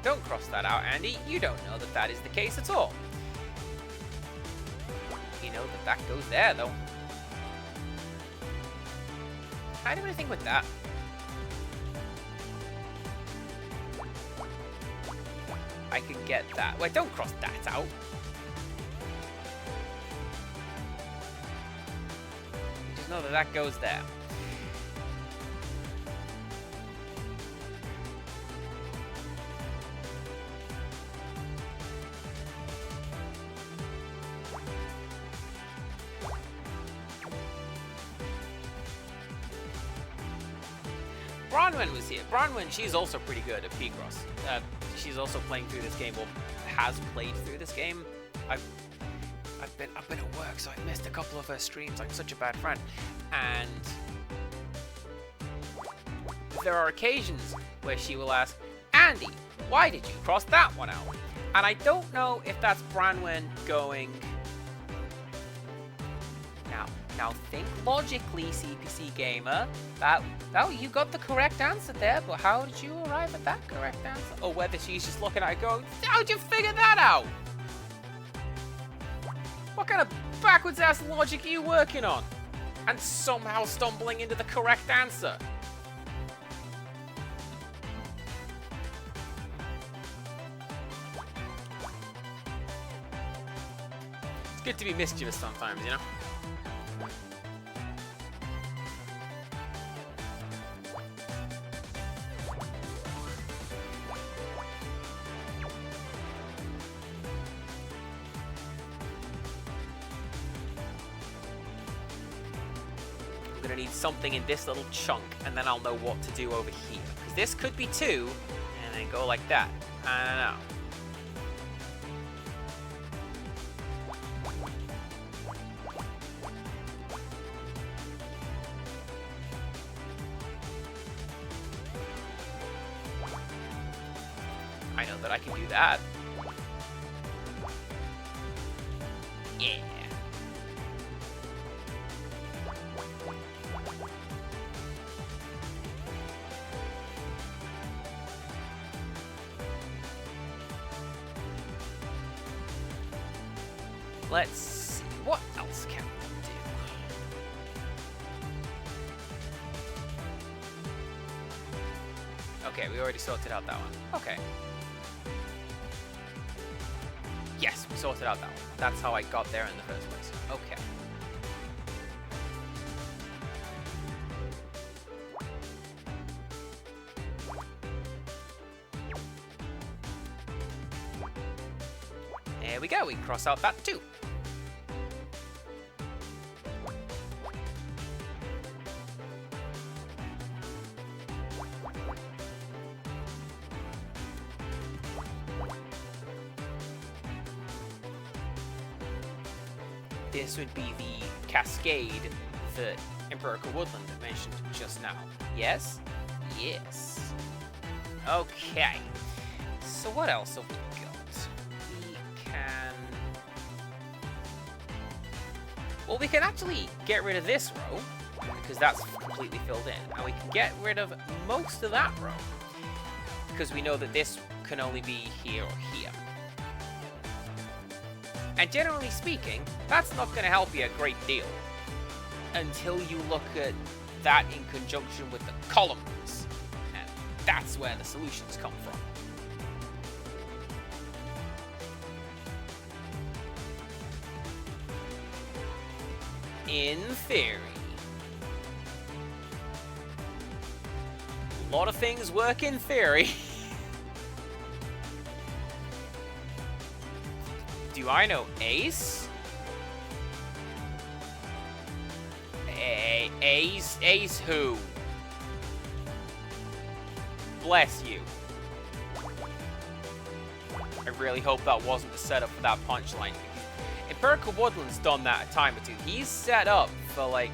Don't cross that out, Andy. You don't know that that is the case at all. You know that that goes there, though. Can I do anything with that? I can get that. Wait, don't cross that out. Just know that that goes there. Bronwyn was here. Bronwyn, she's also pretty good at Picross. She's also playing through this game, or has played through this game. I've been at work, so I've missed a couple of her streams. I'm such a bad friend. And there are occasions where she will ask, Andy, why did you cross that one out? And I don't know if that's Bronwyn going... Now think logically, CPC gamer. That you got the correct answer there, but how did you arrive at that correct answer? Or whether she's just looking at it going, how'd you figure that out? What kind of backwards ass logic are you working on? And somehow stumbling into the correct answer. It's good to be mischievous sometimes, you know? going to need something in this little chunk, and then I'll know what to do over here. Because this could be 2, and then go like that. I don't know. I know that I can do that. Yeah. Let's see, what else can we do? Okay, we already sorted out that one. Okay. Yes, we sorted out that one. That's how I got there in the first place. Okay. There we go, we can cross out that too. This would be the cascade that Empirical Woodland mentioned just now. Yes? Yes. Okay. So what else have we got? We can... Well, we can actually get rid of this row, because that's completely filled in. And we can get rid of most of that row, because we know that this can only be here or here. And generally speaking, that's not going to help you a great deal until you look at that in conjunction with the columns. And that's where the solutions come from. In theory. A lot of things work in theory. Do I know Ace? Ace who? Bless you. I really hope that wasn't the setup for that punchline. Empirical Woodland's done that a time or two. He's set up for, like...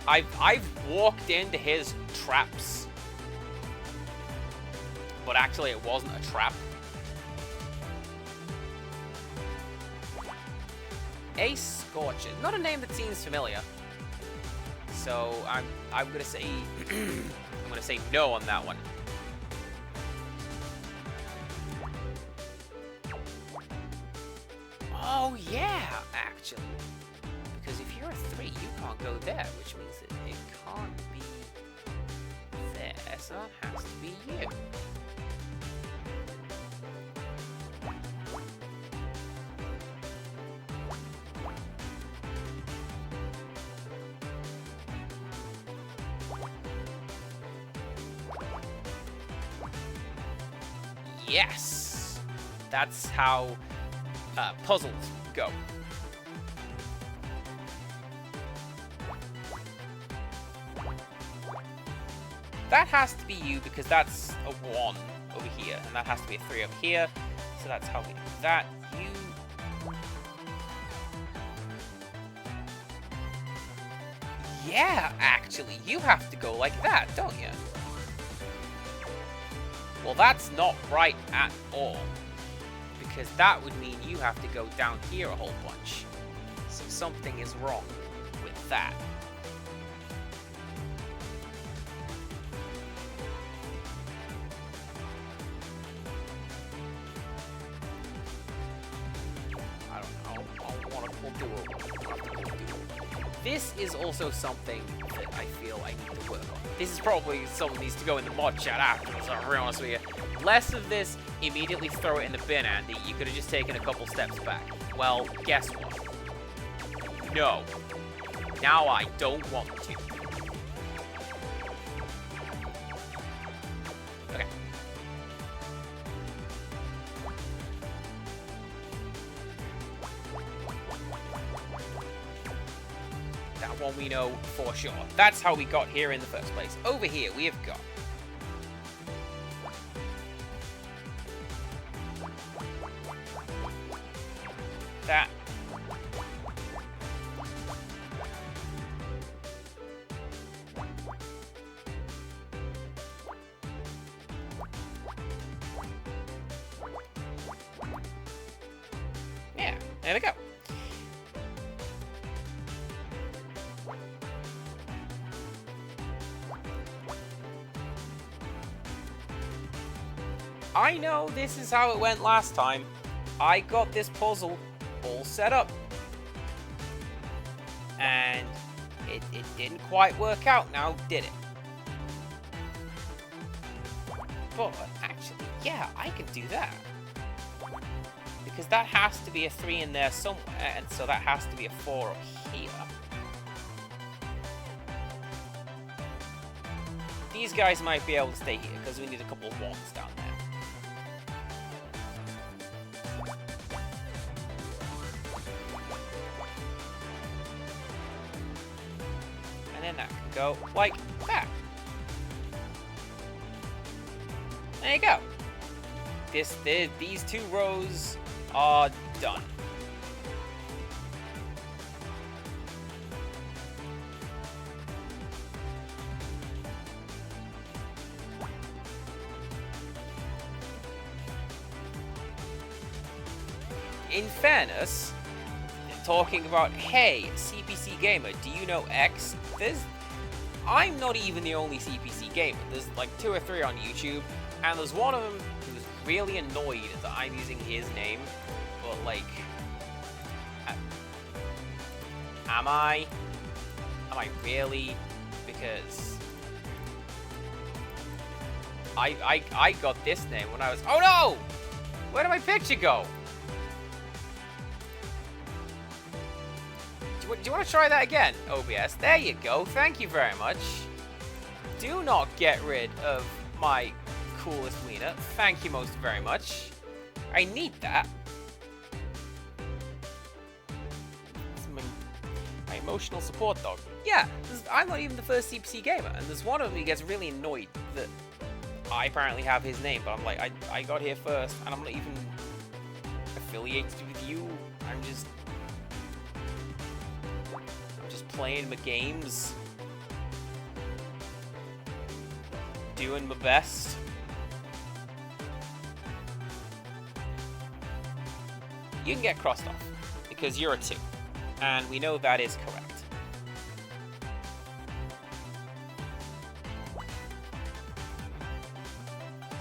I've walked into his traps. But actually it wasn't a trap. Ace Scorcher. Not a name that seems familiar. So I'm gonna say I'm gonna say no on that one. Oh yeah, actually. Because if you're a 3, you can't go there, which means that it can't be there, so it has to be you. Yes! That's how puzzles go. That has to be you because that's a 1 over here, and that has to be a 3 over here. So that's how we do that. You... Yeah, actually, you have to go like that, don't you? Well, that's not right at all, because that would mean you have to go down here a whole bunch. So something is wrong with that. I don't know. I want to do it. This is also something that I feel I need to work on. This is probably something that needs to go in the mod chat afterwards, I'll be honest with you. Less of this, immediately throw it in the bin, Andy. You could have just taken a couple steps back. Well, guess what? No. Now I don't want to. Okay. That that one we know for sure. That's how we got here in the first place. Over here, we have got... that. Yeah, there we go. I know this is how it went last time. I got this puzzle all set up. And it didn't quite work out now, did it? But actually, yeah, I can do that. Because that has to be a 3 in there somewhere, and so that has to be a 4 up here. These guys might be able to stay here, because we need a couple of walks down there. And then that can go like that. There you go. These 2 rows are done. In fairness, talking about, hey, CPC Gamer, do you know X? I'm not even the only CPC gamer. There's like 2 or 3 on YouTube, and there's one of them who's really annoyed that I'm using his name, but like, am I really? Because I got this name when I was, oh no! Where did my picture go? Do you want to try that again, OBS? There you go. Thank you very much. Do not get rid of my coolest wiener. Thank you most very much. I need that. It's my emotional support dog. Yeah, I'm not even the first CPC gamer, and there's one of them who gets really annoyed that I apparently have his name, but I'm like, I got here first, and I'm not even affiliated with you. I'm just playing my games, doing my best. You can get crossed off because you're a 2, and we know that is correct.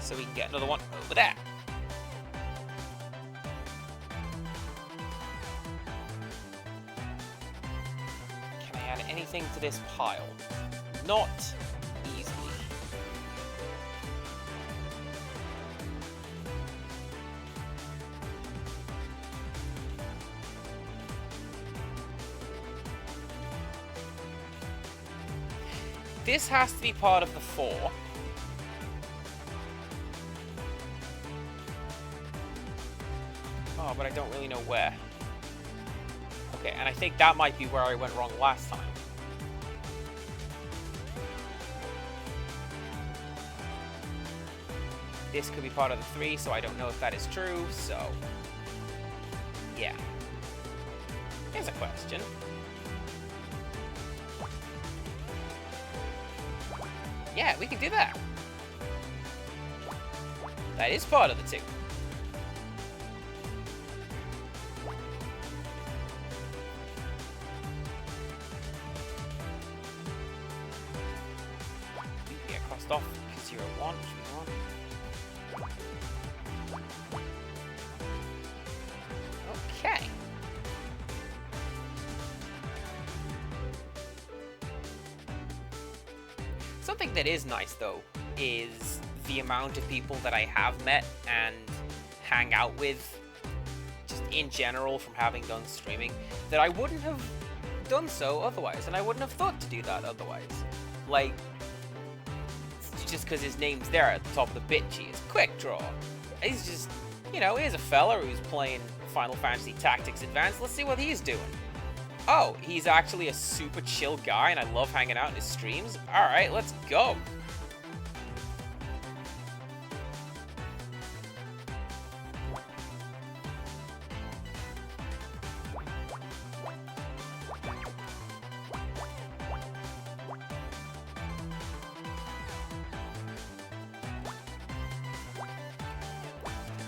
So we can get another one over there. Anything to this pile? Not easily. This has to be part of the 4. Oh, but I don't really know where. Okay, and I think that might be where I went wrong last time. This could be part of the 3, so I don't know if that is true, so... yeah. Here's a question. Yeah, we can do that. That is part of the 2. You can get crossed off because you're a 1, which we want. Okay. Something that is nice, though, is the amount of people that I have met and hang out with, just in general from having done streaming, that I wouldn't have done so otherwise, and I wouldn't have thought to do that otherwise. Like, just because his name's there at the top of the bit sheet, it's Quick Draw. He's just, you know, here's a fella who's playing Final Fantasy Tactics Advanced. Let's see what he's doing. Oh, he's actually a super chill guy, and I love hanging out in his streams? Alright, let's go.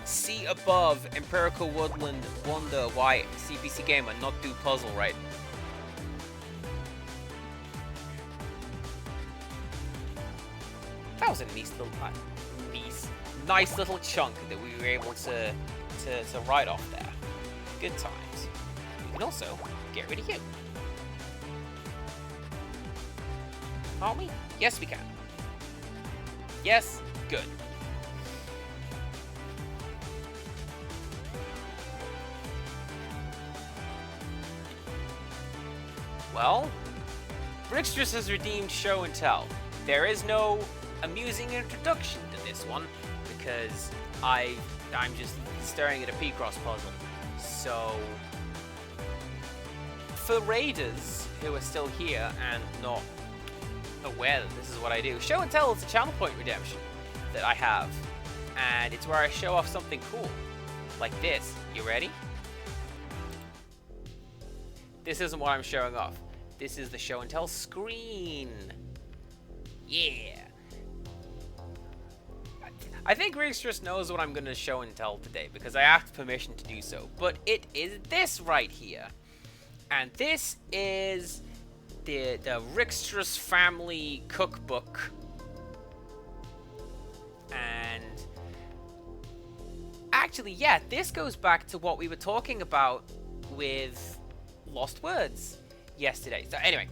See above, Empirical Woodland wonder why CPC Gamer not do puzzle right. That was a nice little chunk that we were able to write off there. Good times. We can also get rid of you. Can't we? Yes, we can. Yes, good. Well, Brixtrus has redeemed Show and Tell. There is no amusing introduction to this one because I'm just staring at a P-Cross puzzle. So, for raiders who are still here and not aware that this is what I do, Show and Tell is a channel point redemption that I have, and it's where I show off something cool, like this. You ready? This isn't what I'm showing off. This is the Show and Tell screen. Yeah. I think Rigstress knows what I'm going to show and tell today because I asked permission to do so. But it is this right here. And this is the Rigstress family cookbook. And actually, yeah, this goes back to what we were talking about with Lost Words yesterday. So anyway,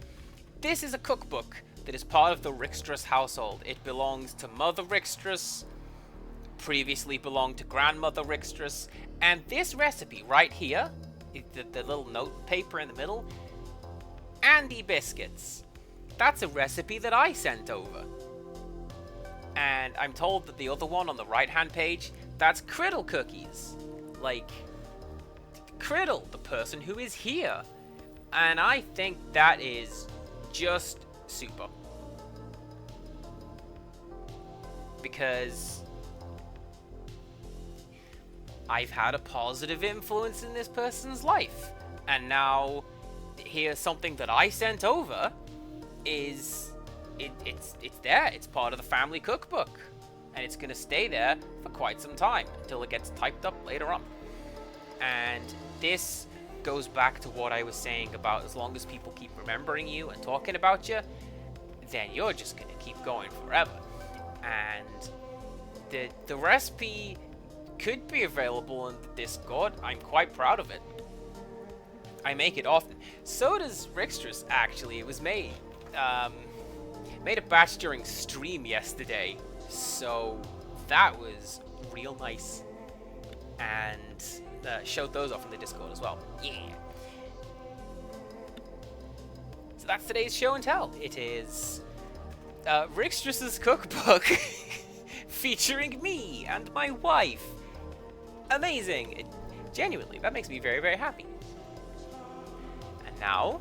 this is a cookbook that is part of the Rigstress household. It belongs to Mother Rigstress, previously belonged to Grandmother Rigstress, and this recipe right here, the little note paper in the middle, Andy biscuits. That's a recipe that I sent over. And I'm told that the other one on the right-hand page, that's Criddle cookies. Like, Criddle, the person who is here. And I think that is just super. Because I've had a positive influence in this person's life. And now, here's something that I sent over is... It's there. It's part of the family cookbook. And it's going to stay there for quite some time until it gets typed up later on. And this goes back to what I was saying about as long as people keep remembering you and talking about you, then you're just going to keep going forever. And the recipe could be available in the Discord. I'm quite proud of it. I make it often. So does Rigstress, actually. It was made. Made a batch during stream yesterday. So that was real nice. And showed those off in the Discord as well. Yeah. So that's today's show and tell. It is Rigstress's cookbook featuring me and my wife. Amazing. Genuinely, that makes me very, very happy. And now,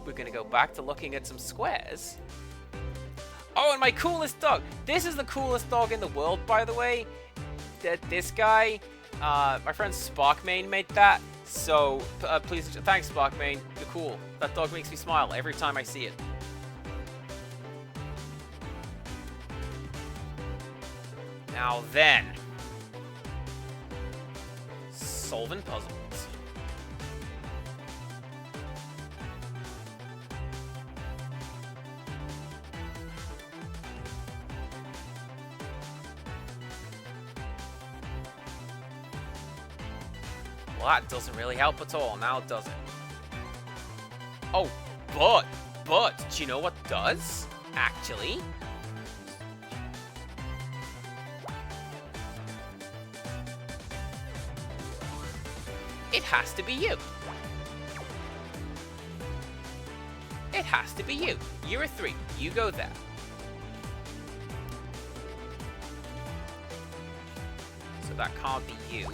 we're going to go back to looking at some squares. Oh, and my coolest dog. This is the coolest dog in the world, by the way. This guy... my friend Sparkmane made that, so please, thanks Sparkmane, you're cool. That dog makes me smile every time I see it. Now then, solving puzzles. Well, that doesn't really help at all, now does it? Oh, but, do you know what does? Actually? It has to be you. It has to be you. You're a 3. You go there. So that can't be you.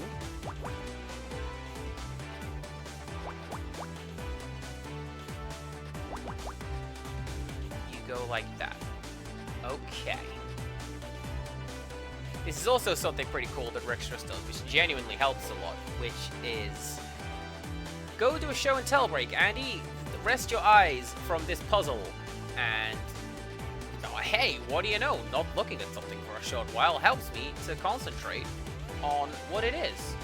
like that. Okay. This is also something pretty cool that Rickstress does, which genuinely helps a lot, which is go to a show and tell break and rest your eyes from this puzzle and oh, hey, what do you know? Not looking at something for a short while helps me to concentrate on what it is.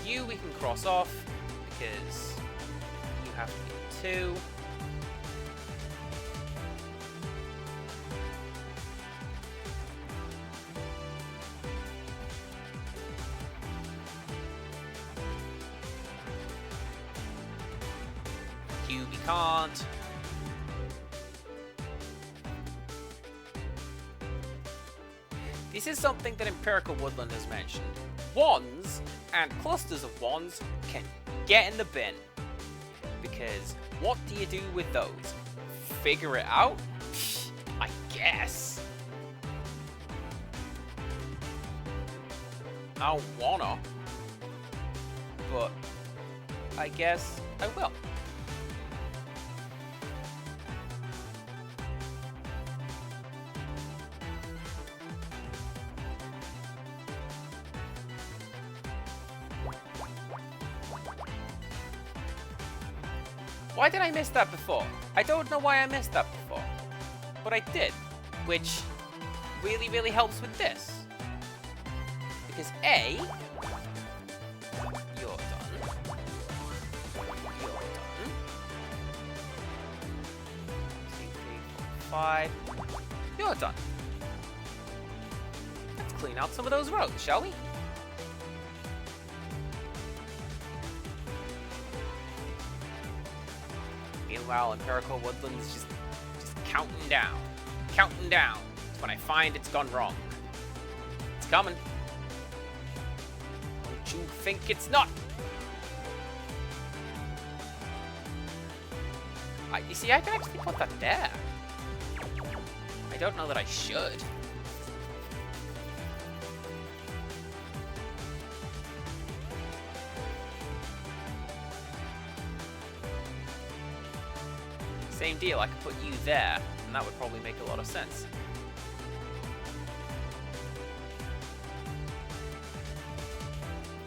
You we can cross off because you have to get 2. You we can't. This is something that Empirical Woodland has mentioned. Wands and clusters of wands can get in the bin. Because what do you do with those? Figure it out? I guess. I don't wanna. But I guess I will. Why did I miss that before? I don't know why I missed that before. But I did. Which really, really helps with this. Because A, you're done. You're done. 2, 3, 4, 5. You're done. Let's clean out some of those roads, shall we? Meanwhile, Empirical Woodland is just counting down. Counting down. It's when I find it's gone wrong. It's coming. Don't you think it's not? You see, I can actually put that there. I don't know that I should. Same deal, I could put you there, and that would probably make a lot of sense.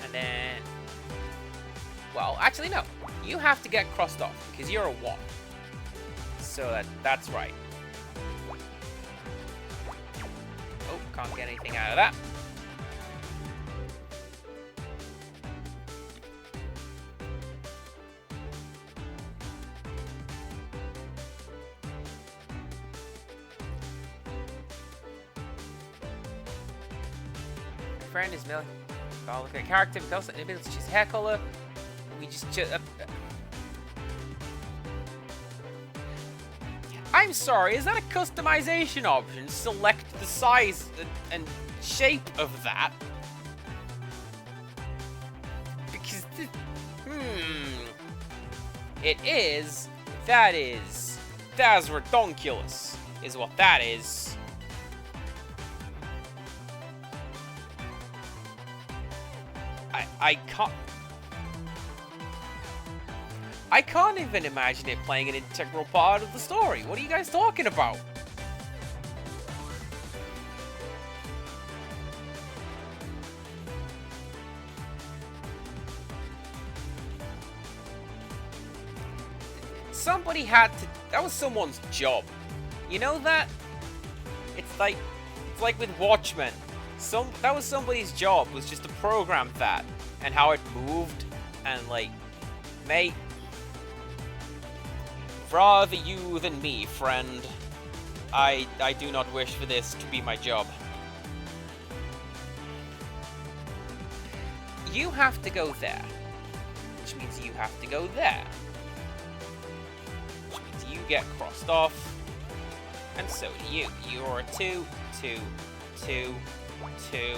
And then... well, actually no. You have to get crossed off, because you're a 1. So that's right. Oh, can't get anything out of that. Friend is Millie. Oh, look at character, because ability to choose hair color. We just I'm sorry, is that a customization option? Select the size and shape of that. Because it is. That's redonkulous, is what that is. I can't even imagine it playing an integral part of the story. What are you guys talking about? Somebody had to... that was someone's job. You know that? It's like with Watchmen. That was somebody's job, was just to program that and how it moved and like, mate, rather you than me, friend. I do not wish for this to be my job. You have to go there, which means you have to go there, which means you get crossed off, and so do you. You're a 2, 2, 2. 2,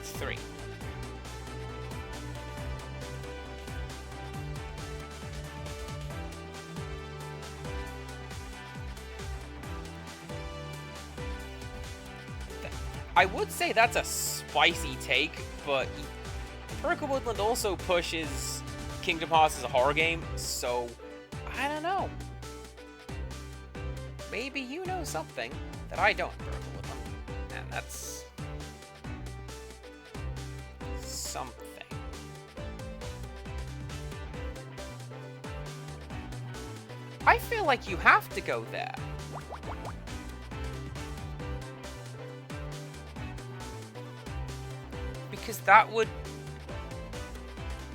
3. I would say that's a spicy take, but Purple Woodland also pushes Kingdom Hearts as a horror game, so I don't know. Maybe you know something that I don't, Purple Woodland, and that's something. I feel like you have to go there. Because that would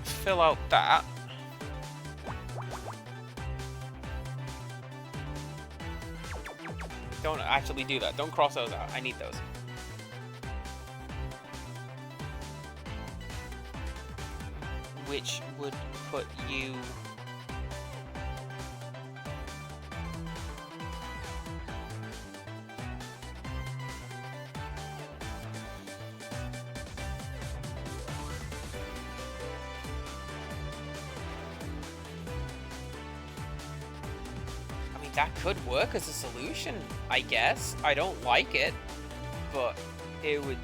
fill out that. Don't actually do that. Don't cross those out. I need those. Which would put you... That could work as a solution, I guess. I don't like it, but it would...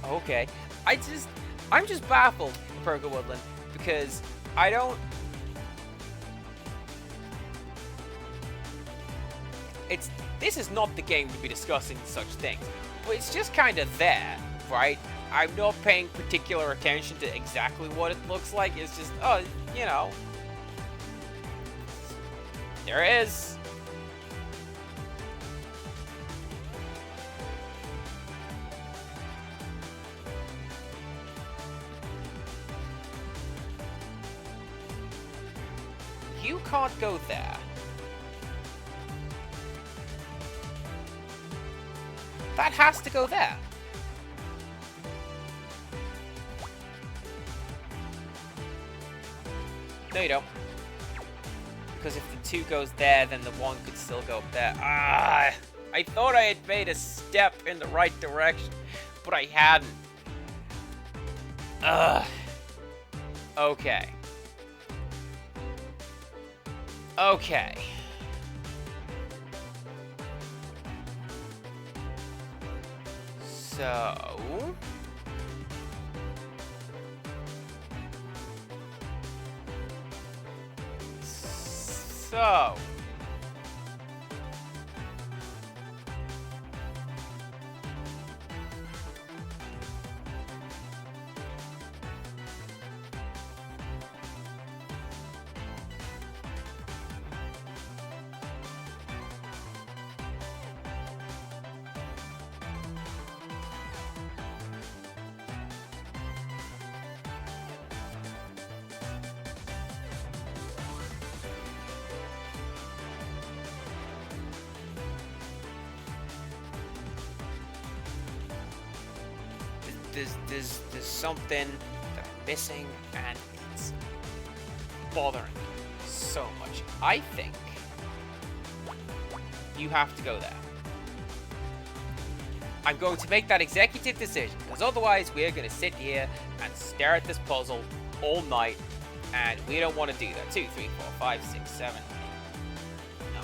Okay. I'm just baffled, Purple Woodland, because I don't... This is not the game to be discussing such things, but it's just kind of there, right? I'm not paying particular attention to exactly what it looks like. It's just, oh, you know... There it is. You can't go there. That has to go there. No, you don't. Because if the 2 goes there, then the 1 could still go up there. Ah! I thought I had made a step in the right direction, but I hadn't. Ugh. Okay. Okay. So... So... There's something that I'm missing, and it's bothering me so much. I think you have to go there. I'm going to make that executive decision, because otherwise we're going to sit here and stare at this puzzle all night, and we don't want to do that. 2, 3, 4, 5, 6, 7, 8, 9.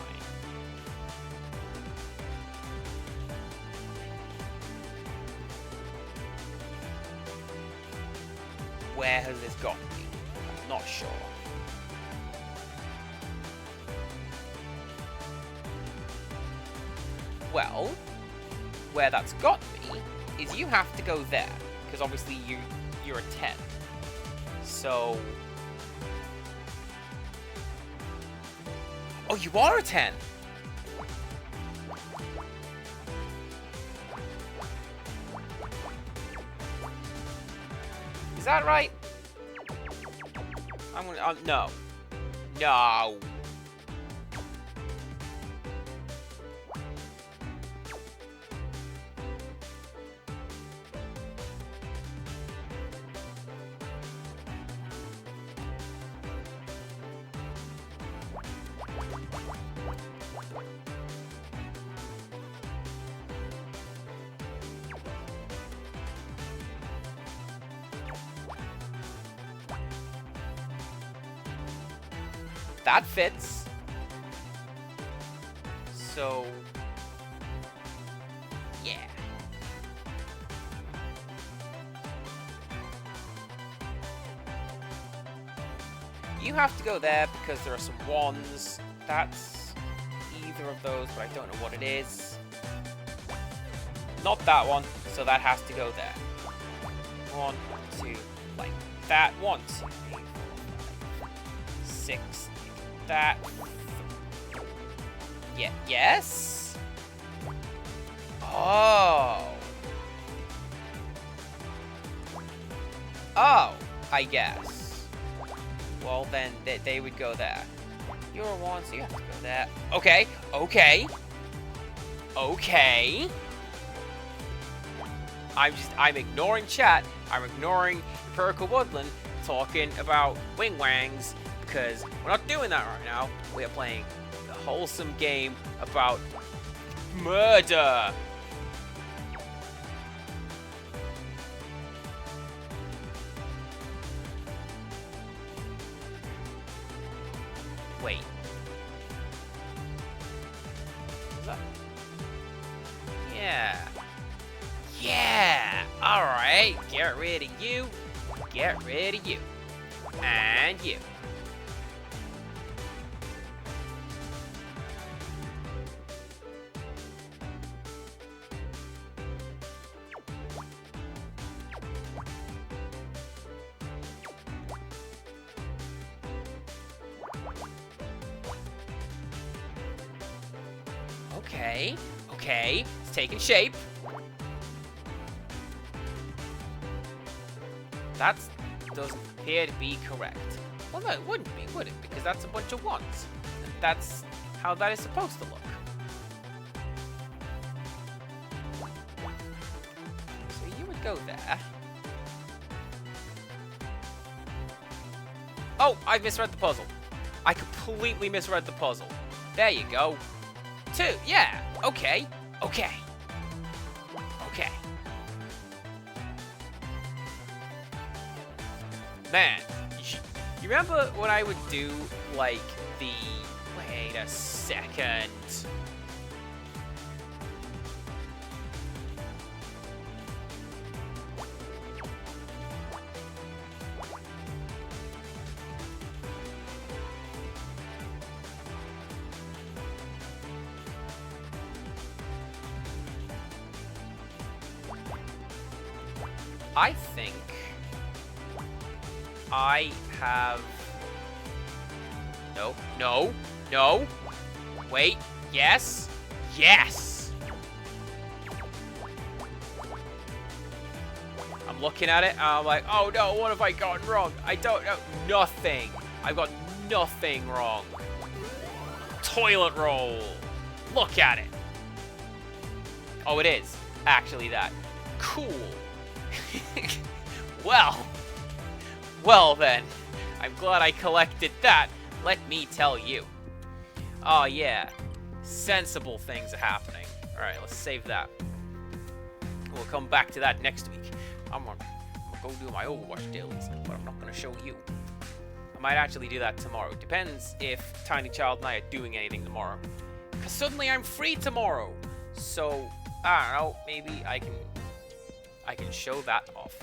Where has this got me? I'm not sure. Well, where that's got me is you have to go there, because obviously you're a 10. So... Oh, you are a 10! Is that right? I'm gonna... no. No. That fits. So... yeah. You have to go there because there are some wands. That's either of those, but I don't know what it is. Not that one, so that has to go there. 1, 2, like that. 1, 2, 3, 4, 5, 6, like that. Yeah, yes? Oh. Oh, I guess. Well, then they would go there. You're 1, so you have to go there. Okay, okay. Okay. I'm ignoring chat. I'm ignoring Empirical Woodland talking about Wing Wangs because we're not doing that right now. We are playing the wholesome game about murder. Wait. What's that? Yeah. Yeah! Alright, get rid of you. Get rid of you. And you. Okay, okay, it's taking shape. That doesn't appear to be correct. Well, no, it wouldn't be, would it? Because that's a bunch of ones. That's how that is supposed to look. So you would go there. Oh, I misread the puzzle. I completely misread the puzzle. There you go. 2, yeah, okay, okay. Okay. Man, you remember when I would do, like, the... Wait a second. I think I have... No, no, no. Wait, yes, yes. I'm looking at it and I'm like, oh no, what have I gotten wrong? I don't know, nothing. I've got nothing wrong. Toilet roll. Look at it. Oh, it is actually that. Cool. Well then, I'm glad I collected that, let me tell you. Oh yeah, sensible things are happening. Alright, let's save that. We'll come back to that next week. I'm gonna go do my Overwatch dailies, but I'm not gonna show you. I might actually do that tomorrow. Depends if Tiny Child and I are doing anything tomorrow. Because suddenly I'm free tomorrow. So, I don't know, maybe I can show that off.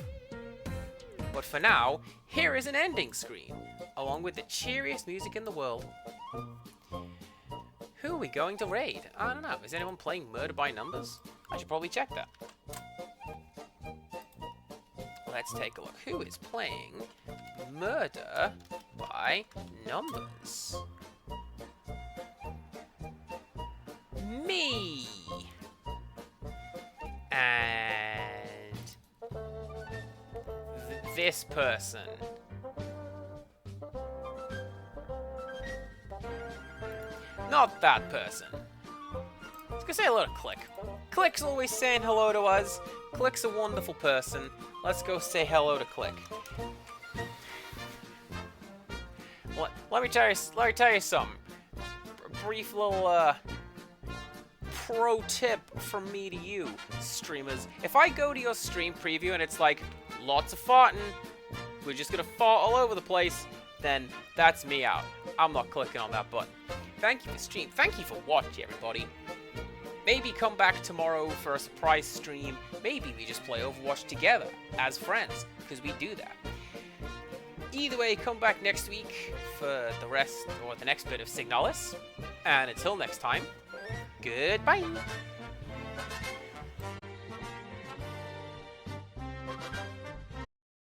But for now, here is an ending screen, along with the cheeriest music in the world. Who are we going to raid? I don't know. Is anyone playing Murder by Numbers? I should probably check that. Let's take a look. Who is playing Murder by Numbers? Me! And this person. Not that person. I was gonna say hello to Click. Click's always saying hello to us. Click's a wonderful person. Let's go say hello to Click. Let me tell you something. A brief little pro tip from me to you, streamers. If I go to your stream preview and it's like, lots of farting, we're just gonna fart all over the place, then that's me out. I'm not clicking on that button. Thank you for stream. Thank you for watching, everybody. Maybe come back tomorrow for a surprise stream. Maybe we just play Overwatch together as friends, because we do that. either way, come back next week for the rest, or the next bit of Signalis. And until next time, goodbye!